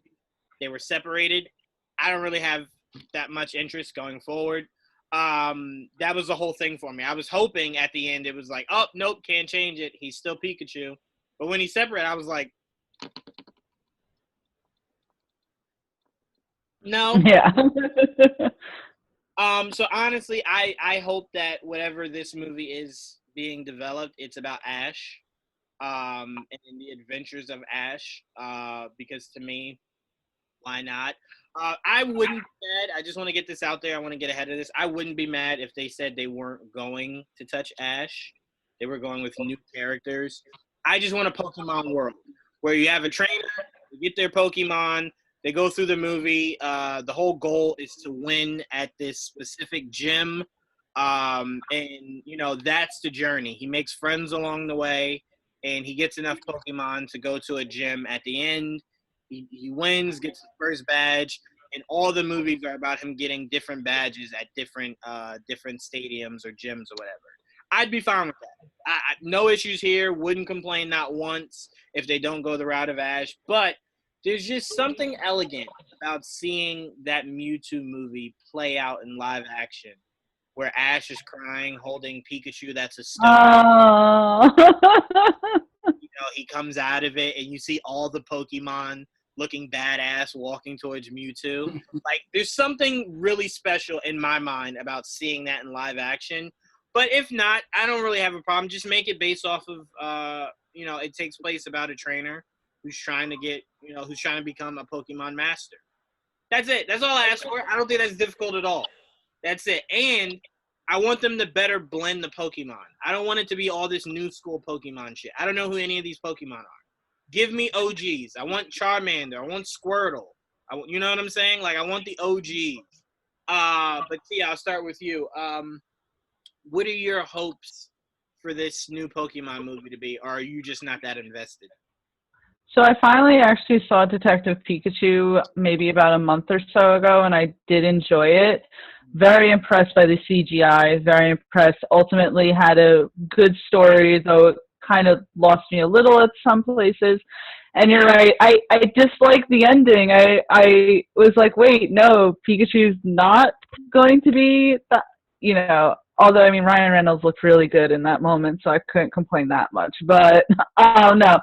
they were separated. I don't really have that much interest going forward. That was the whole thing for me. I was hoping at the end it was like, oh, nope, can't change it. He's still Pikachu. But when he separated, I was like, no. Yeah. So honestly, I hope that whatever this movie is being developed, it's about Ash, and the adventures of Ash, because to me, why not? I wouldn't be mad. I just want to get this out there. I want to get ahead of this. I wouldn't be mad if they said they weren't going to touch Ash. They were going with new characters. I just want a Pokemon world where you have a trainer, you get their Pokemon, they go through the movie. The whole goal is to win at this specific gym. And, that's the journey. He makes friends along the way, and he gets enough Pokemon to go to a gym at the end. He wins, gets his first badge, and all the movies are about him getting different badges at different stadiums or gyms or whatever. I'd be fine with that. No issues here. Wouldn't complain not once if they don't go the route of Ash. But there's just something elegant about seeing that Mewtwo movie play out in live action, where Ash is crying, holding Pikachu that's a star. Oh. He comes out of it and you see all the Pokemon looking badass walking towards Mewtwo. Like, there's something really special in my mind about seeing that in live action. But if not, I don't really have a problem. Just make it based off of, it takes place about a trainer who's trying to become a Pokemon master. That's it. That's all I ask for. I don't think that's difficult at all. That's it. And I want them to better blend the Pokemon. I don't want it to be all this new school Pokemon shit. I don't know who any of these Pokemon are. Give me OGs. I want Charmander. I want Squirtle. You know what I'm saying? Like, I want the OGs. But Tia, I'll start with you. What are your hopes for this new Pokemon movie to be? Or are you just not that invested? So I finally actually saw Detective Pikachu maybe about a month or so ago, and I did enjoy it. Very impressed by the CGI, very impressed. Ultimately had a good story, though it kind of lost me a little at some places. And you're right, I disliked the ending. I was like, wait, no, Pikachu's not going to be, although, I mean, Ryan Reynolds looked really good in that moment, so I couldn't complain that much. But, no.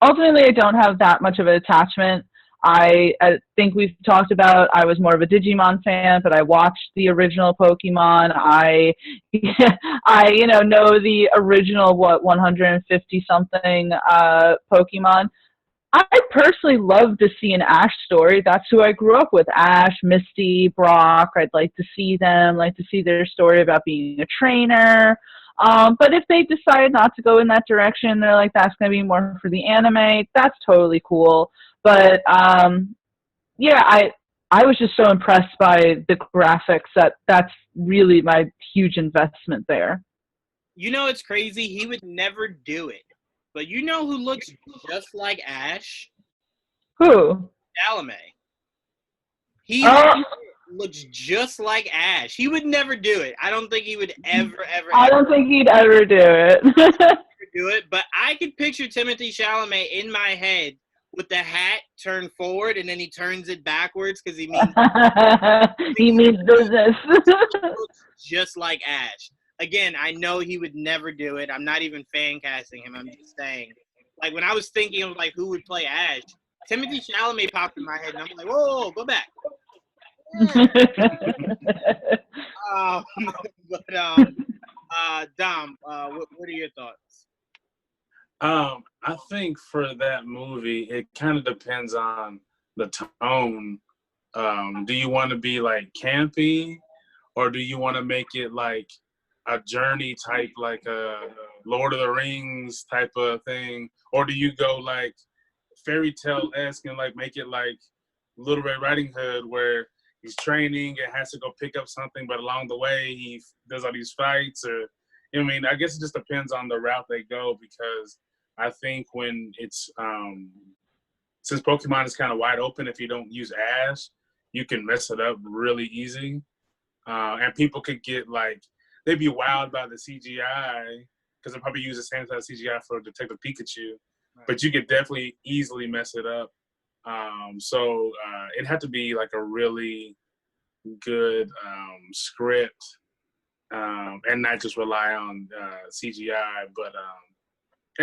Ultimately, I don't have that much of an attachment. I think we've talked about I was more of a Digimon fan, but I watched the original Pokemon. I know the original, 150-something Pokemon. I personally love to see an Ash story. That's who I grew up with, Ash, Misty, Brock. I'd like to see them, like to see their story about being a trainer. But if they decide not to go in that direction, they're like, that's going to be more for the anime, that's totally cool. But, I was just so impressed by the graphics that's really my huge investment there. You know, it's crazy. He would never do it. But you know who looks just like Ash? Who? Chalamet. He looks just like Ash. He would never do it. I don't think he would ever. I don't think he'd ever do it. Do it, but I could picture Timothée Chalamet in my head with the hat turned forward and then he turns it backwards because he means he means business. Just like Ash. Again, I know he would never do it. I'm not even fan casting him. I'm just saying. Like, when I was thinking of like who would play Ash, Timothée Chalamet popped in my head, and I'm like, whoa, go back. Dom, what are your thoughts? I think for that movie, it kind of depends on the tone. Do you want to be like campy, or do you want to make it like a journey type, like a Lord of the Rings type of thing, or do you go like fairy tale-esque and like make it like Little Red Riding Hood, where he's training and has to go pick up something, but along the way he does all these fights? Or, I mean, I guess it just depends on the route they go, because I think when it's since Pokemon is kind of wide open, if you don't use Ash, you can mess it up really easy, and people could get like, they'd be wowed by the CGI because they probably use the same type of CGI for Detective Pikachu, but you could definitely easily mess it up. So it had to be like a really good script, and not just rely on CGI. But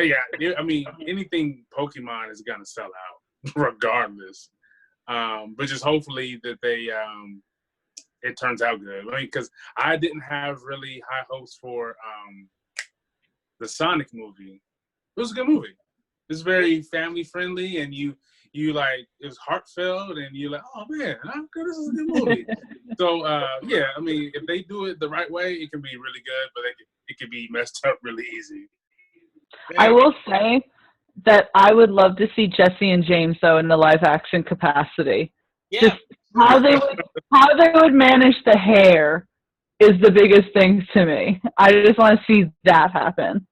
yeah, I mean, anything Pokemon is gonna sell out regardless. But just hopefully that they it turns out good. I mean, because I didn't have really high hopes for the Sonic movie. It was a good movie. It's very family friendly, and you like, it was heartfelt, and you're like, oh man, this is a good movie. So yeah, I mean, if they do it the right way, it can be really good, but it can be messed up really easy. I will say that I would love to see Jesse and James though in the live action capacity. Yeah. Just how they would manage the hair is the biggest thing to me. I just want to see that happen.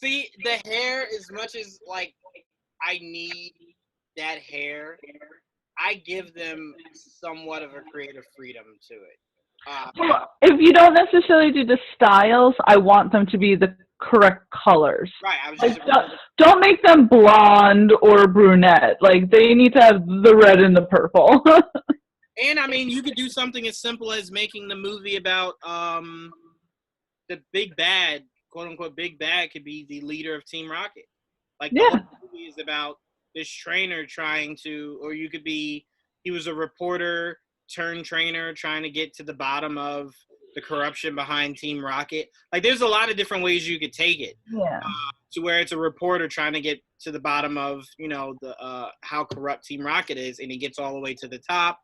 See, the hair, as much as like I need that hair, I give them somewhat of a creative freedom to it. If you don't necessarily do the styles, I want them to be the correct colors. Right. I was just don't make them blonde or brunette. Like, they need to have the red and the purple. And I mean, you could do something as simple as making the movie about the big bad, quote unquote big bad, could be the leader of Team Rocket. Like, the whole movie movie is about this trainer trying to, or you could be, he was a reporter turned trainer trying to get to the bottom of the corruption behind Team Rocket. Like, there's a lot of different ways you could take it. Yeah. To where it's a reporter trying to get to the bottom of, you know, the how corrupt Team Rocket is, and he gets all the way to the top,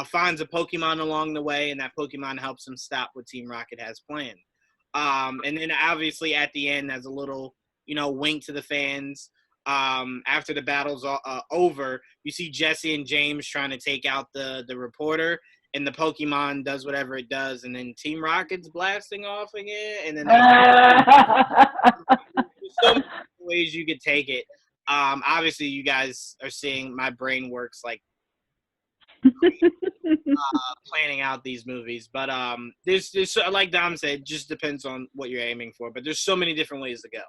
finds a Pokemon along the way, and that Pokemon helps him stop what Team Rocket has planned. And then obviously at the end, as a little, you know, wink to the fans, after the battle's over, you see Jesse and James trying to take out the reporter, and the Pokemon does whatever it does, and then Team Rocket's blasting off again, and then there's so many ways you could take it. Obviously, you guys are seeing my brain works like planning out these movies, but there's like Dom said, just depends on what you're aiming for. But there's so many different ways to go.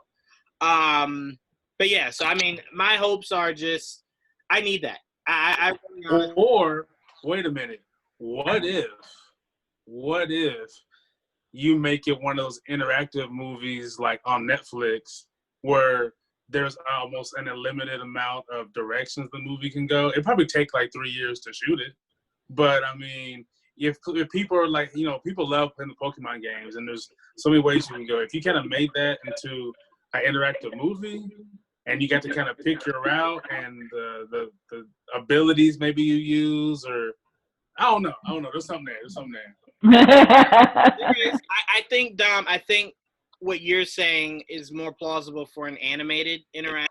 But yeah, so I mean, my hopes are just I need that. Or wait a minute, what if you make it one of those interactive movies like on Netflix where there's almost an unlimited amount of directions the movie can go? It probably take like 3 years to shoot it, but I mean, if people are like, you know, people love playing the Pokemon games, and there's so many ways you can go. If you kind of made that into an interactive movie, and you got to kind of pick your route and the abilities maybe you use, or I don't know. There's something there. I think, Dom, what you're saying is more plausible for an animated interactive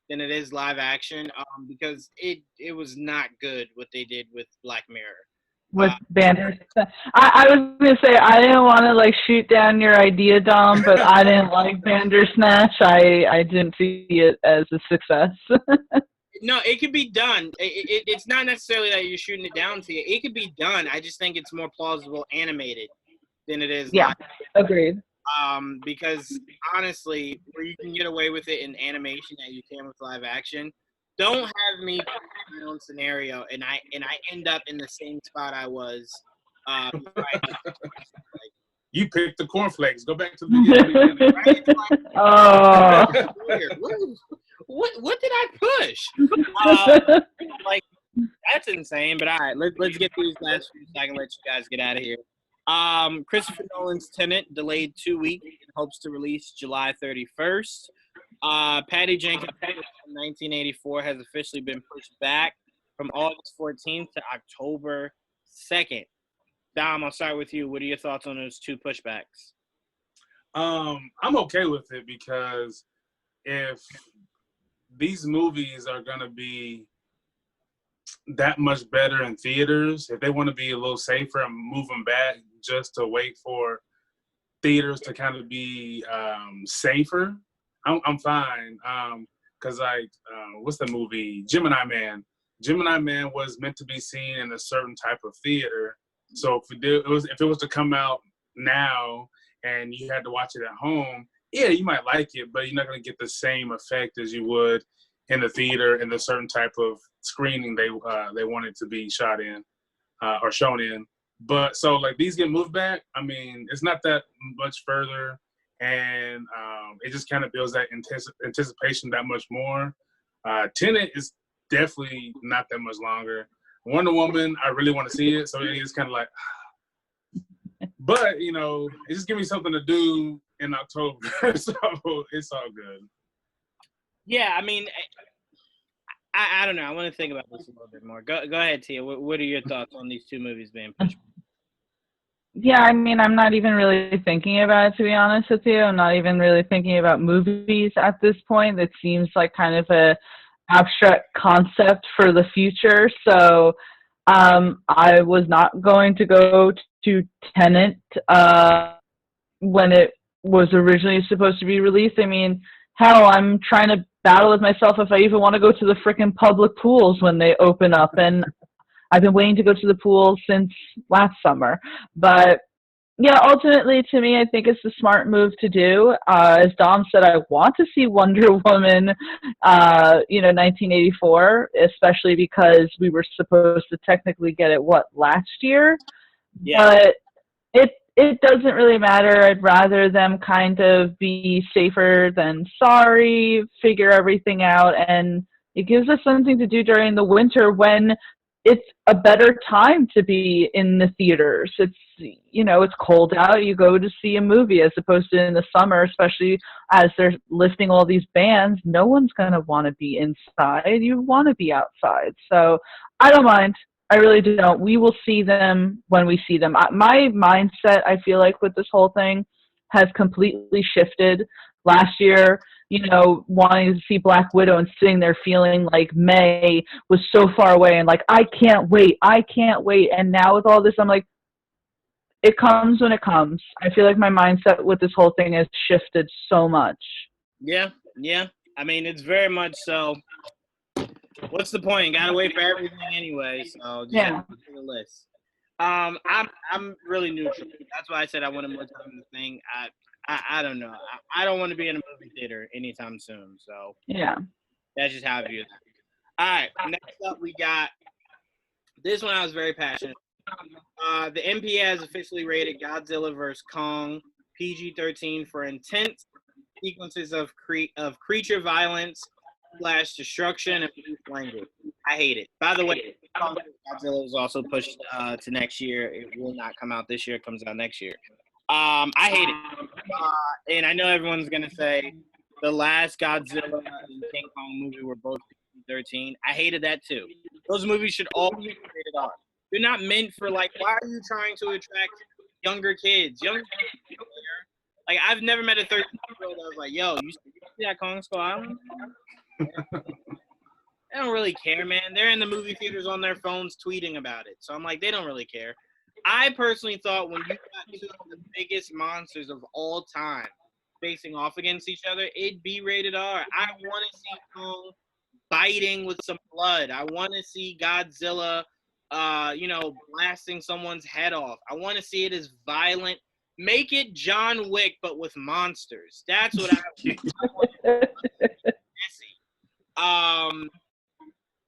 than it is live action, because it was not good what they did with Black Mirror. With Bandersnatch. I was going to say, I didn't want to, like, shoot down your idea, Dom, but I didn't like Bandersnatch. I didn't see it as a success. No, it could be done. It's not necessarily that you're shooting it down to you. It could be done. I just think it's more plausible animated than it is live. Agreed. Because, honestly, where you can get away with it in animation that you can with live action, don't have me put my own scenario and I end up in the same spot I was. You picked the cornflakes. Go back to the beginning. Right? What did I push? Like, that's insane. But all right, let's get through these last few so I can let you guys get out of here. Christopher Nolan's Tenet delayed 2 weeks and hopes to release July 31st. Patty Jenkins' 1984 has officially been pushed back from August 14th to October 2nd. Dom, I'll start with you. What are your thoughts on those two pushbacks? I'm okay with it, because if these movies are going to be that much better in theaters, if they want to be a little safer and move them back just to wait for theaters to kind of be safer, I'm fine. Because like, what's the movie? Gemini Man. Gemini Man was meant to be seen in a certain type of theater. So if it was to come out now and you had to watch it at home, yeah, you might like it, but you're not going to get the same effect as you would in the theater in the certain type of screening they want it to be shot in or shown in. But so like these get moved back. I mean, it's not that much further, and it just kind of builds that anticipation that much more. Tenet is definitely not that much longer. Wonder Woman, I really want to see it, so it's kind of like, but you know, it just gives me something to do in October, so it's all good. Yeah, I mean, I don't know. I want to think about this a little bit more. Go ahead, Tia. What are your thoughts on these two movies being pushed? Yeah, I mean, I'm not even really thinking about it, to be honest with you. I'm not even really thinking about movies at this point. It seems like kind of a abstract concept for the future. So I was not going to go to Tenet when it was originally supposed to be released. I mean, hell, I'm trying to battle with myself if I even want to go to the frickin' public pools when they open up. And I've been waiting to go to the pool since last summer. But yeah, ultimately, to me, I think it's the smart move to do. As Dom said, I want to see Wonder Woman, 1984, especially because we were supposed to technically get it, last year? Yeah. But it doesn't really matter. I'd rather them kind of be safer than sorry, figure everything out, and it gives us something to do during the winter when it's a better time to be in the theaters. It's, you know, it's cold out. You go to see a movie as opposed to in the summer, especially as they're lifting all these bans. No one's going to want to be inside. You want to be outside. So I don't mind. I really don't. We will see them when we see them. My mindset, I feel like, with this whole thing has completely shifted. Last year, you know, wanting to see Black Widow and sitting there feeling like May was so far away and like, I can't wait. And now with all this, I'm like, it comes when it comes. I feel like my mindset with this whole thing has shifted so much. Yeah. I mean, it's very much so. What's the point? Gotta wait for everything anyway. So just add it to the list. I'm really neutral. That's why I said I wanted more time in the thing. I don't know. I don't want to be in a movie theater anytime soon. So yeah, that's just how I view it. All right. Next up, we got this one. I was very passionate. The MPA has officially rated Godzilla vs. Kong PG-13 for intense sequences of creature violence / destruction and language. I hate it. By the way, Godzilla is also pushed to next year. It will not come out this year. It comes out next year. I hate it. And I know everyone's going to say the last Godzilla and King Kong movie were both PG-13. I hated that too. Those movies should all be rated R. They're not meant for, like, why are you trying to attract younger kids? Like, I've never met a 13-year-old that was like, yo, you see that Kong Skull Island? They don't really care, man. They're in the movie theaters on their phones tweeting about it. So I'm like, they don't really care. I personally thought when you got two of the biggest monsters of all time facing off against each other, it'd be rated R. I want to see Kong biting with some blood. I want to see Godzilla, blasting someone's head off. I want to see it as violent. Make it John Wick, but with monsters. That's what I want.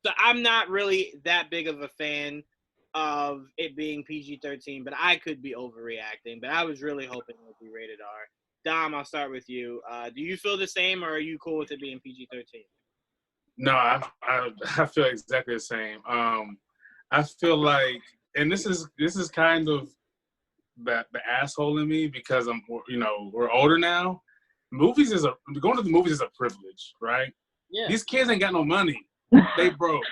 So I'm not really that big of a fan of it being PG-13, but I could be overreacting. But I was really hoping it would be rated R. Dom, I'll start with you. Do you feel the same, or are you cool with it being PG-13? No, I feel exactly the same. I feel like, and this is kind of the asshole in me because we're older now. Going to the movies is a privilege, right? Yeah. These kids ain't got no money. They broke.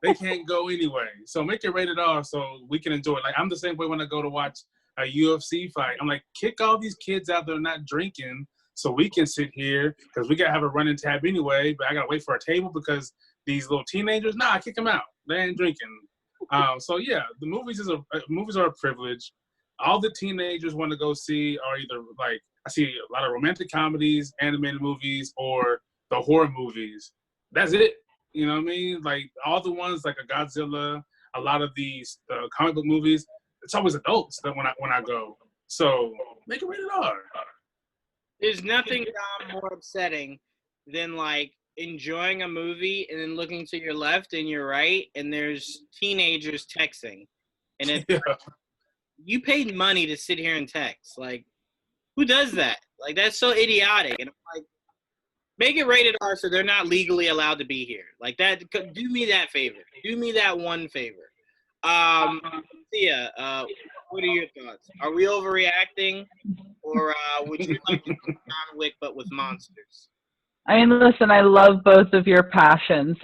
They can't go anyway. So make it rated R so we can enjoy it. Like, I'm the same way when I go to watch a UFC fight. I'm like, kick all these kids out there not drinking so we can sit here because we got to have a running tab anyway, but I got to wait for a table because these little teenagers, kick them out. They ain't drinking. So, yeah, the movies are a privilege. All the teenagers want to go see are either, like, I see a lot of romantic comedies, animated movies, or the horror movies. That's it. You know what I mean? Like, all the ones like a Godzilla, a lot of these comic book movies, it's always adults that when I go. So make it rated R. There's nothing more upsetting than, like, enjoying a movie and then looking to your left and your right, and there's teenagers texting. And it's you paid money to sit here and text. Like, who does that? Like, that's so idiotic. And I'm like, make it rated R so they're not legally allowed to be here. Like, that. Do me that favor. Do me that one favor. Tia, what are your thoughts? Are we overreacting, or would you like to see John Wick but with monsters? I mean, listen, I love both of your passions.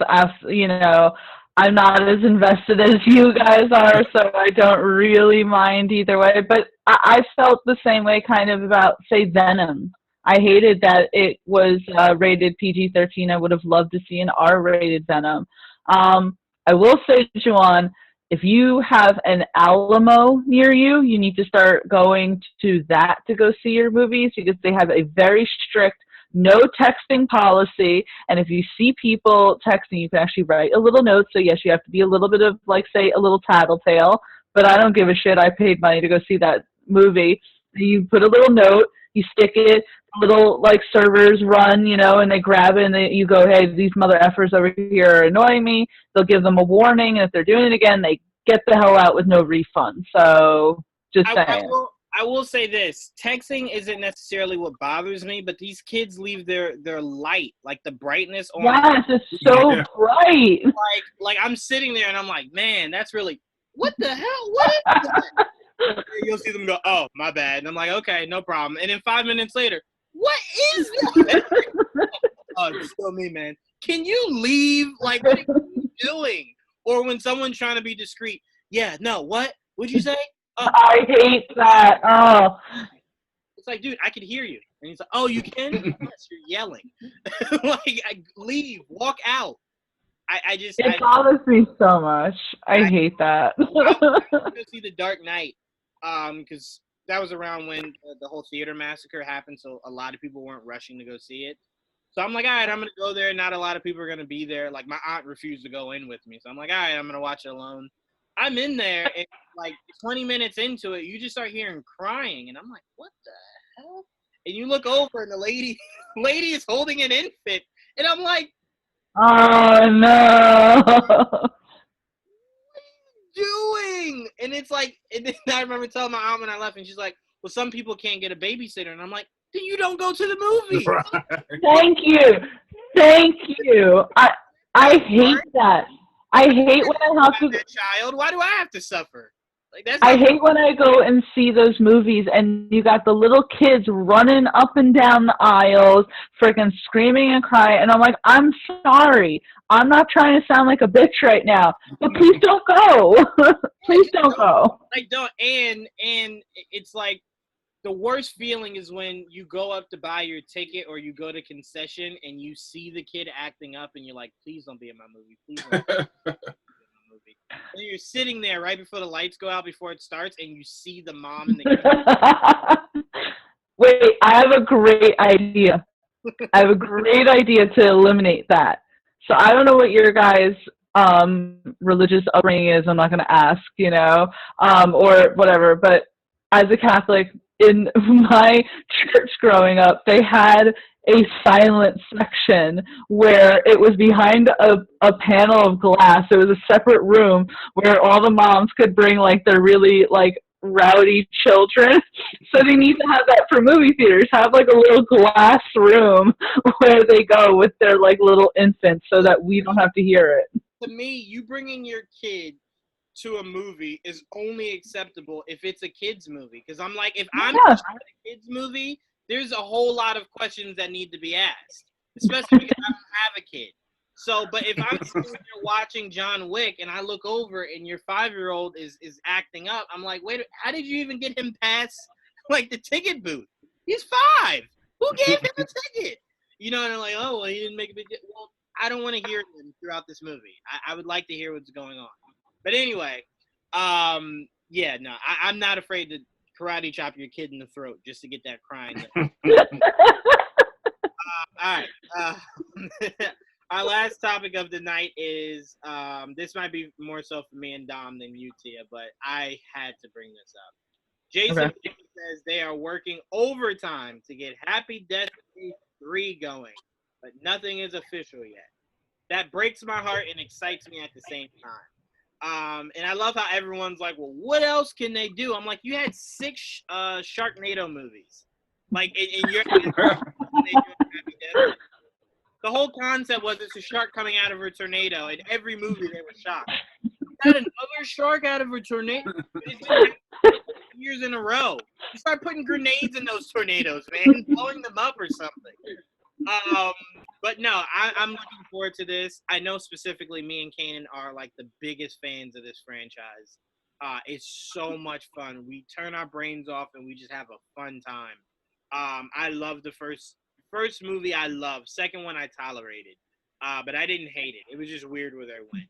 I'm not as invested as you guys are, so I don't really mind either way. But I felt the same way kind of about, say, Venom. I hated that it was rated PG-13. I would have loved to see an R-rated Venom. I will say, Juwaan, if you have an Alamo near you, you need to start going to that to go see your movies because they have a very strict no texting policy, and if you see people texting, you can actually write a little note. So yes, you have to be a little bit of, like, say, a little tattletale, but I don't give a shit. I paid money to go see that movie. You put a little note, you stick it, little, like, servers run, and they grab it, and you go, hey, these mother effers over here are annoying me. They'll give them a warning, and if they're doing it again, they get the hell out with no refund. So just saying. I will say this. Texting isn't necessarily what bothers me, but these kids leave their light, like the brightness on. Yes, it's so bright. Like I'm sitting there and I'm like, man, that's really, what the hell? What is that? You'll see them go, oh, my bad. And I'm like, okay, no problem. And then 5 minutes later, what is that? Oh, it's still me, man. Can you leave? Like, what are you doing? Or when someone's trying to be discreet, yeah, no, what? What'd you say? Oh. I hate that. Oh. It's like, dude, I can hear you. And he's like, oh, you can? Yes, you're yelling. Like, leave, walk out. It bothers me so much. I hate that. I went to go see The Dark Knight, because that was around when the whole theater massacre happened, so a lot of people weren't rushing to go see it. So I'm like, all right, I'm going to go there. Not a lot of people are going to be there. Like, my aunt refused to go in with me. So I'm like, all right, I'm going to watch it alone. I'm in there, and like 20 minutes into it, you just start hearing crying. And I'm like, what the hell? And you look over, and the lady is holding an infant. And I'm like, oh, no. What are you doing? And it's like, and then I remember telling my aunt when I left, and she's like, well, some people can't get a babysitter. And I'm like, then you don't go to the movie. Thank you. I hate that. I hate when I have to. That child. Why do I have to suffer? Like, I hate when I go and see those movies and you got the little kids running up and down the aisles, freaking screaming and crying, and I'm like, I'm sorry. I'm not trying to sound like a bitch right now, but please don't go. Please don't go. Like, don't. And it's like, the worst feeling is when you go up to buy your ticket or you go to concession and you see the kid acting up and you're like, please don't be in my movie. Please don't be in my movie. And you're sitting there right before the lights go out before it starts and you see the mom and the kid. Wait, I have a great idea. To eliminate that. So I don't know what your guys' religious upbringing is. I'm not going to ask, or whatever. But as a Catholic, in my church growing up, they had a silent section where it was behind a panel of glass. It was a separate room where all the moms could bring like their really like rowdy children. So they need to have that for movie theaters. Have like a little glass room where they go with their like little infants so that we don't have to hear it. To me, you bringing your kid to a movie is only acceptable if it's a kid's movie. Because I'm like, if I'm a kid's movie, there's a whole lot of questions that need to be asked, especially because I don't have a kid. So, but if I'm sitting there watching John Wick and I look over and your 5-year-old is acting up, I'm like, wait, how did you even get him past like the ticket booth? He's 5. Who gave him a ticket? And I'm like, oh, well, he didn't make a big deal. Well, I don't want to hear him throughout this movie. I would like to hear what's going on. But anyway, I'm not afraid to karate chop your kid in the throat just to get that crying. All right. Our last topic of the night is, this might be more so for me and Dom than you, Tia, but I had to bring this up. Jason says they are working overtime to get Happy Death Day 3 going, but nothing is official yet. That breaks my heart and excites me at the same time. And I love how everyone's like, well, what else can they do? I'm like, you had 6 Sharknado movies. Like, in your the whole concept was it's a shark coming out of a tornado. In every movie, they were shocked. Had another shark out of a tornado? It's been years in a row. You start putting grenades in those tornadoes, man, blowing them up or something. But no, I'm looking forward to this. I know specifically me and Kanan are like the biggest fans of this franchise. It's so much fun. We turn our brains off and we just have a fun time. I love the first movie. I love. Second one I tolerated, but I didn't hate it. It was just weird where they went.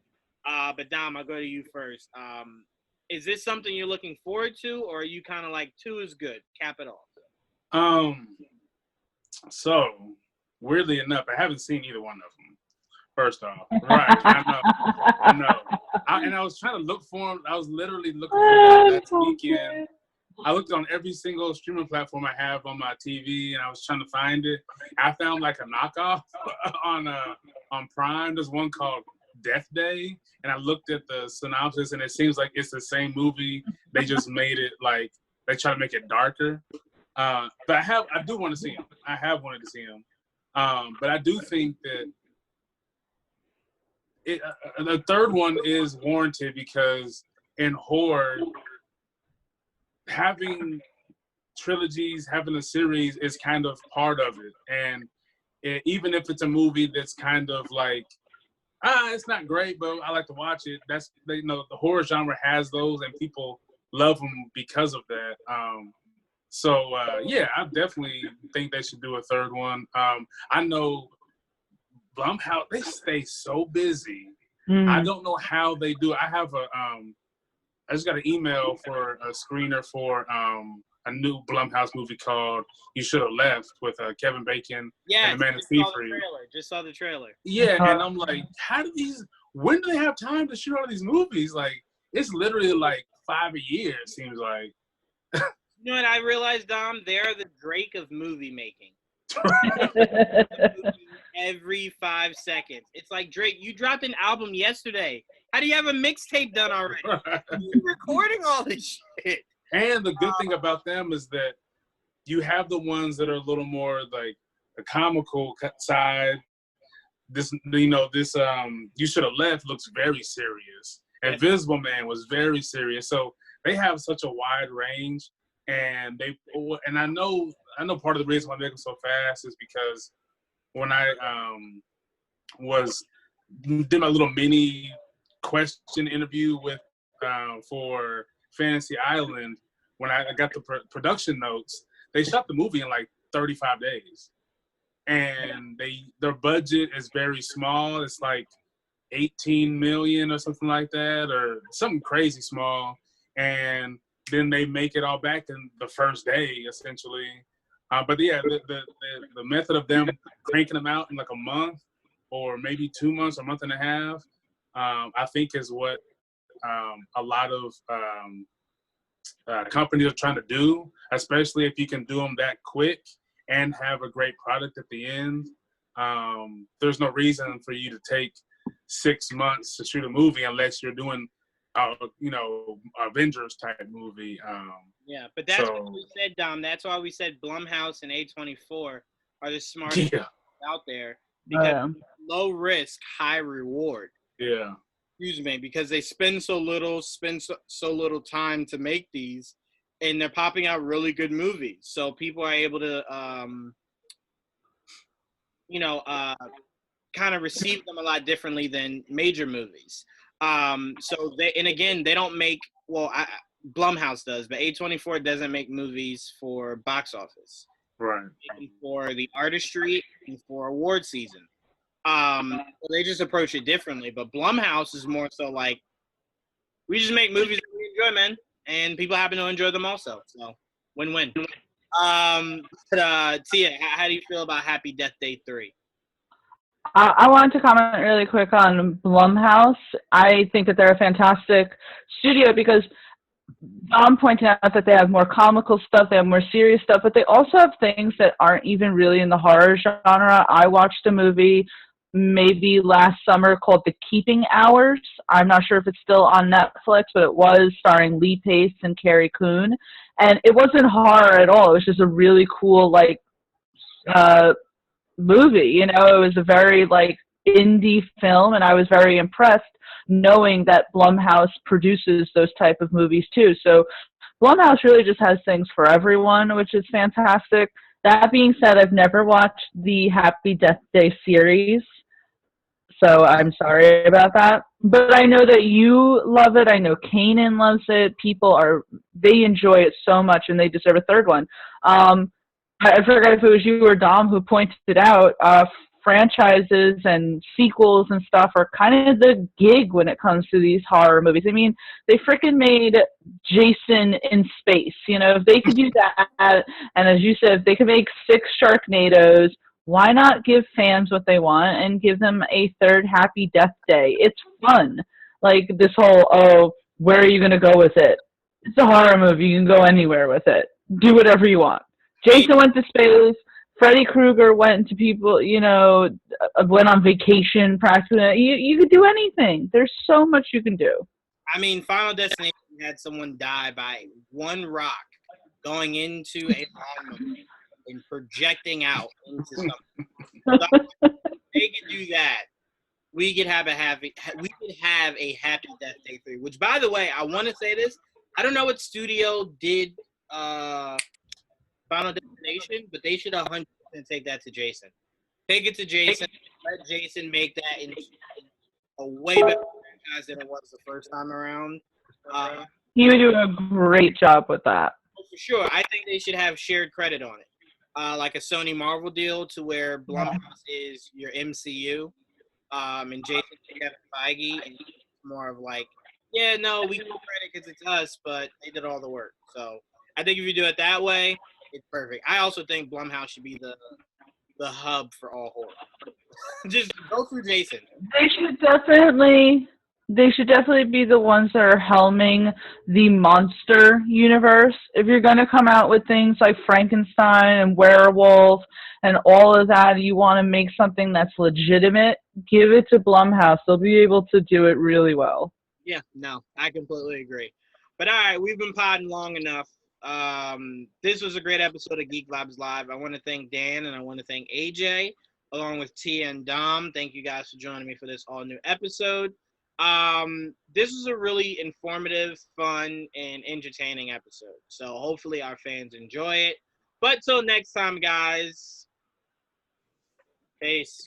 But Dom, I'll go to you first. Is this something you're looking forward to, or are you kind of like 2 is good, cap it off? So weirdly enough, I haven't seen either one of them. First off, right? I know. And I was trying to look for them. I was literally looking for them last weekend. I looked on every single streaming platform I have on my TV, and I was trying to find it. I found like a knockoff on Prime. There's one called Death Day, and I looked at the synopsis, and it seems like it's the same movie. They just made it like they try to make it darker. But I do want to see him. I have wanted to see him. But I do think that the third one is warranted because in horror, having trilogies, having a series is kind of part of it. And even if it's a movie that's kind of like, it's not great, but I like to watch it. The horror genre has those, and people love them because of that. Yeah, I definitely think they should do a third one. I know Blumhouse, they stay so busy. I don't know how they do it. I just got an email for a screener for a new Blumhouse movie called You Should Have Left with Kevin Bacon and Amanda Seyfried. Just saw the trailer. Yeah, and I'm like, when do they have time to shoot all these movies? Like, it's literally like 5 a year, it seems like. You know what I realized, Dom? They're the Drake of movie making. Every 5 seconds. It's like, Drake, you dropped an album yesterday. How do you have a mixtape done already? You're recording all this shit. And the good thing about them is that you have the ones that are a little more like the comical side. This You Should Have Left looks very serious. Invisible Man was very serious. So they have such a wide range, and I know part of the reason why they make them so fast is because when I did my little mini question interview with for Fantasy Island, when I got the production notes, they shot the movie in like 35 days. And their budget is very small. It's like 18 million or something like that, or something crazy small. And then they make it all back in the first day, essentially. But yeah, the method of them cranking them out in like a month or maybe 2 months, a month and a half, I think is what a lot of companies are trying to do, especially if you can do them that quick and have a great product at the end. There's no reason for you to take 6 months to shoot a movie unless you're doing Avengers type movie. Yeah, but that's what we said, Dom. That's why we said Blumhouse and A24 are the smartest out there, because low risk, high reward. Yeah. Excuse me, because they spend so little time to make these, and they're popping out really good movies. So people are able to, kind of receive them a lot differently than major movies. They don't make, Blumhouse does, but A24 doesn't make movies for box office. Right. For the artistry and for award season. They just approach it differently. But Blumhouse is more so like, we just make movies that we enjoy, man. And people happen to enjoy them also. So, win-win. Tia, how do you feel about Happy Death Day 3? I wanted to comment really quick on Blumhouse. I think that they're a fantastic studio because Dom pointed out that they have more comical stuff, they have more serious stuff, but they also have things that aren't even really in the horror genre. I watched a movie maybe last summer called The Keeping Hours. I'm not sure if it's still on Netflix, but it was, starring Lee Pace and Carrie Coon. And it wasn't horror at all. It was just a really cool, movie. It was a very, indie film, and I was very impressed knowing that Blumhouse produces those type of movies too. So Blumhouse really just has things for everyone, which is fantastic. That being said, I've never watched the Happy Death Day series, so I'm sorry about that. But I know that you love it. I know Kanan loves it. They enjoy it so much, and they deserve a third one. I forgot if it was you or Dom who pointed it out. Franchises and sequels and stuff are kind of the gig when it comes to these horror movies. I mean, they freaking made Jason in space. If they could do that, and as you said, if they could make 6 Sharknadoes, why not give fans what they want and give them a third Happy Death Day? It's fun. Like this whole, where are you going to go with it? It's a horror movie. You can go anywhere with it. Do whatever you want. Jason went to space. Freddy Krueger went to people, went on vacation practically. You could do anything. There's so much you can do. I mean, Final Destination had someone die by one rock going into a lawnmower and projecting out into something. So they could do that. We could have a happy Death Day 3. Which, by the way, I want to say this. I don't know what studio did Final Destination, but they should 100% take that to Jason. Take it to Jason. Let Jason make that into a way better franchise than it was the first time around. He would do a great job with that. For sure. I think they should have shared credit on it. Like a Sony Marvel deal to where Blumhouse is your MCU. And Jason Kevin Feige, and more of like, yeah, no, we get credit because it's us, but they did all the work. So I think if you do it that way, it's perfect. I also think Blumhouse should be the hub for all horror. Just go through Jason. They should definitely be the ones that are helming the monster universe. If you're going to come out with things like Frankenstein and Werewolf and all of that, you want to make something that's legitimate, give it to Blumhouse. They'll be able to do it really well. Yeah, no, I completely agree. But all right, we've been podding long enough. This was a great episode of Geek Vibes Live. I want to thank Dan and I want to thank AJ, along with Tia and Dom. Thank you guys for joining me for this all-new episode. This was a really informative, fun, and entertaining episode. So hopefully our fans enjoy it. But till next time, guys, peace.